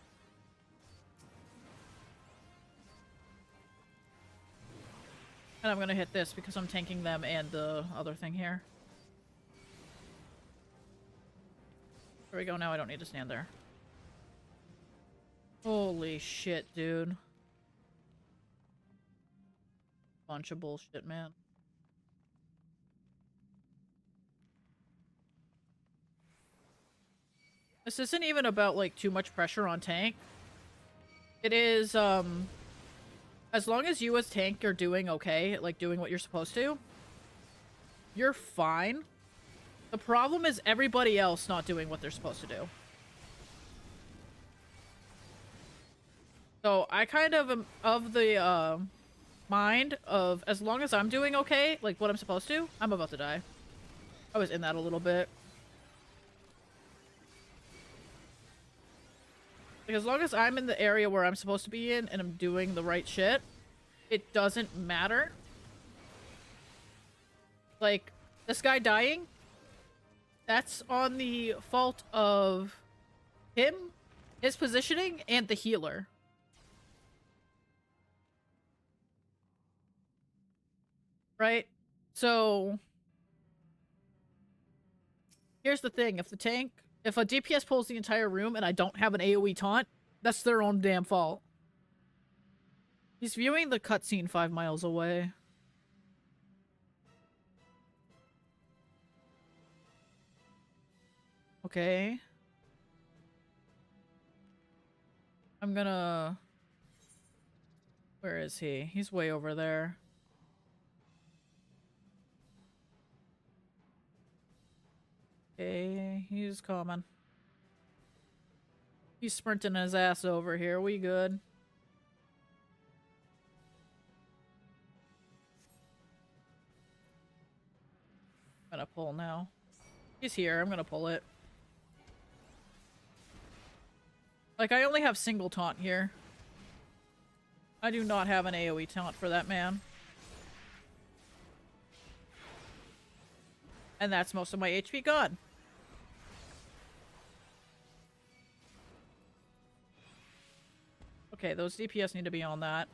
And I'm gonna hit this because I'm tanking them and the other thing here. There we go, now I don't need to stand there. Holy shit, dude. Bunch of bullshit, man. This isn't even about, like, too much pressure on tank. It is, as long as you as tank are doing okay, like, doing what you're supposed to, you're fine. The problem is everybody else not doing what they're supposed to do. So, I kind of am of the, mind of, as long as I'm doing okay, like, what I'm supposed to, I'm about to die. I was in that a little bit. Like, as long as I'm in the area where I'm supposed to be in and I'm doing the right shit, it doesn't matter. Like, this guy dying, that's on the fault of him, his positioning, and the healer. Right? So, here's the thing. If a DPS pulls the entire room and I don't have an AoE taunt, that's their own damn fault. He's viewing the cutscene 5 miles away. Okay. I'm gonna... Where is he? He's way over there. Okay, he's coming. He's sprinting his ass over here. We good? I'm gonna pull now. He's here. I'm gonna pull it. Like, I only have single taunt here. I do not have an AoE taunt for that man. And that's most of my HP gone. Okay, those DPS need to be on that.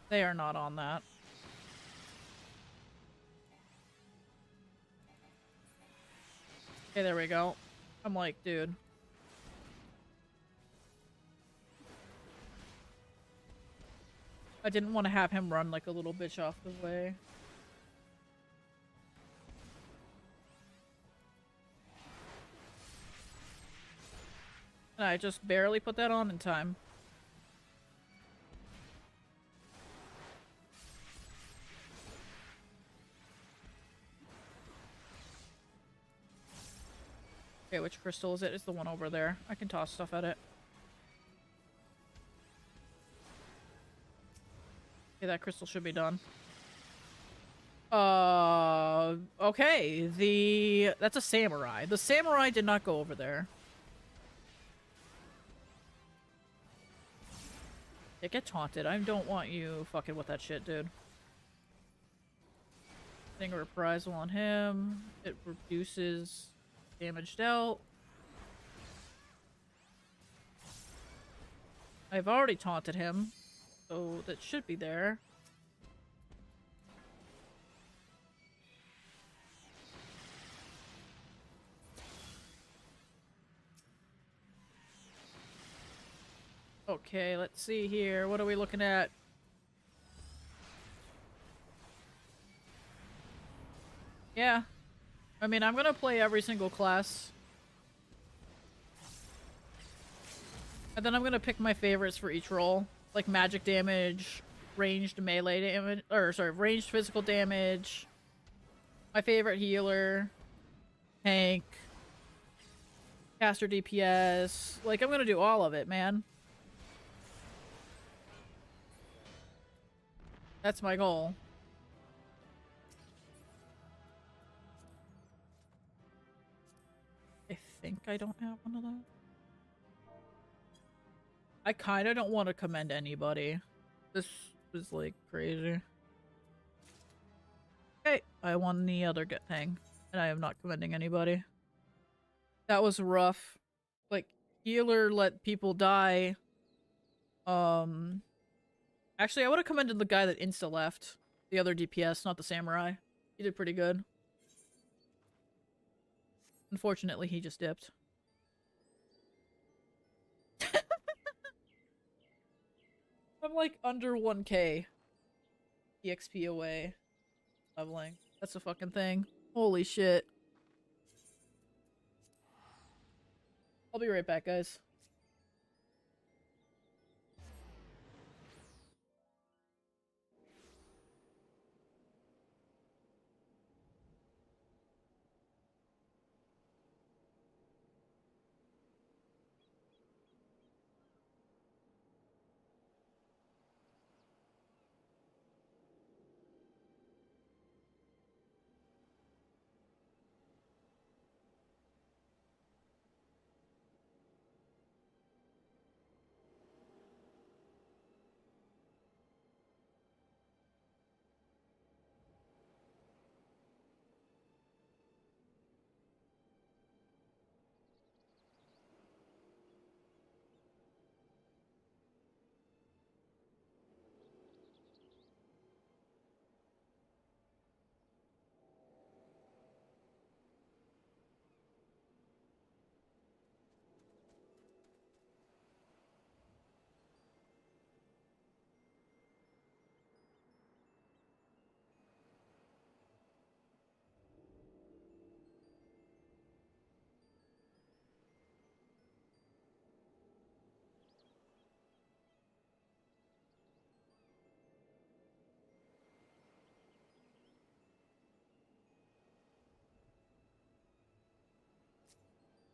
They are not on that. Okay, there we go. I'm like, dude. I didn't want to have him run like a little bitch off the way. And I just barely put that on in time. Okay, which crystal is it? It's the one over there. I can toss stuff at it. Okay, that crystal should be done. Okay. That's a samurai. The samurai did not go over there. Yeah, get taunted. I don't want you fucking with that shit, dude. Thing of reprisal on him. It reduces damage dealt. I've already taunted him, so that should be there. Okay, let's see here. What are we looking at? Yeah. I mean, I'm gonna play every single class. And then I'm gonna pick my favorites for each role. Like magic damage, ranged melee damage, or sorry, ranged physical damage. My favorite healer, tank, caster DPS. Like, I'm gonna do all of it, man. That's my goal. I think I don't have one of those. I kind of don't want to commend anybody. This is like crazy. Okay, I won the other good thing, and I am not commending anybody. That was rough. Like, healer let people die. Actually, I would have commended the guy that insta left. The other DPS, not the samurai. He did pretty good. Unfortunately, he just dipped. I'm like under 1k EXP away leveling. That's a fucking thing. Holy shit. I'll be right back, guys.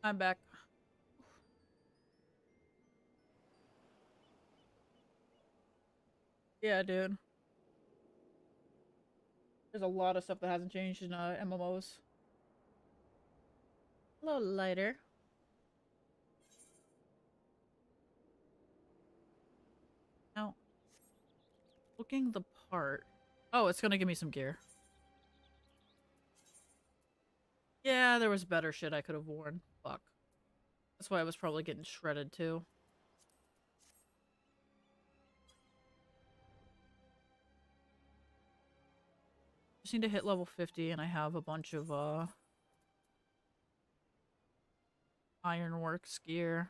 I'm back. Yeah, dude. There's a lot of stuff that hasn't changed in MMOs. A little lighter. Now, looking the part. Oh, it's gonna give me some gear. Yeah, there was better shit I could have worn. Fuck. That's why I was probably getting shredded too. Just need to hit level 50 and I have a bunch of ironworks gear.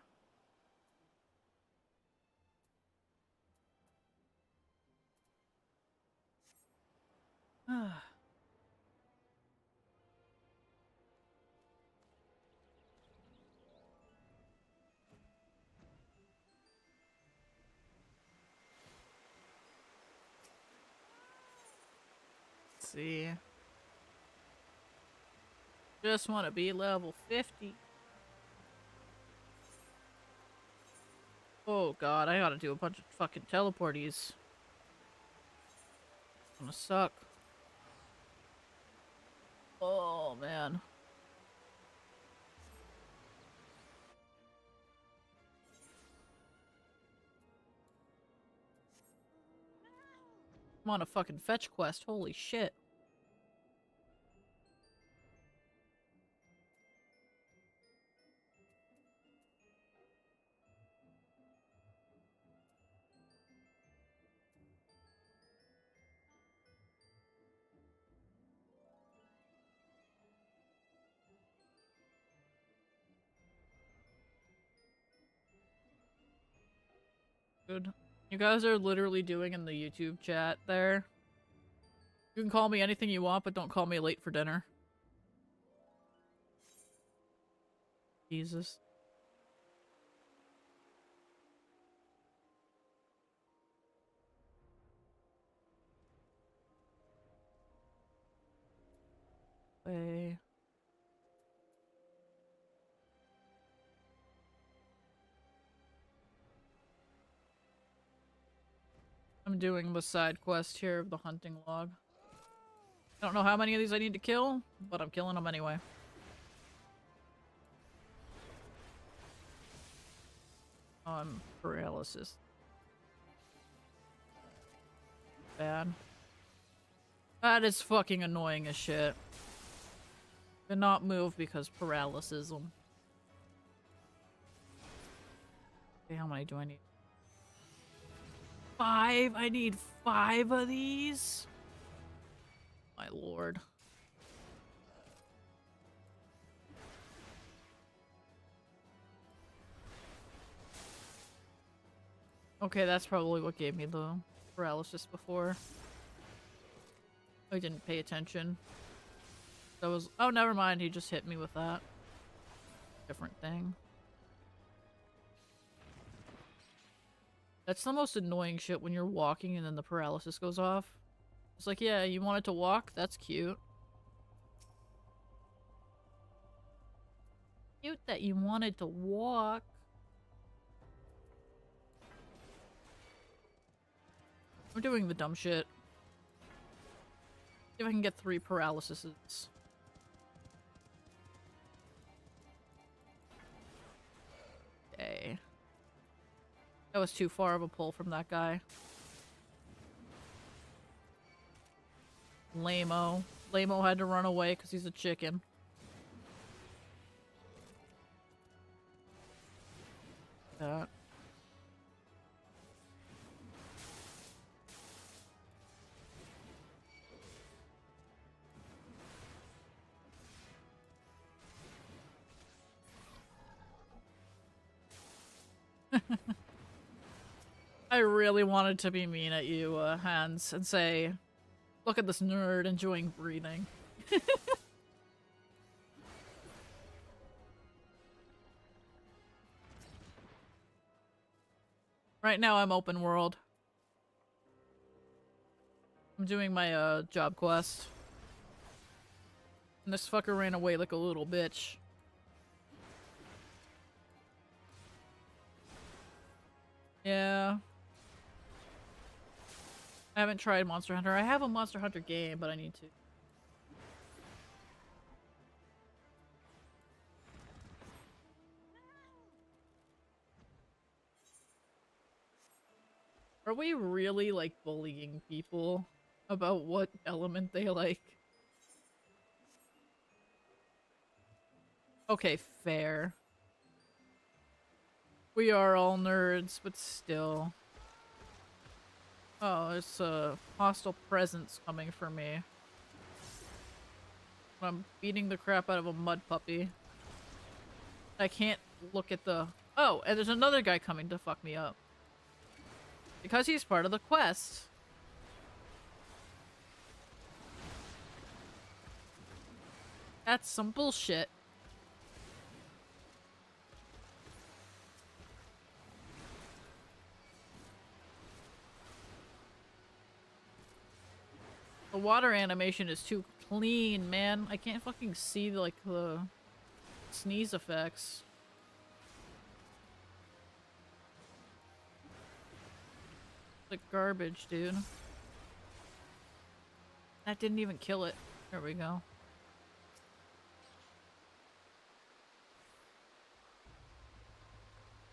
Let's see. Just want to be level 50. Oh god, I gotta do a bunch of fucking teleporties. It's gonna suck. Oh man. I'm on a fucking fetch quest, holy shit. Good. You guys are literally doing in the YouTube chat there. You can call me anything you want, but don't call me late for dinner. Jesus. way. I'm doing the side quest here of the hunting log. I don't know how many of these I need to kill, but I'm killing them anyway. Paralysis. Bad. That is fucking annoying as shit. Cannot move because paralysis. Okay, how many do I need? 5? I need 5 of these? My lord. Okay, that's probably what gave me the paralysis before. I didn't pay attention. That was— oh, never mind, he just hit me with that. Different thing. That's the most annoying shit when you're walking and then the paralysis goes off. It's like, yeah, you wanted to walk? That's cute. Cute that you wanted to walk. I'm doing the dumb shit. See if I can get 3 paralyses. Okay. That was too far of a pull from that guy. Lame-o. Lame-o had to run away because he's a chicken. That. I really wanted to be mean at you, Hans, and say, look at this nerd enjoying breathing. Right now I'm open world. I'm doing my, job quest. And this fucker ran away like a little bitch. Yeah. I haven't tried Monster Hunter. I have a Monster Hunter game, but I need to. Are we really, like, bullying people about what element they like? Okay, fair. We are all nerds, but still. Oh, it's a hostile presence coming for me. I'm beating the crap out of a mud puppy. I can't look at the— oh, and there's another guy coming to fuck me up. Because he's part of the quest. That's some bullshit. The water animation is too clean, man. I can't fucking see, like, the sneeze effects. Like garbage, dude. That didn't even kill it. There we go.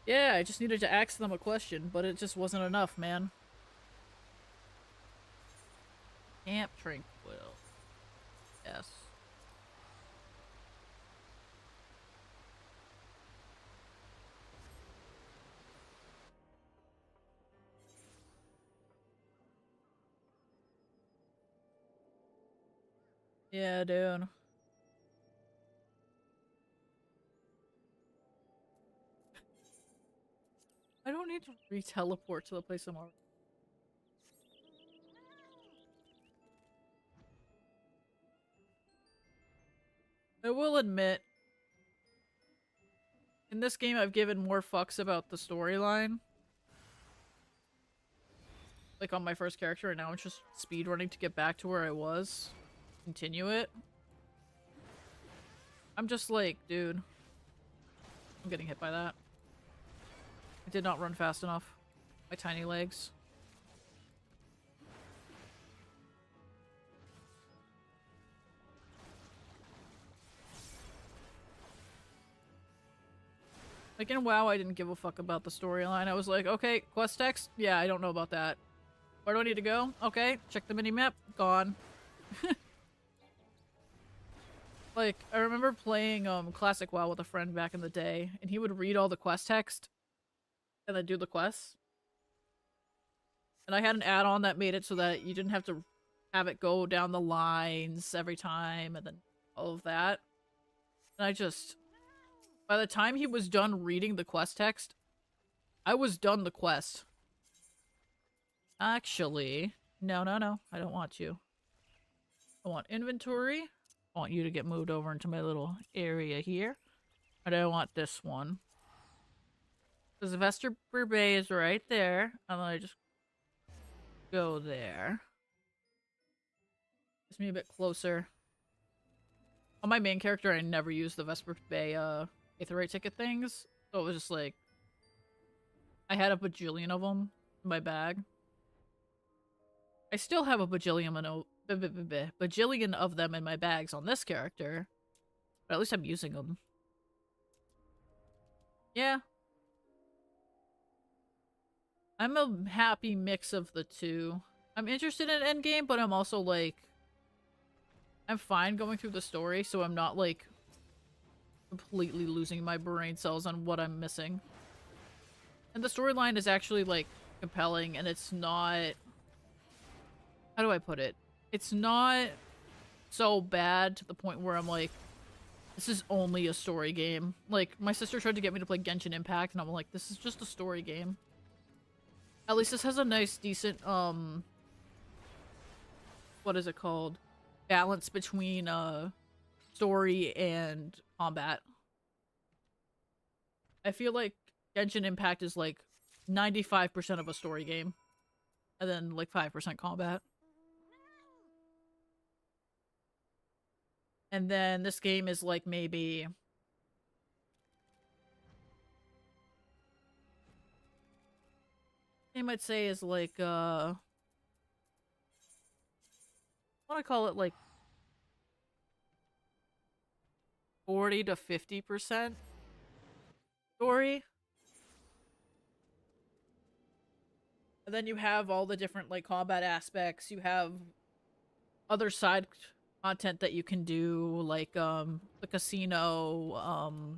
Yeah, I just needed to ask them a question, but it just wasn't enough, man. Camp Tranquil. Yes. Yeah, dude. I don't need to re-teleport to the place I'm already. I will admit, in this game I've given more fucks about the storyline. Like on my first character, and now I'm just speedrunning to get back to where I was. Continue it. I'm just like, dude. I'm getting hit by that. I did not run fast enough. My tiny legs. Like in WoW, I didn't give a fuck about the storyline. I was like, okay, quest text? Yeah, I don't know about that. Where do I need to go? Okay, check the mini-map. Gone. Like, I remember playing Classic WoW with a friend back in the day, and he would read all the quest text and then do the quests. And I had an add-on that made it so that you didn't have to have it go down the lines every time and then all of that. And I just... By the time he was done reading the quest text, I was done the quest. Actually, no. I don't want you. I want inventory. I want you to get moved over into my little area here. And I want this one. Because Vesper Bay is right there. And then I just go there. Gets me a bit closer. On my main character, I never used the Vesper Bay Aetheryte ticket things. So it was just like... I had a bajillion of them in my bag. I still have a bajillion of them in my bags on this character. But at least I'm using them. Yeah. I'm a happy mix of the two. I'm interested in endgame, but I'm also like... I'm fine going through the story, so I'm not like... completely losing my brain cells on what I'm missing. And the storyline is actually like compelling, and it's not... How do I put it? It's not so bad to the point where I'm like, this is only a story game. Like, my sister tried to get me to play Genshin Impact, and I'm like, this is just a story game. At least this has a nice, decent, what is it called? Balance between, story and combat. I feel like Genshin Impact is like 95% of a story game. And then like 5% combat. And then this game is like maybe... I might say is like, I want to call it like 40 to 50% story. And then you have all the different like combat aspects. You have other side content that you can do, like the casino,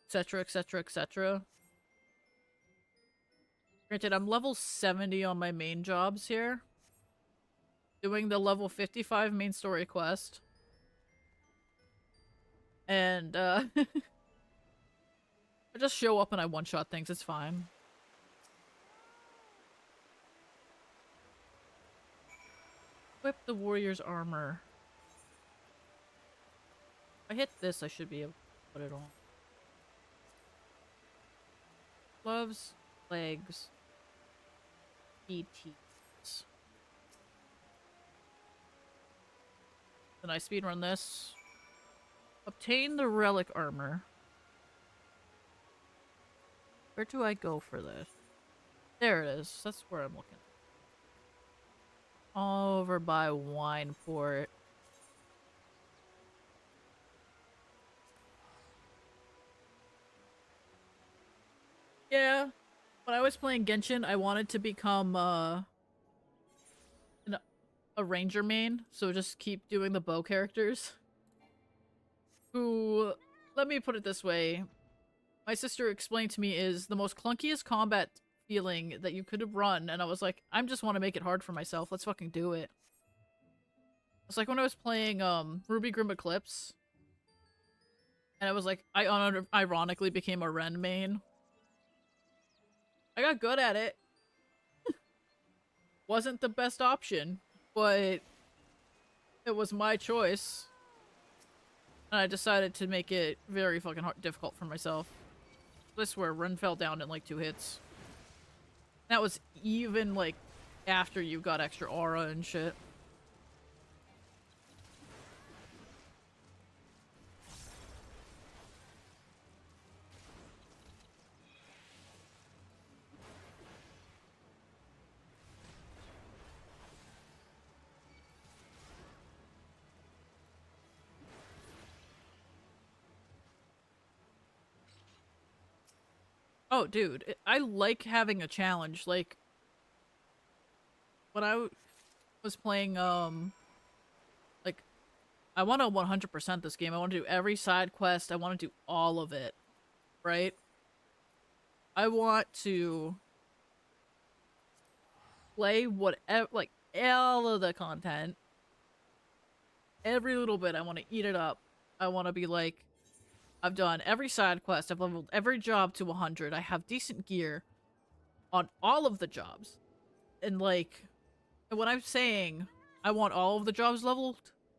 etc, etc, etc. Granted, I'm level 70 on my main jobs here. Doing the level 55 main story quest. And, I just show up and I one-shot things, it's fine. Equip the warrior's armor. If I hit this, I should be able to put it on. Gloves, legs, ETs. Then I speedrun this. Obtain the relic armor. Where do I go for this? There it is. That's where I'm looking. Over by Wineport. Yeah. When I was playing Genshin, I wanted to become a ranger main, so just keep doing the bow characters. Who, let me put it this way, my sister explained to me is the most clunkiest combat feeling that you could have run, and I was like, I just want to make it hard for myself, let's fucking do it. It's like when I was playing Ruby Grim Eclipse, and I was like, I ironically became a Ren main. I got good at it. Wasn't the best option, but it was my choice. And I decided to make it very fucking difficult for myself. I swear, Ren fell down in like 2 hits. That was even like after you got extra aura and shit. Oh, dude, I like having a challenge. Like, when I was playing, like, I want to 100% this game. I want to do every side quest. I want to do all of it, right? I want to play whatever, like, all of the content. Every little bit, I want to eat it up. I want to be like, I've done every side quest. I've leveled every job to 100. I have decent gear on all of the jobs. And, like, when I'm saying I want all of the jobs leveled,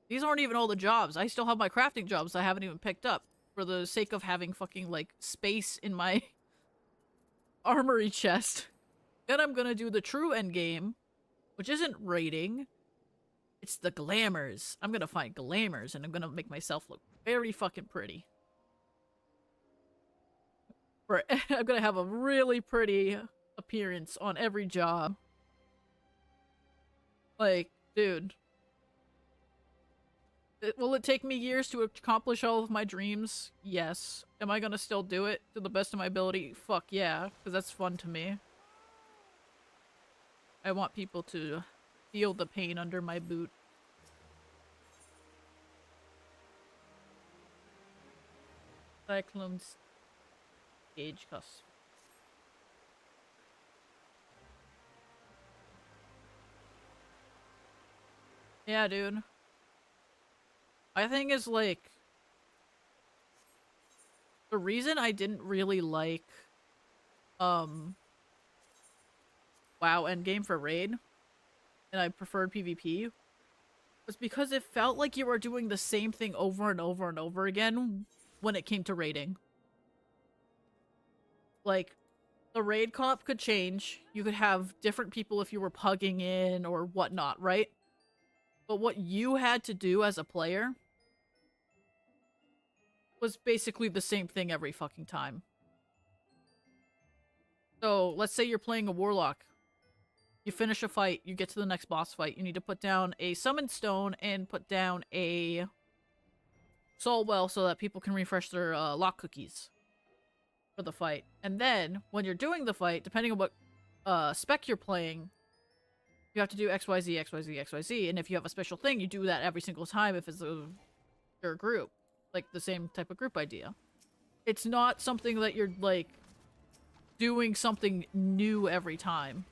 these aren't even all the jobs. I still have my crafting jobs I haven't even picked up for the sake of having fucking, like, space in my armory chest. Then I'm gonna do the true endgame, which isn't raiding. It's the glamours. I'm gonna find glamours, and I'm gonna make myself look very fucking pretty. I'm gonna have a really pretty appearance on every job. Like, dude. Will it take me years to accomplish all of my dreams? Yes. Am I gonna still do it to the best of my ability? Fuck yeah, because that's fun to me. I want people to feel the pain under my boot. Cyclone's Gauge Cusp. Yeah, dude. I think is like the reason I didn't really like WoW endgame for raid and I preferred PvP was because it felt like you were doing the same thing over and over and over again when it came to raiding. Like, the raid comp could change. You could have different people if you were pugging in or whatnot, right? But what you had to do as a player was basically the same thing every fucking time. So, let's say you're playing a warlock. You finish a fight, you get to the next boss fight, you need to put down a summon stone and put down a soul well so that people can refresh their lock cookies for the fight. And then, when you're doing the fight, depending on what spec you're playing, you have to do XYZ, XYZ, XYZ, and if you have a special thing, you do that every single time if it's your group. Like, the same type of group idea. It's not something that you're, like, doing something new every time.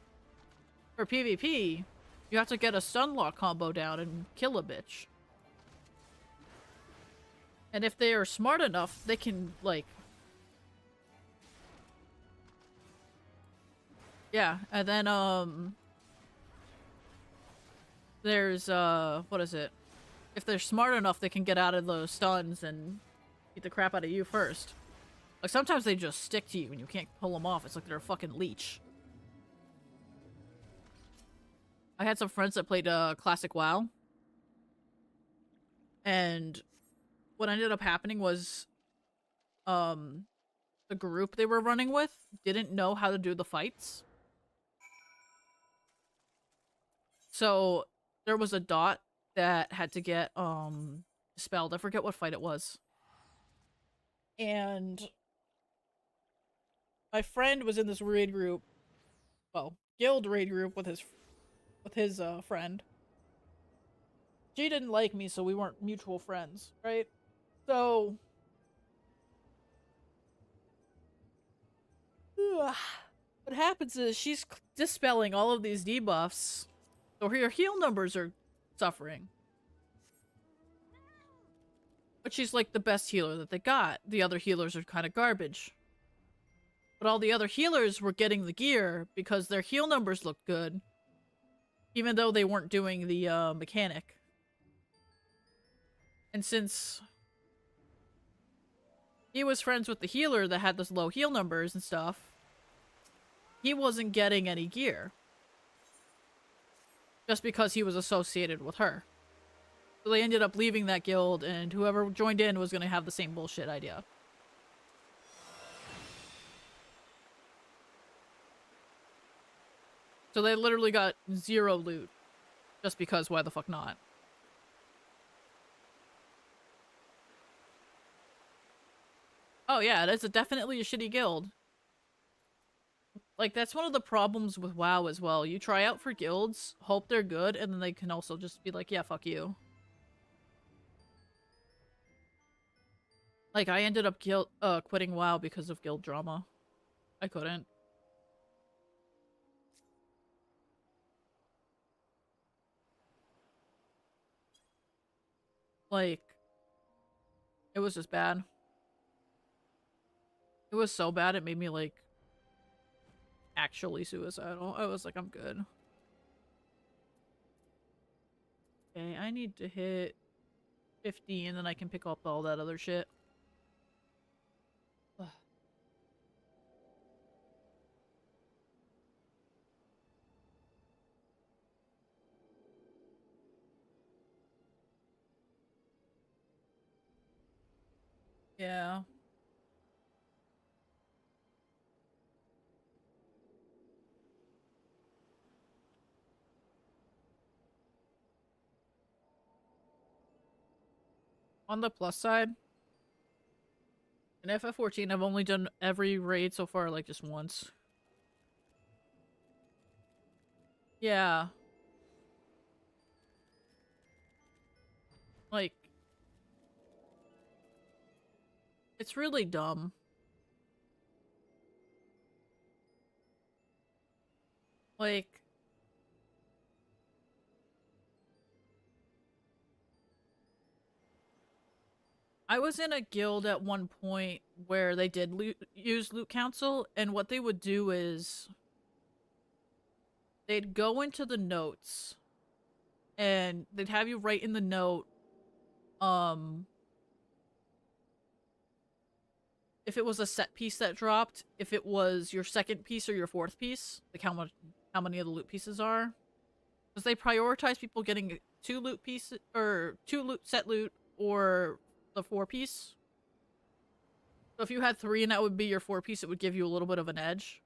For PvP, you have to get a stun lock combo down and kill a bitch. And if they are smart enough, they can, like... Yeah, and then, there's, what is it? If they're smart enough, they can get out of those stuns and beat the crap out of you first. Like, sometimes they just stick to you and you can't pull them off. It's like they're a fucking leech. I had some friends that played classic WoW. And what ended up happening was the group they were running with didn't know how to do the fights. So there was a dot that had to get dispelled. I forget what fight it was. And my friend was in this raid group, well, guild raid group with his friend. She didn't like me, so we weren't mutual friends, right? So what happens is she's dispelling all of these debuffs, so her heal numbers are suffering. But she's like the best healer that they got. The other healers are kind of garbage. But all the other healers were getting the gear because their heal numbers looked good, even though they weren't doing the mechanic. And since he was friends with the healer that had those low heal numbers and stuff, he wasn't getting any gear. Just because he was associated with her. So they ended up leaving that guild, and whoever joined in was going to have the same bullshit idea. So they literally got 0 loot. Just because, why the fuck not? Oh yeah, that's definitely a shitty guild. Like, that's one of the problems with WoW as well. You try out for guilds, hope they're good, and then they can also just be like, yeah, fuck you. Like, I ended up quitting WoW because of guild drama. I couldn't. Like, it was just bad. It was so bad it made me, like, actually suicidal. I was like, I'm good. Okay, I need to hit 50 and then I can pick up all that other shit. Ugh. Yeah. On the plus side, in FF14, I've only done every raid so far, like, just once. Yeah. Like, it's really dumb. Like, I was in a guild at one point where they did use loot council, and what they would do is they'd go into the notes and they'd have you write in the note, um, if it was a set piece that dropped, if it was your second piece or your fourth piece, like how many of the loot pieces are. Because they prioritize people getting two loot pieces, or two loot set loot, or the four piece. So if you had three and that would be your four piece, it would give you a little bit of an edge.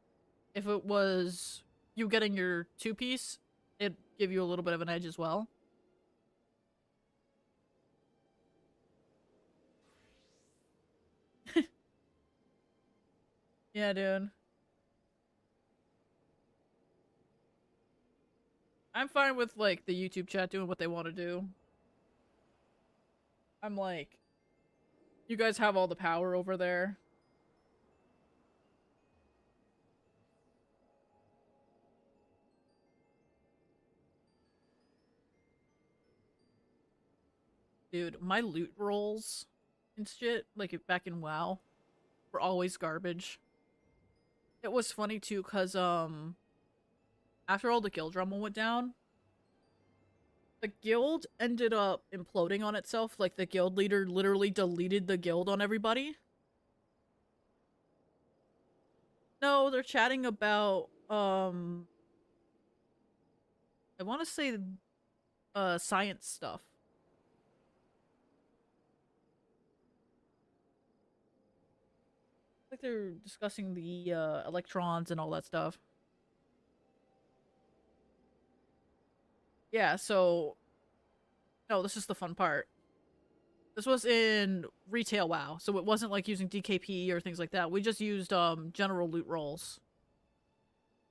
If it was you getting your two piece, it'd give you a little bit of an edge as well. Yeah, dude. I'm fine with, like, the YouTube chat doing what they want to do. I'm like, you guys have all the power over there. Dude, my loot rolls and shit, like back in WoW, were always garbage. It was funny too, cause after all the guild drama went down, the guild ended up imploding on itself. Like, the guild leader literally deleted the guild on everybody. No, they're chatting about I want to say science stuff. Like, they're discussing the electrons and all that stuff. Yeah, so no, this is the fun part. This was in retail WoW, so it wasn't like using DKP or things like that. We just used general loot rolls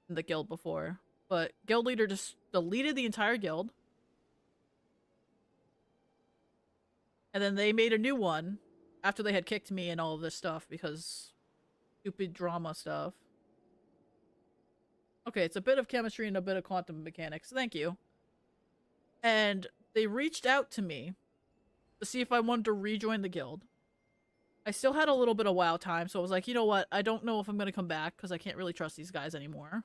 in the guild before. But guild leader just deleted the entire guild. And then they made a new one after they had kicked me and all of this stuff because stupid drama stuff. Okay, it's a bit of chemistry and a bit of quantum mechanics. Thank you. And they reached out to me to see if I wanted to rejoin the guild. I still had a little bit of WoW time, so I was like, you know what? I don't know if I'm going to come back because I can't really trust these guys anymore.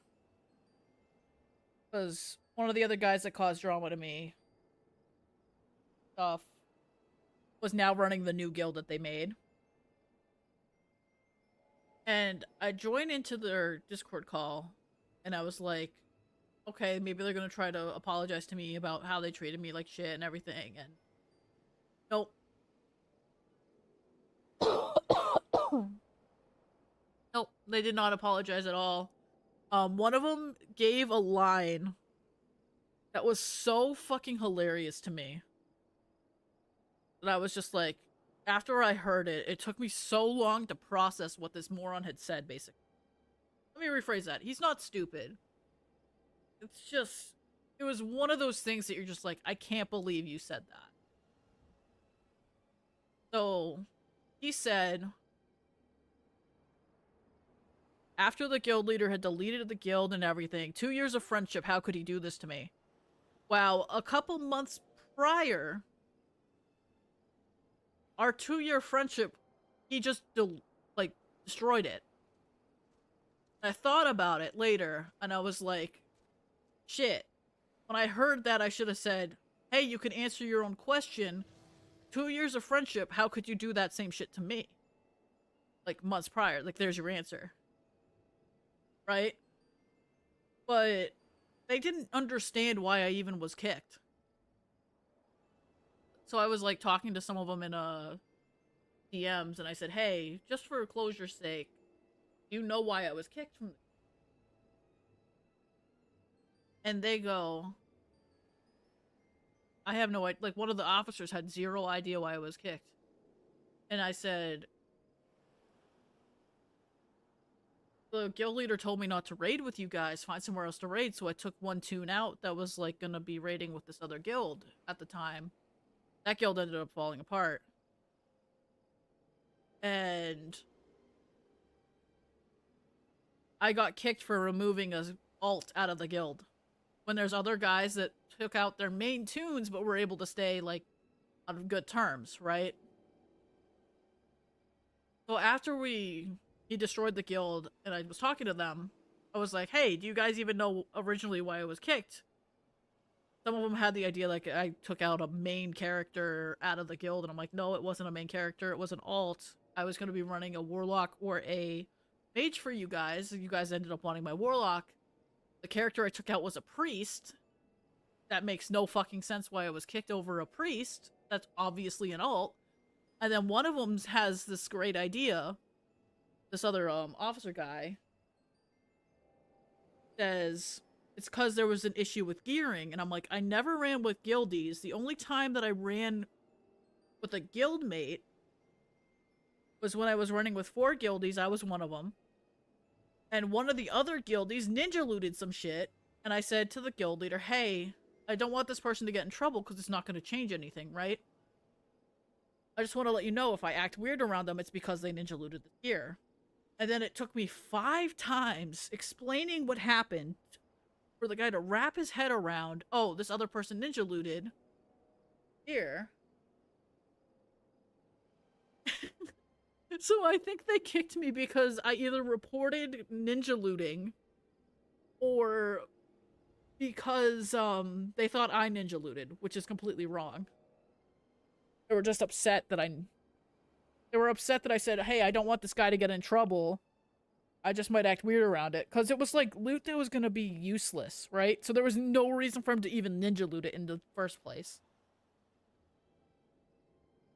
Because one of the other guys that caused drama to me stuff was now running the new guild that they made. And I joined into their Discord call, and I was like, okay, maybe they're gonna try to apologize to me about how they treated me like shit and everything, and nope. Nope, they did not apologize at all. One of them gave a line that was so fucking hilarious to me that I was just like, after I heard it, it took me so long to process what this moron had said, basically. Let me rephrase that. He's not stupid. It's just, it was one of those things that you're just like, I can't believe you said that. So, he said, after the guild leader had deleted the guild and everything, 2 years of friendship, how could he do this to me? Wow, a couple months prior, our 2-year friendship, he just, destroyed it. I thought about it later, and I was like, shit. When I heard that, I should have said, hey, you can answer your own question. 2 years of friendship, how could you do that same shit to me? Like, months prior. Like, there's your answer. Right? But they didn't understand why I even was kicked. So I was, like, talking to some of them in, DMs, and I said, hey, just for closure's sake, you know why I was kicked from... And they go, I have no idea. Like, one of the officers had zero idea why I was kicked. And I said, the guild leader told me not to raid with you guys, find somewhere else to raid, so I took one tune out that was, like, gonna be raiding with this other guild at the time. That guild ended up falling apart. And I got kicked for removing a alt out of the guild. When there's other guys that took out their main tunes but were able to stay, like, on good terms, right? So after he destroyed the guild and I was talking to them, I was like, hey, do you guys even know originally why I was kicked? Some of them had the idea, like, I took out a main character out of the guild, and I'm like, no, it wasn't a main character, it was an alt. I was going to be running a warlock or a mage for you guys. You guys ended up wanting my warlock. The character I took out was a priest. That makes no fucking sense why I was kicked over a priest. That's obviously an alt. And then one of them has this great idea. This other officer guy says, it's because there was an issue with gearing. And I'm like, I never ran with guildies. The only time that I ran with a guildmate was when I was running with 4 guildies. I was one of them. And one of the other guildies ninja looted some shit. And I said to the guild leader, hey, I don't want this person to get in trouble because it's not going to change anything, right? I just want to let you know if I act weird around them, it's because they ninja looted the gear. And then it took me 5 times explaining what happened for the guy to wrap his head around, oh, this other person ninja looted here. So I think they kicked me because I either reported ninja looting or because they thought I ninja looted, which is completely wrong. They were just upset that I said, hey, I don't want this guy to get in trouble. I just might act weird around it. Because it was like loot that was going to be useless, right? So there was no reason for him to even ninja loot it in the first place.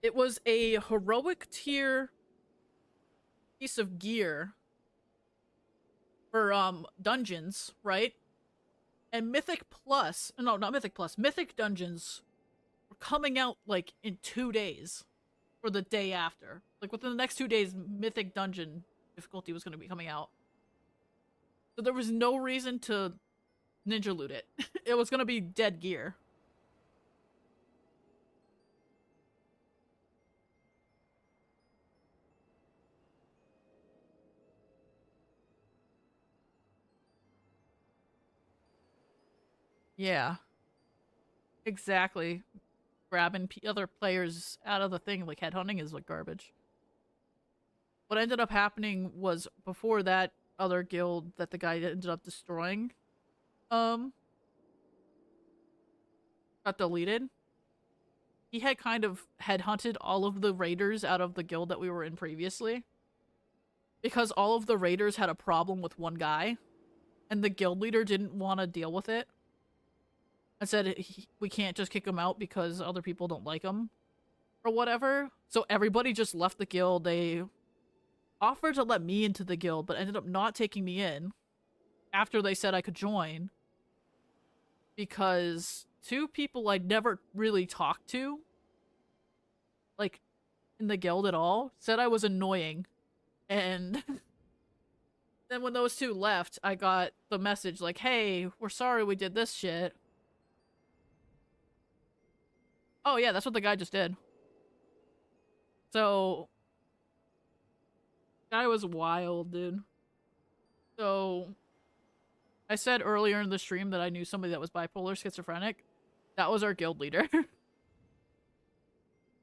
It was a heroic tier piece of gear for dungeons, right? And Mythic Plus, no, not Mythic Plus, Mythic Dungeons were coming out like in 2 days or the day after. Like within the next 2 days, Mythic Dungeon difficulty was going to be coming out. So there was no reason to ninja loot it. It was going to be dead gear. Yeah. Exactly. Grabbing other players out of the thing, like headhunting, is like garbage. What ended up happening was before that other guild that the guy ended up destroying, got deleted. He had kind of headhunted all of the raiders out of the guild that we were in previously. Because all of the raiders had a problem with one guy, and the guild leader didn't want to deal with it. I said, we can't just kick him out because other people don't like him or whatever. So everybody just left the guild. They offered to let me into the guild, but ended up not taking me in after they said I could join because 2 people I'd never really talked to, like, in the guild at all, said I was annoying and Then when those two left, I got the message like, hey, we're sorry we did this shit. Oh yeah, that's what the guy just did. So, guy was wild, dude. So, I said earlier in the stream that I knew somebody that was bipolar schizophrenic. That was our guild leader.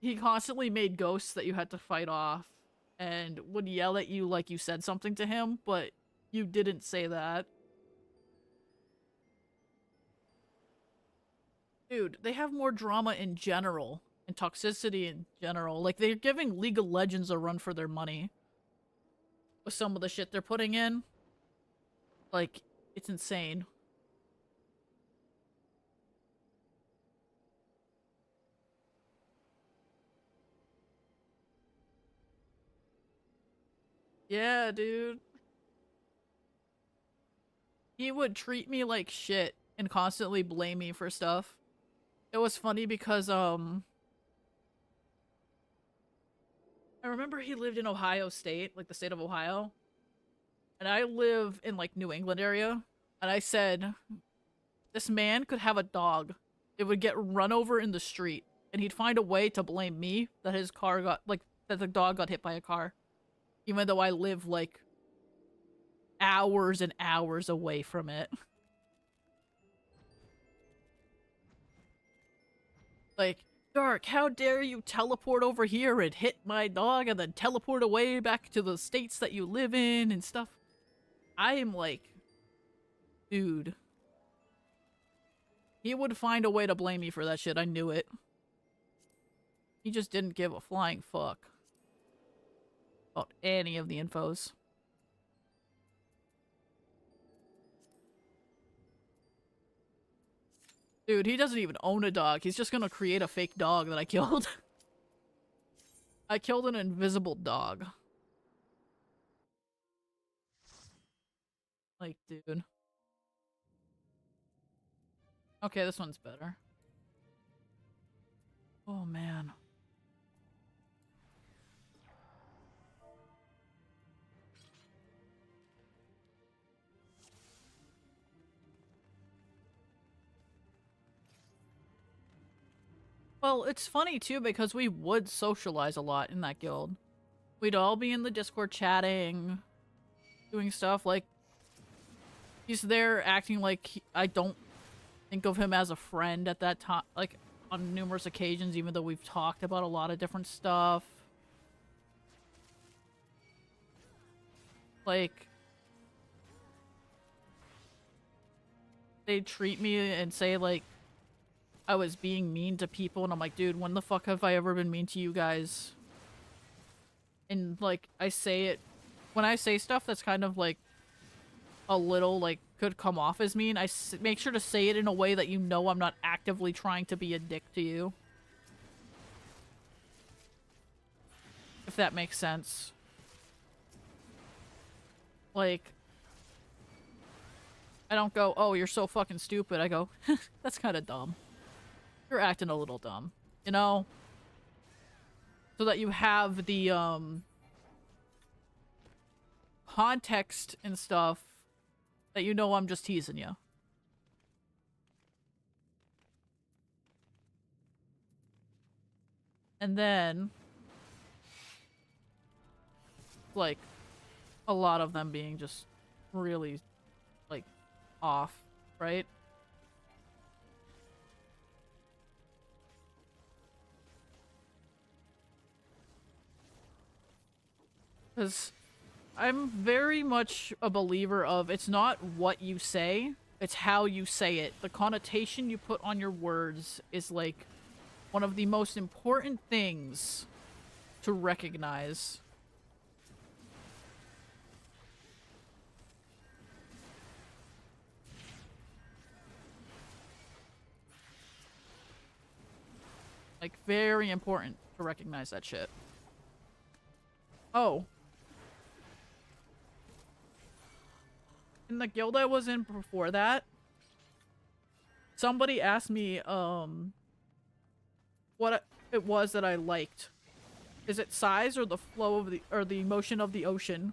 He constantly made ghosts that you had to fight off and would yell at you like you said something to him, but you didn't say that. Dude, they have more drama in general and toxicity in general. Like, they're giving League of Legends a run for their money with some of the shit they're putting in. Like, it's insane. Yeah, dude. He would treat me like shit and constantly blame me for stuff. It was funny because, I remember he lived in Ohio State, like the state of Ohio. And I live in, like, New England area. And I said, this man could have a dog. It would get run over in the street. And he'd find a way to blame me that his car got, like, that the dog got hit by a car. Even though I live, like, hours and hours away from it. Like, Dark, how dare you teleport over here and hit my dog and then teleport away back to the states that you live in and stuff. I am like, dude. He would find a way to blame me for that shit. I knew it. He just didn't give a flying fuck about any of the infos. Dude, he doesn't even own a dog. He's just gonna create a fake dog that I killed. I killed an invisible dog. Like, dude. Okay, this one's better. Oh, man. Well, it's funny, too, because we would socialize a lot in that guild. We'd all be in the Discord chatting, doing stuff. Like, he's there acting like I don't think of him as a friend at that time, like, on numerous occasions, even though we've talked about a lot of different stuff. Like, they treat me and say, like, I was being mean to people, and I'm like, dude, when the fuck have I ever been mean to you guys? And, like, I say it, when I say stuff that's kind of, like, a little, like, could come off as mean, I make sure to say it in a way that you know I'm not actively trying to be a dick to you. If that makes sense. Like, I don't go, oh, you're so fucking stupid. I go, that's kind of dumb. You're acting a little dumb, you know? So that you have the, context and stuff that you know I'm just teasing you. And then, like, a lot of them being just really, like, off, right? Because I'm very much a believer of it's not what you say, it's how you say it. The connotation you put on your words is, like, one of the most important things to recognize. Like, very important to recognize that shit. Oh. In the guild I was in before that, somebody asked me, what it was that I liked. Is it size or the flow of the, or the motion of the ocean?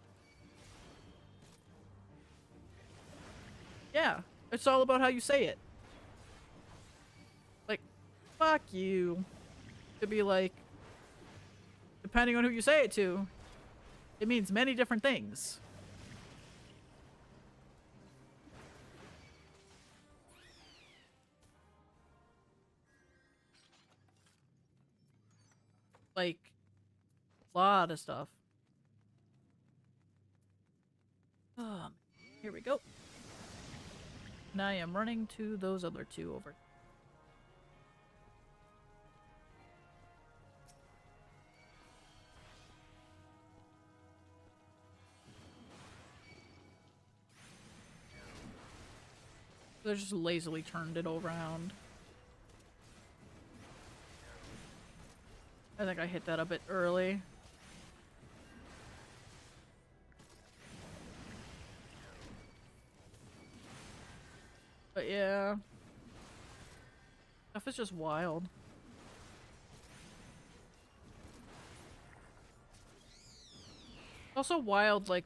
Yeah, it's all about how you say it. Like, fuck you. Could be like, depending on who you say it to, it means many different things. Like, a lot of stuff. Here we go. Now I am running to those other two over. They just lazily turned it around. I think I hit that a bit early. But yeah. Stuff is just wild. Also wild, like,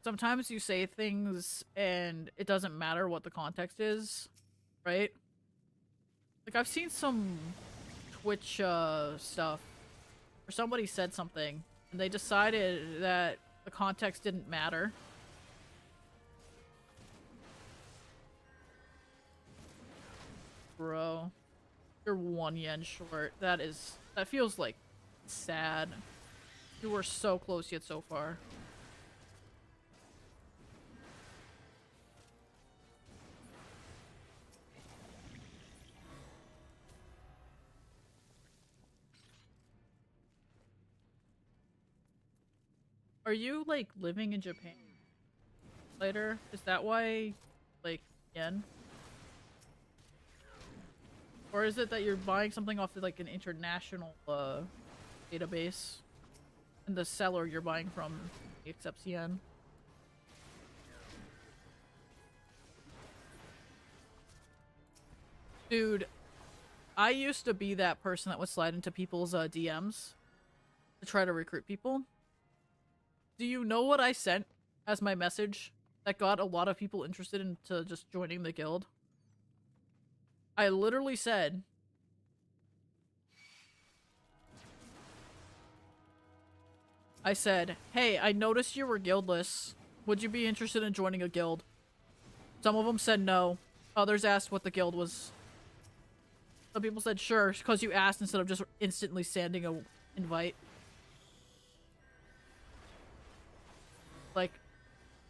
sometimes you say things and it doesn't matter what the context is, right? Like, I've seen some Twitch stuff where somebody said something and they decided that the context didn't matter. Bro, you're 1 yen short. That feels like sad. You were so close yet so far. Are you, like, living in Japan later? Is that why, like, yen? Or is it that you're buying something off of, like, an international, database? And the seller you're buying from accepts yen? Dude, I used to be that person that would slide into people's, DMs to try to recruit people. Do you know what I sent as my message that got a lot of people interested into just joining the guild? I literally said, hey, I noticed you were guildless. Would you be interested in joining a guild? Some of them said no. Others asked what the guild was. Some people said sure, because you asked instead of just instantly sending a invite. Like,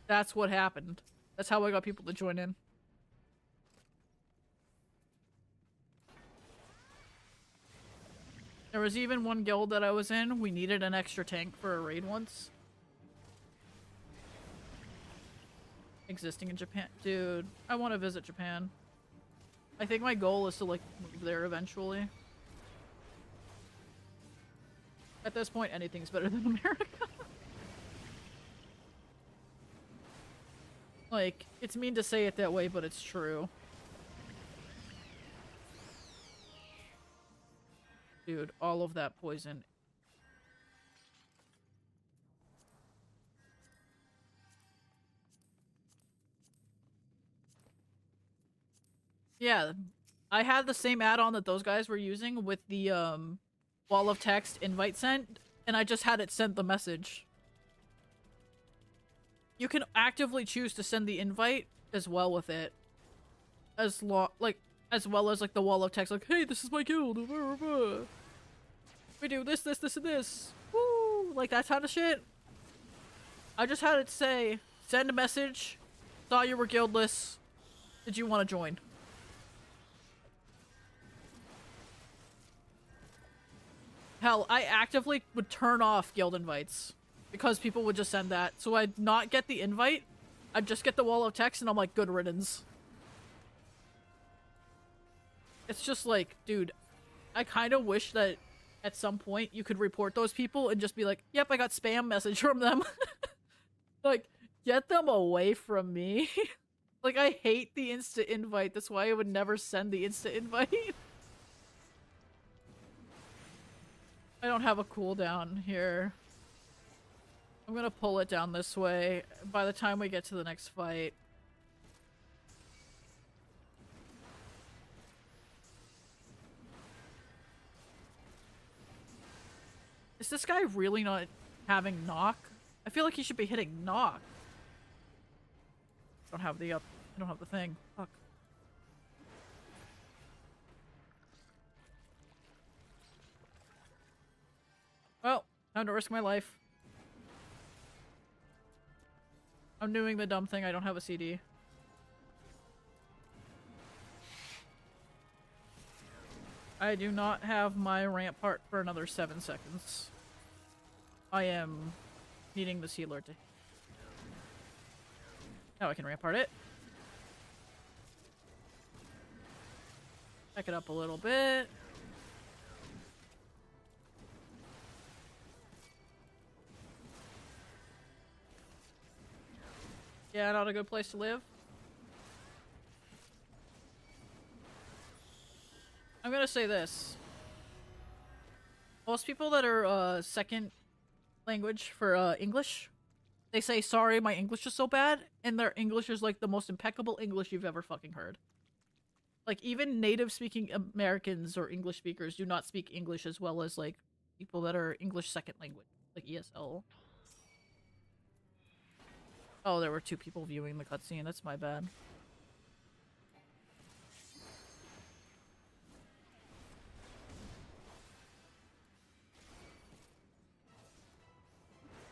that's what happened. That's how I got people to join in. There was even one guild that I was in. We needed an extra tank for a raid once. Existing in Japan. Dude, I want to visit Japan. I think my goal is to, like, move there eventually. At this point, anything's better than America. Like, it's mean to say it that way, but it's true. Dude, all of that poison. Yeah, I had the same add-on that those guys were using with the, wall of text invite sent, and I just had it sent the message. You can actively choose to send the invite as well with it. As well as, like, the wall of text, like, hey, this is my guild. We do this, this, this, and this. Woo! Like, that kind of shit. I just had it say, send a message. Saw you were guildless. Did you want to join? Hell, I actively would turn off guild invites. Because people would just send that. So I'd not get the invite. I'd just get the wall of text and I'm like, good riddance. It's just like, dude, I kind of wish that at some point you could report those people and just be like, yep, I got spam message from them. Like, get them away from me. Like, I hate the instant invite. That's why I would never send the instant invite. I don't have a cooldown here. I'm gonna pull it down this way by the time we get to the next fight. Is this guy really not having knock? I feel like he should be hitting knock. I don't have the thing. Fuck. Well, time to risk my life. I'm doing the dumb thing. I don't have a CD. I do not have my rampart for another 7 seconds. I am needing this healer to... Now I can rampart it. Back it up a little bit. Yeah, not a good place to live. I'm gonna say this. Most people that are second language for English, they say, sorry, my English is so bad, and their English is like the most impeccable English you've ever fucking heard. Like, even native speaking Americans or English speakers do not speak English as well as like people that are English second language, like ESL. Oh, there were 2 people viewing the cutscene. That's my bad.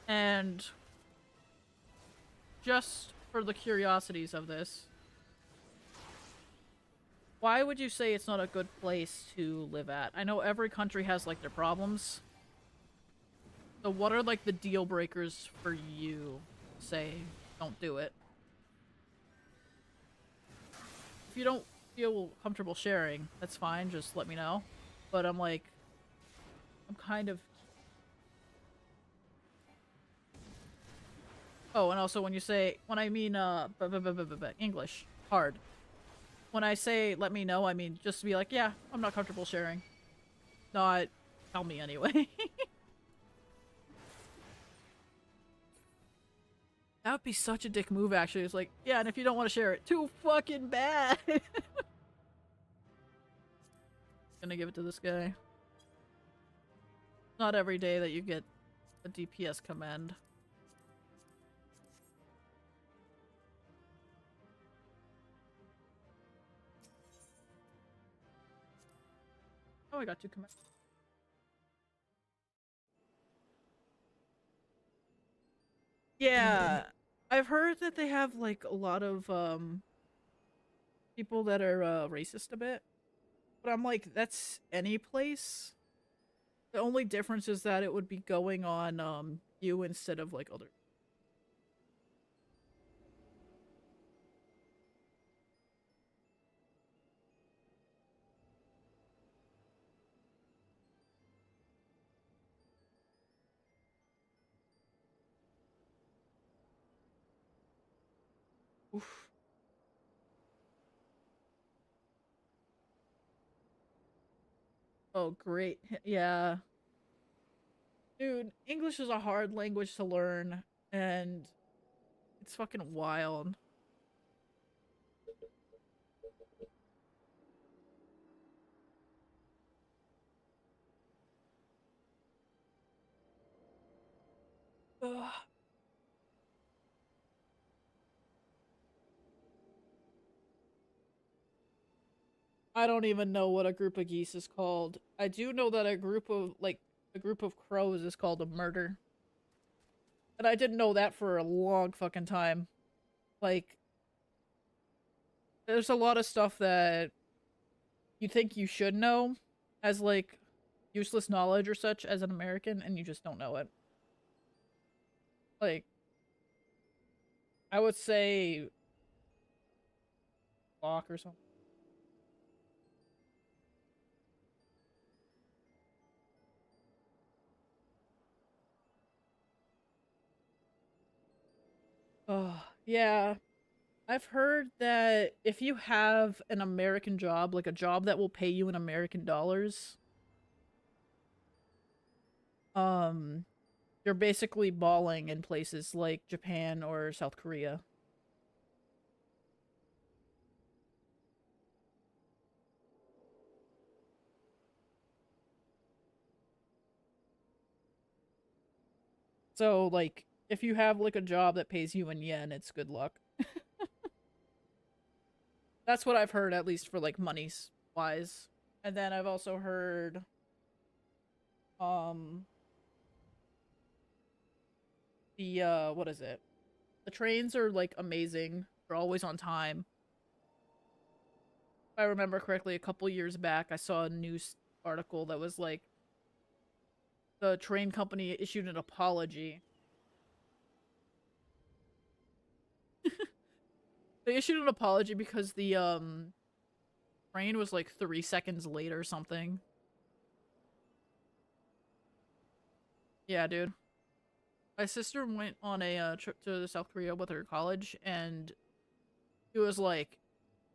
And just for the curiosities of this, why would you say it's not a good place to live at? I know every country has like their problems. So what are like the deal breakers for you? Say, don't do it. If you don't feel comfortable sharing, that's fine, just let me know. But I'm like, I'm kind of... Oh, and also when you say, when I mean, English, hard. When I say let me know, I mean just be like, yeah, I'm not comfortable sharing. Not tell me anyway. That would be such a dick move, actually. It's like, yeah, and if you don't want to share it, too fucking bad. Gonna give it to this guy. Not every day that you get a DPS command. Oh, I got 2 commands. Yeah, I've heard that they have like a lot of people that are racist a bit. But I'm like, that's any place. The only difference is that it would be going on you instead of like other. Oof. Oh, great. Yeah. Dude, English is a hard language to learn, and it's fucking wild. Ugh. I don't even know what a group of geese is called. I do know that a group of crows is called a murder. And I didn't know that for a long fucking time. Like, there's a lot of stuff that you think you should know as, like, useless knowledge or such as an American, and you just don't know it. Like, I would say block or something. Oh, yeah. I've heard that if you have an American job, like a job that will pay you in American dollars, um, you're basically balling in places like Japan or South Korea. So, like, if you have, like, a job that pays you in yen, it's good luck. That's what I've heard, at least for, like, money-wise. And then I've also heard, um, what is it? The trains are, like, amazing. They're always on time. If I remember correctly, a couple years back, I saw a news article that was like, the train company issued an apology. They issued an apology because the train was like 3 seconds late or something. Yeah, dude. My sister went on a trip to South Korea with her college, and it was like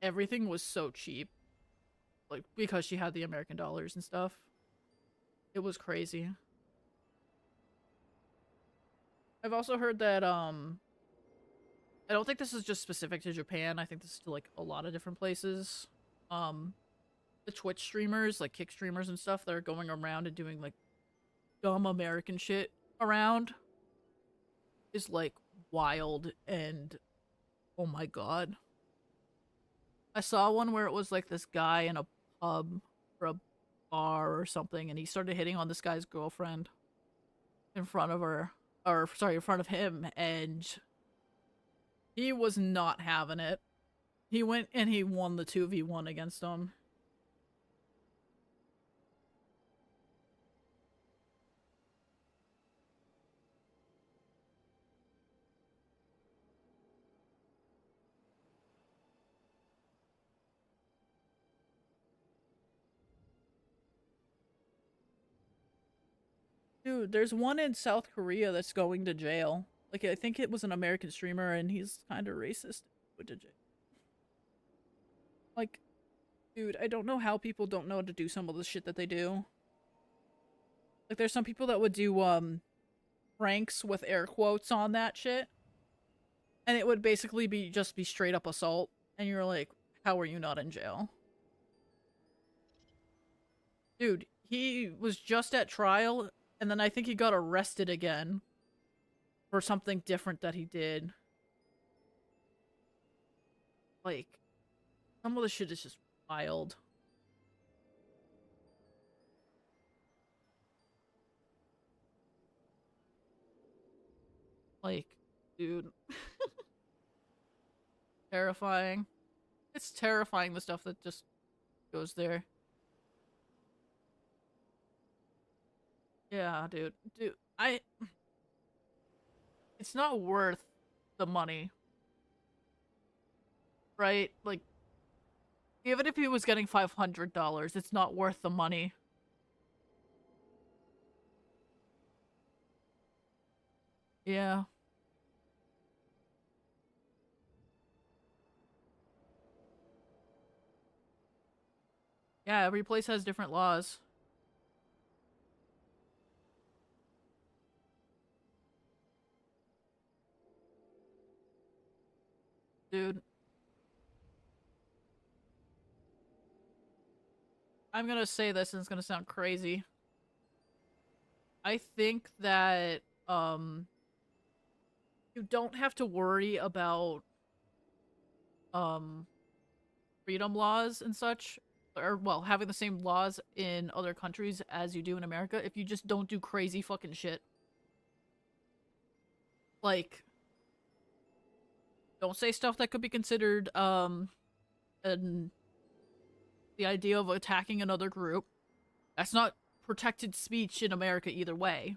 everything was so cheap, like because she had the American dollars and stuff. It was crazy. I've also heard that I don't think this is just specific to Japan. I think this is to like a lot of different places. Um the Twitch streamers, like kick streamers and stuff that are going around and doing like dumb American shit around is like wild, and oh my god. I saw one where it was like this guy in a pub or a bar or something, and he started hitting on this guy's girlfriend in front of her, or sorry, in front of him, and he was not having it. He went and he won the 2v1 against him. Dude, there's one in South Korea that's going to jail. Like, I think it was an American streamer, and he's kind of racist. Went to jail. Like, dude, I don't know how people don't know how to do some of the shit that they do. Like, there's some people that would do, pranks with air quotes on that shit, and it would basically be just be straight up assault, and you're like, how are you not in jail? Dude, he was just at trial, and then I think he got arrested again for something different that he did. Like, some of the shit is just wild. Like, dude, terrifying. It's terrifying, the stuff that just goes there. Yeah, dude. Dude, it's not worth the money, right? Like, even if he was getting $500, it's not worth the money. Yeah. Yeah, every place has different laws. Dude, I'm gonna say this and it's gonna sound crazy. I think that, you don't have to worry about, um, freedom laws and such, or, well, having the same laws in other countries as you do in America if you just don't do crazy fucking shit. Like, don't say stuff that could be considered, an, the idea of attacking another group. That's not protected speech in America either way.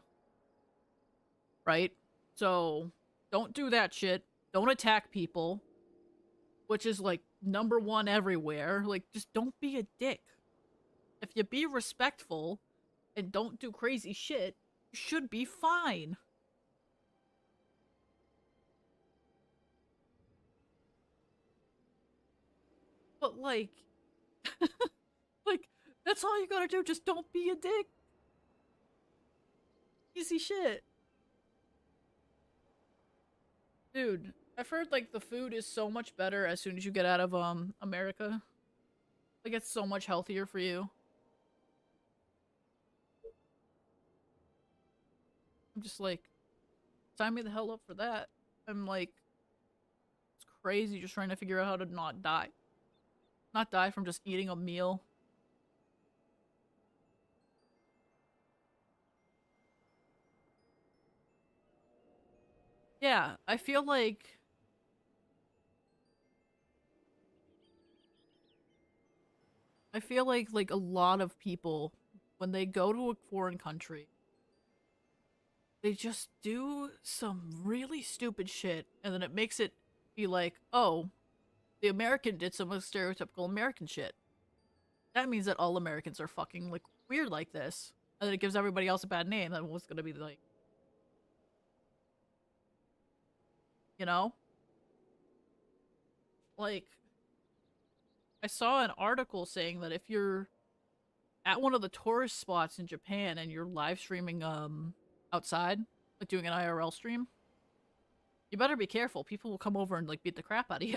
Right? So, don't do that shit. Don't attack people, which is like number one everywhere. Like, just don't be a dick. If you be respectful and don't do crazy shit, you should be fine. But like, like, that's all you gotta do. Just don't be a dick. Easy shit. Dude, I've heard like the food is so much better as soon as you get out of America. Like, it's so much healthier for you. I'm just like, Sign me the hell up for that. I'm like, it's crazy just trying to figure out how to not die. Not die from just eating a meal. Yeah, I feel like a lot of people when they go to a foreign country, they just do some really stupid shit and then it makes it be like, "Oh, the American did some stereotypical American shit." That means that all Americans are fucking like weird like this. And then it gives everybody else a bad name. That was gonna be like, you know? Like, I saw an article saying that if you're at one of the tourist spots in Japan and you're live streaming outside, like doing an IRL stream, you better be careful. People will come over and like beat the crap out of you.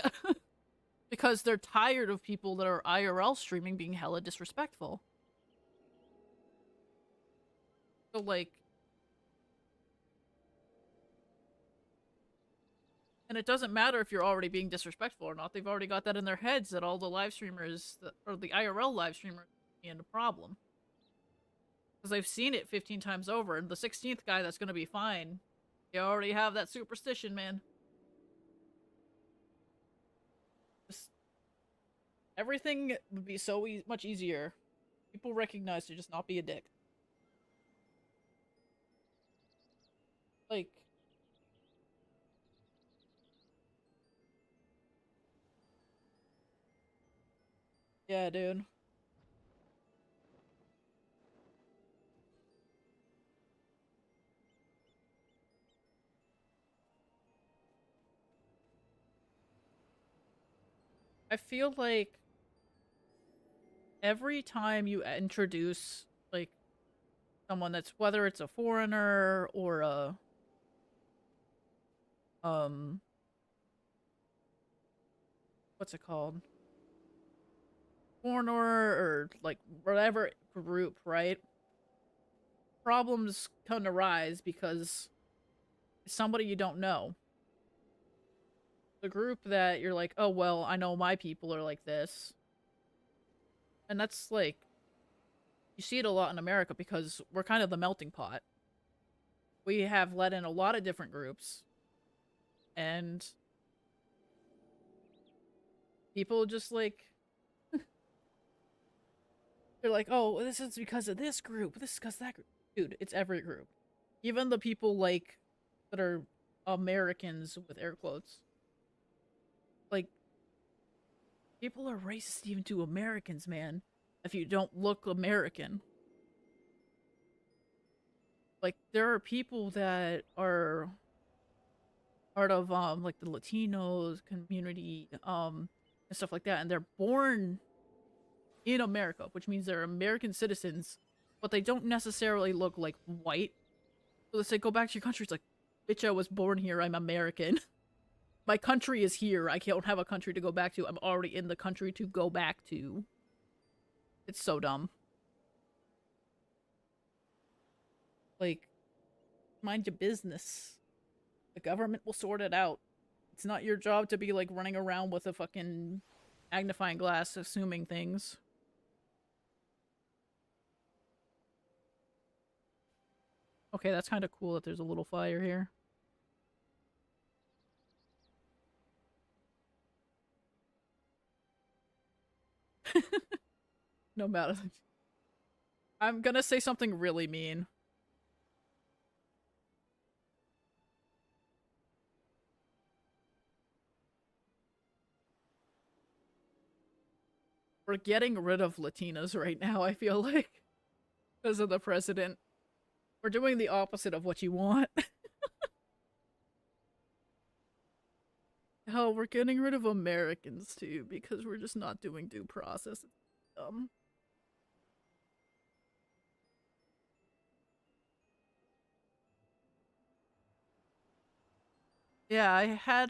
Because they're tired of people that are IRL streaming being hella disrespectful. So like, and it doesn't matter if you're already being disrespectful or not. They've already got that in their heads that all the live streamers, or the IRL live streamers, being a problem. Because I've seen it 15 times over, and the 16th guy that's going to be fine, you already have that superstition, man. Just, everything would be so much easier. People recognize to just not be a dick. Like, yeah, dude. I feel like every time you introduce, like, someone that's, whether it's a foreigner or a, um, what's it called? Foreigner or, like, whatever group, right? Problems come to rise because it's somebody you don't know. The group that you're like, oh, well, I know my people are like this. And that's like, you see it a lot in America because we're kind of the melting pot. We have let in a lot of different groups. And people just like, they're like, oh, this is because of this group. This is because that group. Dude, it's every group. Even the people like, that are Americans with air quotes. Like, people are racist even to Americans, man. If you don't look American. Like, there are people that are part of like the Latinos community and stuff like that, and they're born in America, which means they're American citizens, but they don't necessarily look like white. So they say, go back to your country. It's like, bitch, I was born here, I'm American. My country is here. I don't have a country to go back to. I'm already in the country to go back to. It's so dumb. Like, mind your business. The government will sort it out. It's not your job to be like running around with a fucking magnifying glass assuming things. Okay, that's kind of cool that there's a little fire here. No matter. I'm gonna say something really mean. We're getting rid of Latinas right now, I feel like. Because of the president. We're doing the opposite of what you want. Hell, we're getting rid of Americans too, because we're just not doing due process. It's dumb. Yeah, I had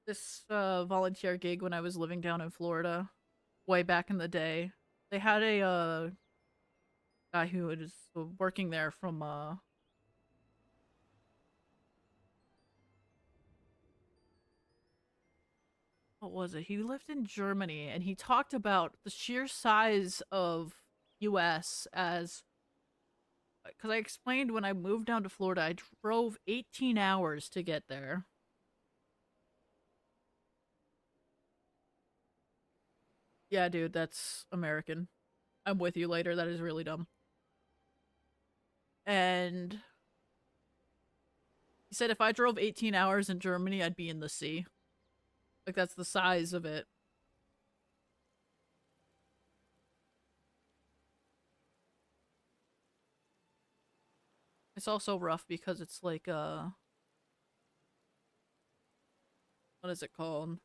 this volunteer gig when I was living down in Florida way back in the day. They had a guy who was working there from what was it? He lived in Germany and he talked about the sheer size of US as because I explained when I moved down to Florida, I drove 18 hours to get there. Yeah, dude, that's American. I'm with you later. That is really dumb. And he said if I drove 18 hours in Germany, I'd be in the sea. Like, that's the size of it. It's also rough because it's like, what is it called?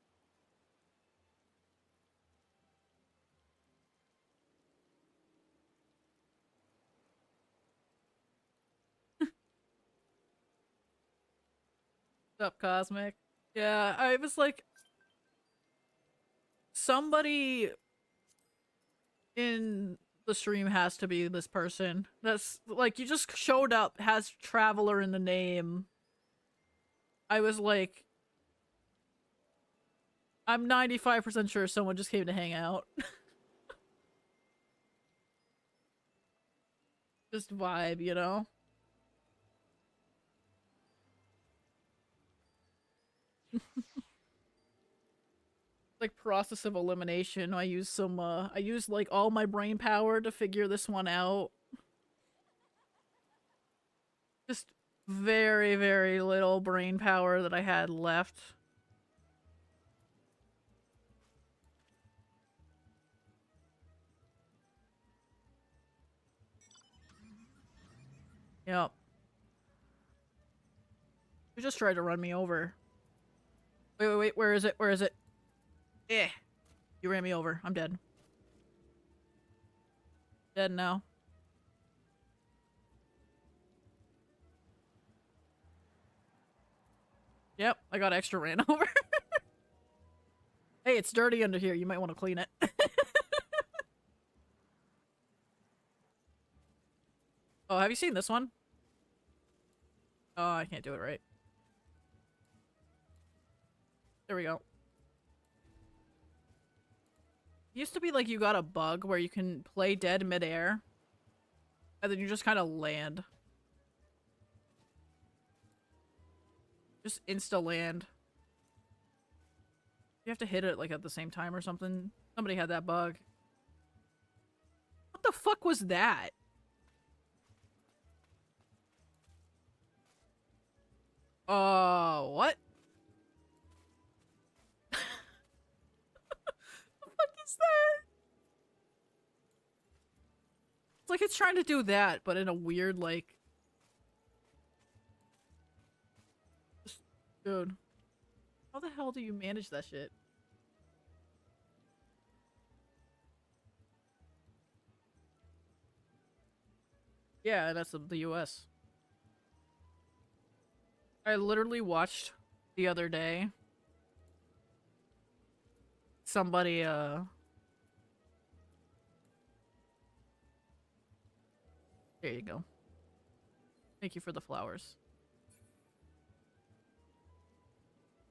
What's up, Cosmic? Yeah, I was like, somebody in the stream has to be this person. That's like, you just showed up, has Traveler in the name. I was like, I'm 95% sure someone just came to hang out. Just vibe, you know? Like process of elimination. I used like all my brain power to figure this one out. Just very, very little brain power that I had left. Yep. You just tried to run me over. Wait, where is it? Where is it? Eh. You ran me over. I'm dead. Dead now. Yep, I got extra ran over. Hey, it's dirty under here. You might want to clean it. Oh, have you seen this one? Oh, I can't do it right. There we go. It used to be like you got a bug where you can play dead midair. And then you just kind of land. Just insta-land. You have to hit it like at the same time or something. Somebody had that bug. What the fuck was that? What? The fuck is that? It's like it's trying to do that, but in a weird, like... Dude. How the hell do you manage that shit? Yeah, that's the US. I literally watched the other day somebody, there you go. Thank you for the flowers.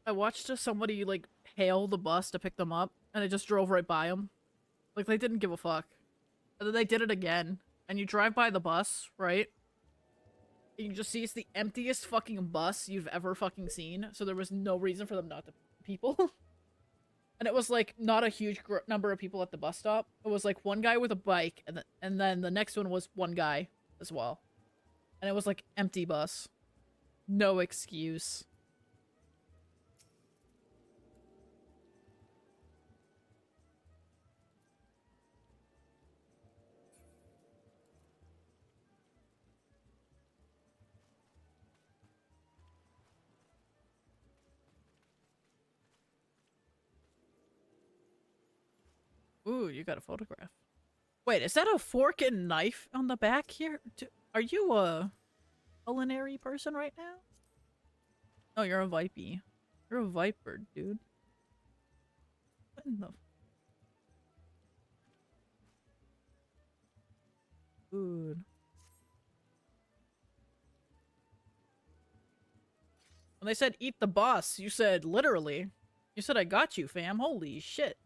I watched somebody, like, hail the bus to pick them up, and it just drove right by them. Like, they didn't give a fuck. And then they did it again. And you drive by the bus, right? And you just see it's the emptiest fucking bus you've ever fucking seen. So there was no reason for them not to people. And it was, like, not a huge number of people at the bus stop. It was, like, one guy with a bike, and then the next one was one guy as well. And it was, like, empty bus. No excuse. Ooh, you got a photograph. Wait, is that a fork and knife on the back here? Are you a culinary person right now? Oh, you're a vipey. You're a viper, dude. What in the... Dude. When they said eat the boss, you said literally. You said I got you, fam. Holy shit.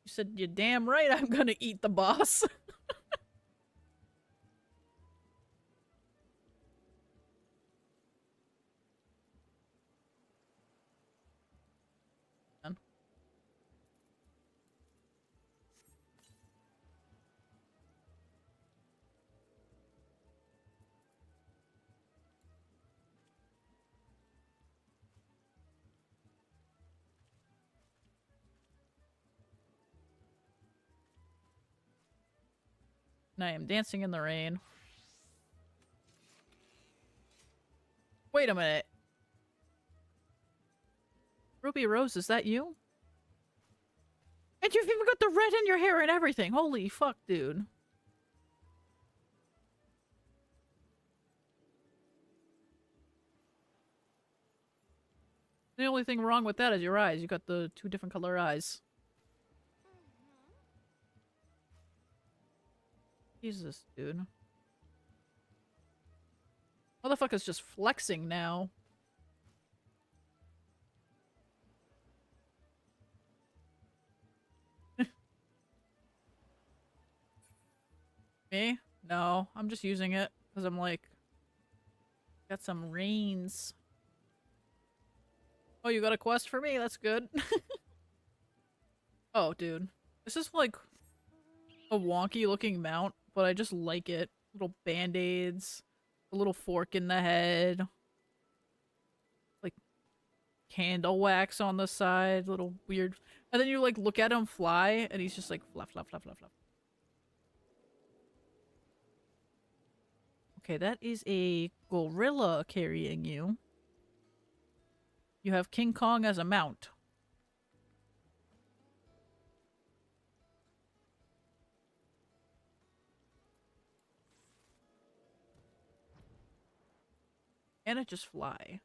You said you're damn right I'm gonna eat the boss. And I am dancing in the rain. Wait a minute. Ruby Rose, is that you? And you've even got the red in your hair and everything. Holy fuck, dude. The only thing wrong with that is your eyes. You got the 2 different color eyes. Jesus, dude. Motherfucker's just flexing now. Me? No, I'm just using it because I'm like, got some reins. Oh, you got a quest for me? That's good. Oh, dude. This is like a wonky looking mount, but I just like it. Little band-aids, a little fork in the head, like candle wax on the side, little weird. And then you like look at him fly, and he's just like flap, flap, flap, flap, flap. Okay, that is a gorilla carrying you. You have King Kong as a mount. And it just fly.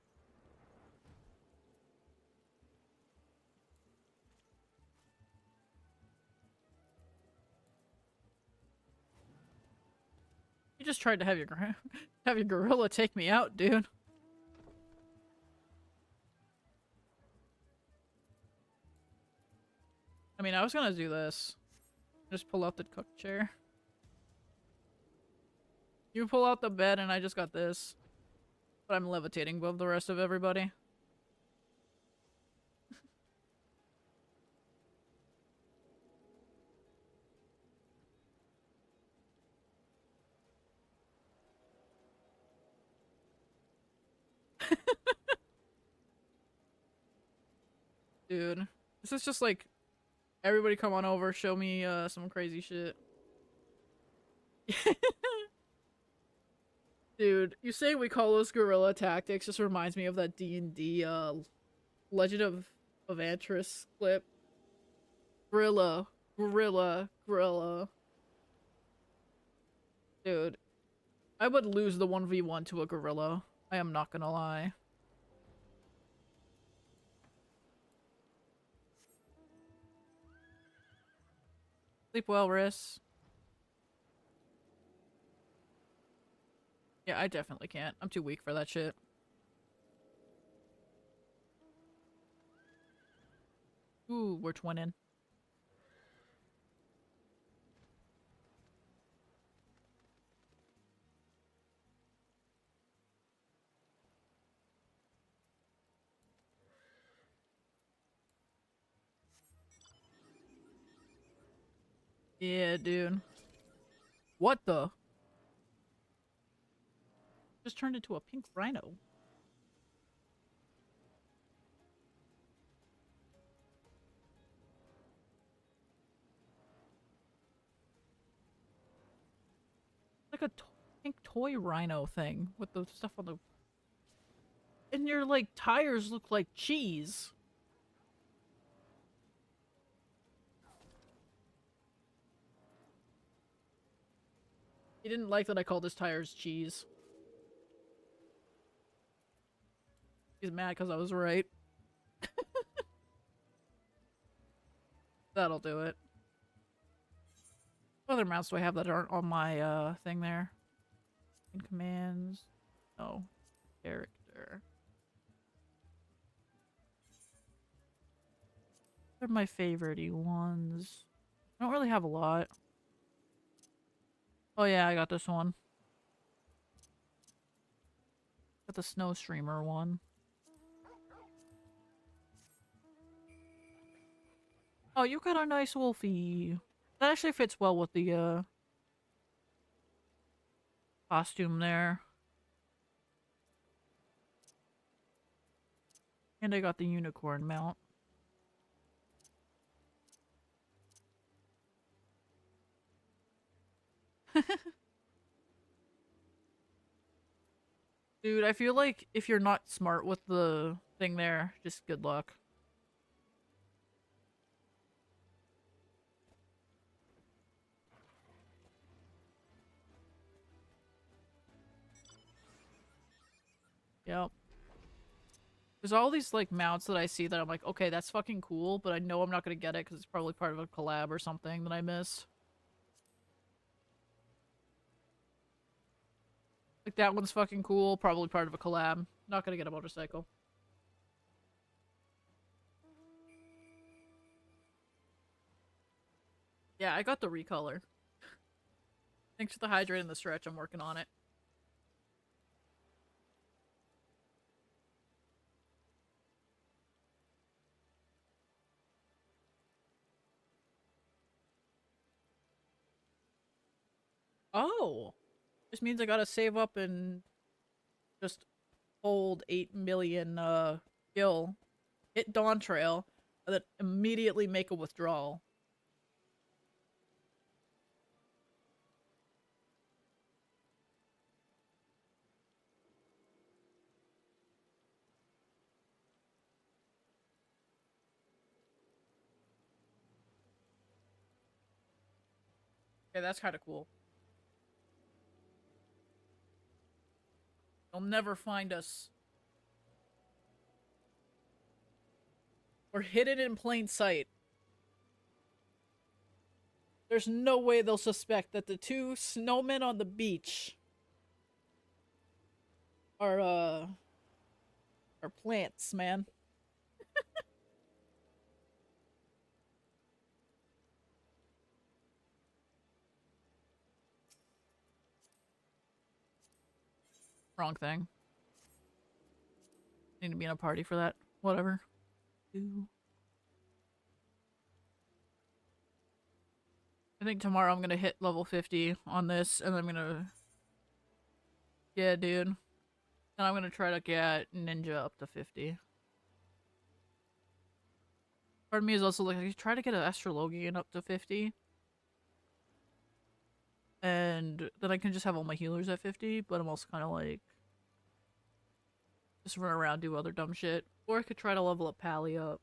You just tried to have your have your gorilla take me out, dude. I mean, I was gonna do this. Just pull out the cook chair. You pull out the bed and I just got this. But I'm levitating above the rest of everybody. Dude. This is just like, everybody come on over, show me some crazy shit. Dude, you say we call those guerrilla tactics just reminds me of that D&D Legend of Antris clip. Gorilla, gorilla, gorilla. Dude, I would lose the 1v1 to a gorilla. I am not gonna lie. Sleep well, Riss. Yeah, I definitely can't. I'm too weak for that shit. Ooh, we're twinning. Yeah, dude. What the? Just turned into a pink rhino. Like a pink toy rhino thing with the stuff on the... And your, like, tires look like cheese. He didn't like that I called his tires cheese. He's mad because I was right. That'll do it. What other mounts do I have that aren't on my thing there? In commands. No. Character. They're my favorite ones. I don't really have a lot. Oh yeah, I got this one. Got the snow streamer one. Oh, you got a nice wolfie. That actually fits well with the costume there. And I got the unicorn mount. Dude, I feel like if you're not smart with the thing there, just good luck. Yep. There's all these like mounts that I see that I'm like, okay, that's fucking cool, but I know I'm not gonna get it because it's probably part of a collab or something that I missed. Like that one's fucking cool, probably part of a collab. Not gonna get a motorcycle. Yeah, I got the recolor. Thanks for the hydrate and the stretch. I'm working on it. Oh, this means I gotta save up and just hold 8 million gil, hit Dawn Trail, and then immediately make a withdrawal. Okay, that's kind of cool. They'll never find us. We're hidden in plain sight. There's no way they'll suspect that the two snowmen on the beach are plants, man. Wrong thing. Need to be in a party for that. Whatever. I think tomorrow I'm gonna hit level 50 on this, and I'm gonna... Yeah, dude. And I'm gonna try to get Ninja up to 50. Part of me is also like, I try to get an Astrologian up to 50. And then I can just have all my healers at 50, but I'm also kind of like... Just run around, do other dumb shit. Or I could try to level up Pally up.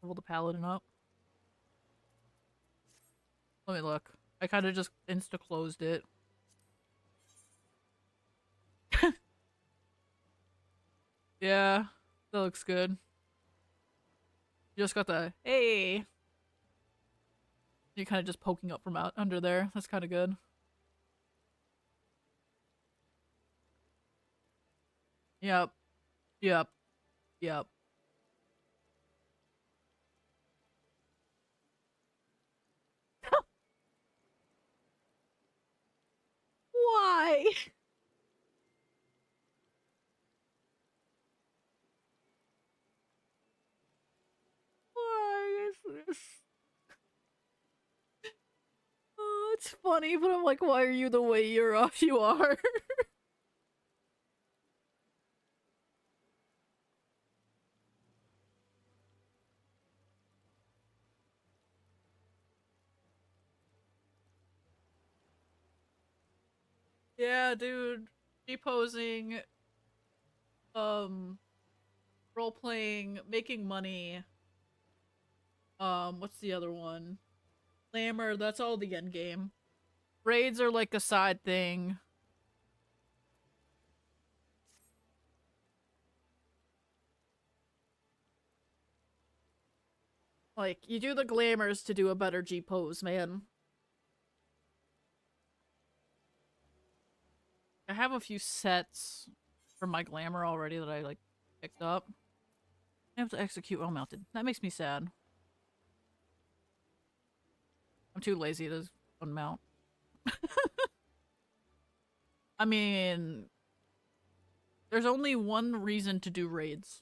Level the Paladin up. Let me look. I kind of just insta-closed it. Yeah, that looks good. You just got the, hey! You're kind of just poking up from out under there. That's kind of good. Yep. Yep. Yep. Why? Why is this? Oh, it's funny, but I'm like, why are you the way you are? Yeah, dude. G-posing, um, role-playing, making money. What's the other one? Glamour, that's all the end game. Raids are like a side thing. Like, you do the glamours to do a better G-pose, man. I have a few sets for my glamour already that I, like, picked up. I have to execute while mounted. That makes me sad. too lazy to unmount. I mean, there's only one reason to do raids.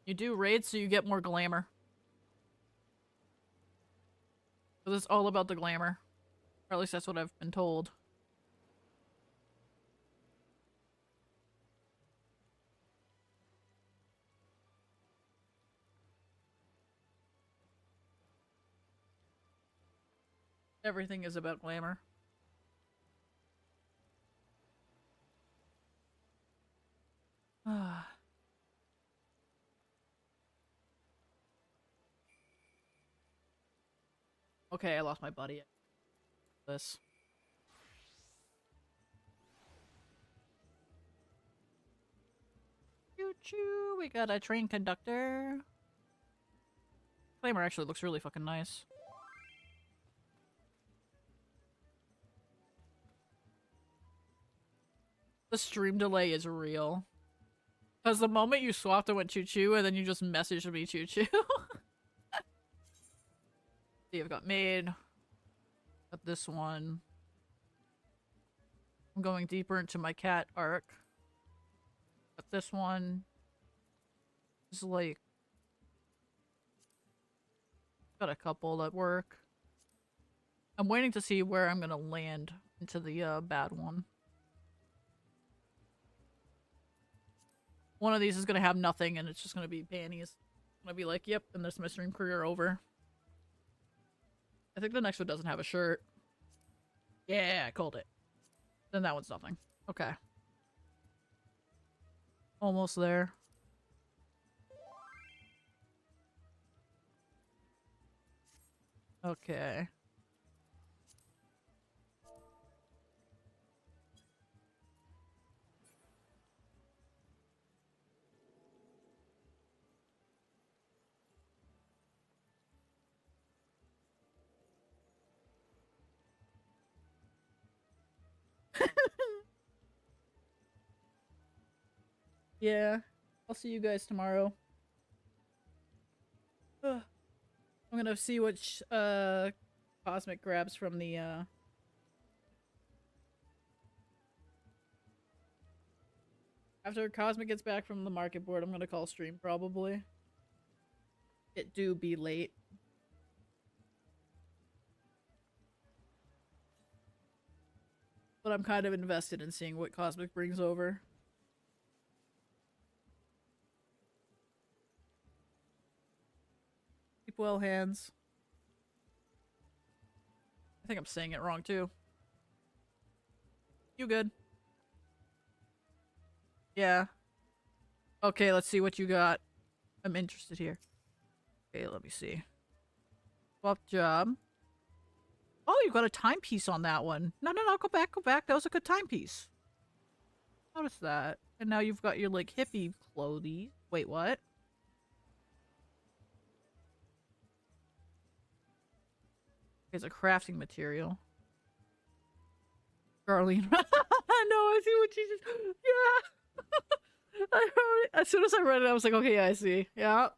You do raids so you get more glamour. Because it's all about the glamour. Or at least that's what I've been told. Everything is about glamour. Okay, I lost my buddy. This. Choo choo, we got a train conductor. Glamour actually looks really fucking nice. The stream delay is real. Because the moment you swapped it went choo choo, and then you just messaged me choo choo. See, I've got maid. Got this one. I'm going deeper into my cat arc. Got this one. It's like... got a couple that work. I'm waiting to see where I'm gonna land into the bad one. One of these is gonna have nothing and it's just gonna be panties. I'm gonna be like, yep, and there's my stream career over. I think the next one doesn't have a shirt. Yeah, I called it. Then that one's nothing. Okay. Almost there. Okay. Yeah. I'll see you guys tomorrow. Ugh. I'm gonna see which Cosmic grabs from the after Cosmic gets back from the market board, I'm gonna call stream probably. It do be late. But I'm kind of invested in seeing what Cosmic brings over. Keep well, hands. I think I'm saying it wrong too. You good? Yeah. Okay, let's see what you got. I'm interested here. Okay, let me see. Swap job. Oh, you got a timepiece on that one. No, go back, go back. That was a good timepiece. Notice that. And now you've got your, like, hippie clothes. Wait, what? It's a crafting material. Darlene. No, I see what she just... Yeah! I heard it. As soon as I read it, I was like, okay, yeah, I see. Yeah.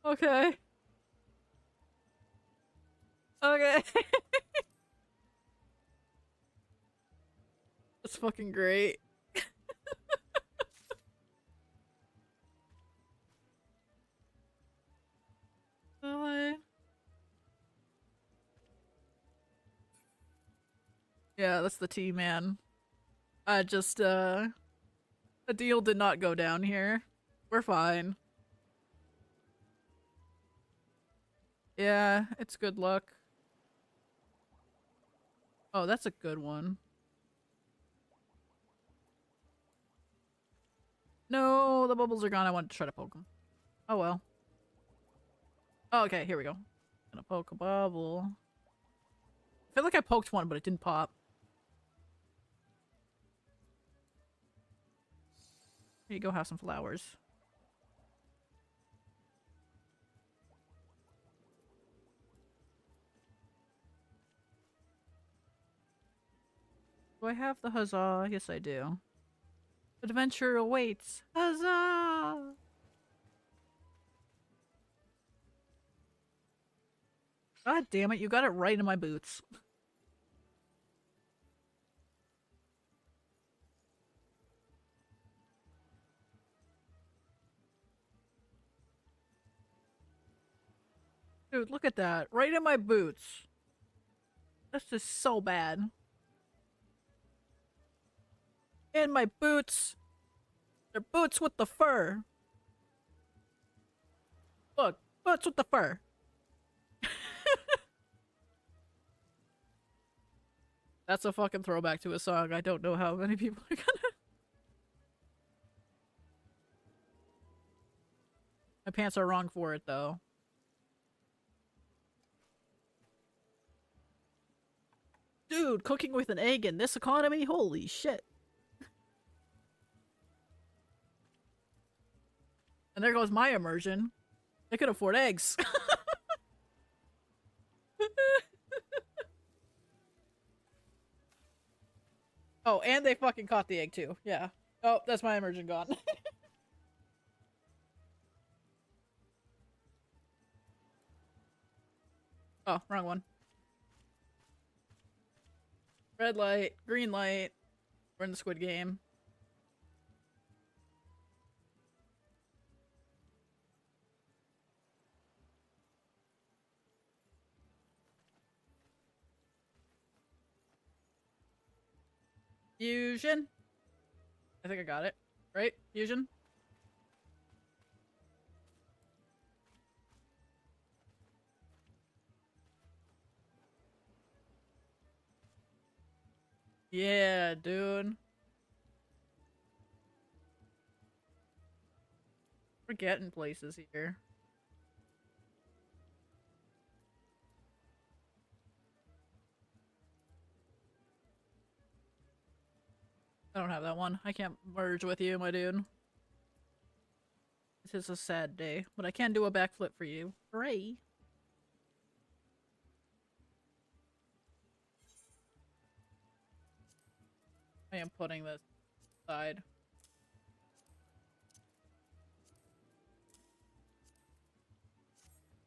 Okay. Okay. That's fucking great. Oh, yeah, that's the tea, man. I just, a deal did not go down here. We're fine. Yeah, it's good luck. Oh, that's a good one. No, the bubbles are gone. I wanted to try to poke them. Oh well. Oh, okay, here we go. Gonna poke a bubble. I feel like I poked one, but it didn't pop. Here you go, have some flowers. Do I have the huzzah? Yes, I do. Adventure awaits. Huzzah! God damn it, you got it right in my boots. Dude, look at that. Right in my boots. That's just so bad. In my boots. They're boots with the fur. Look, boots with the fur. That's a fucking throwback to a song. I don't know how many people are gonna. My pants are wrong for it, though. Dude, cooking with an egg in this economy? Holy shit. And there goes my immersion. They could afford eggs. Oh, and they fucking caught the egg too. Yeah. Oh, that's my immersion gone. Oh, wrong one. Red light, green light. We're in the Squid Game. Fusion. I think I got it. Right? Fusion? Yeah, dude. We're getting places here. I don't have that one. I can't merge with you, my dude. This is a sad day, but I can do a backflip for you. Hooray! I am putting this aside.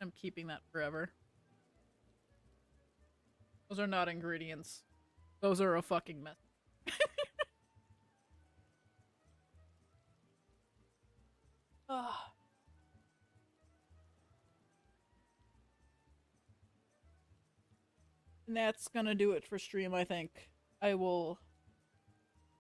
I'm keeping that forever. Those are not ingredients. Those are a fucking mess. Ah. And that's gonna do it for stream, I think. I will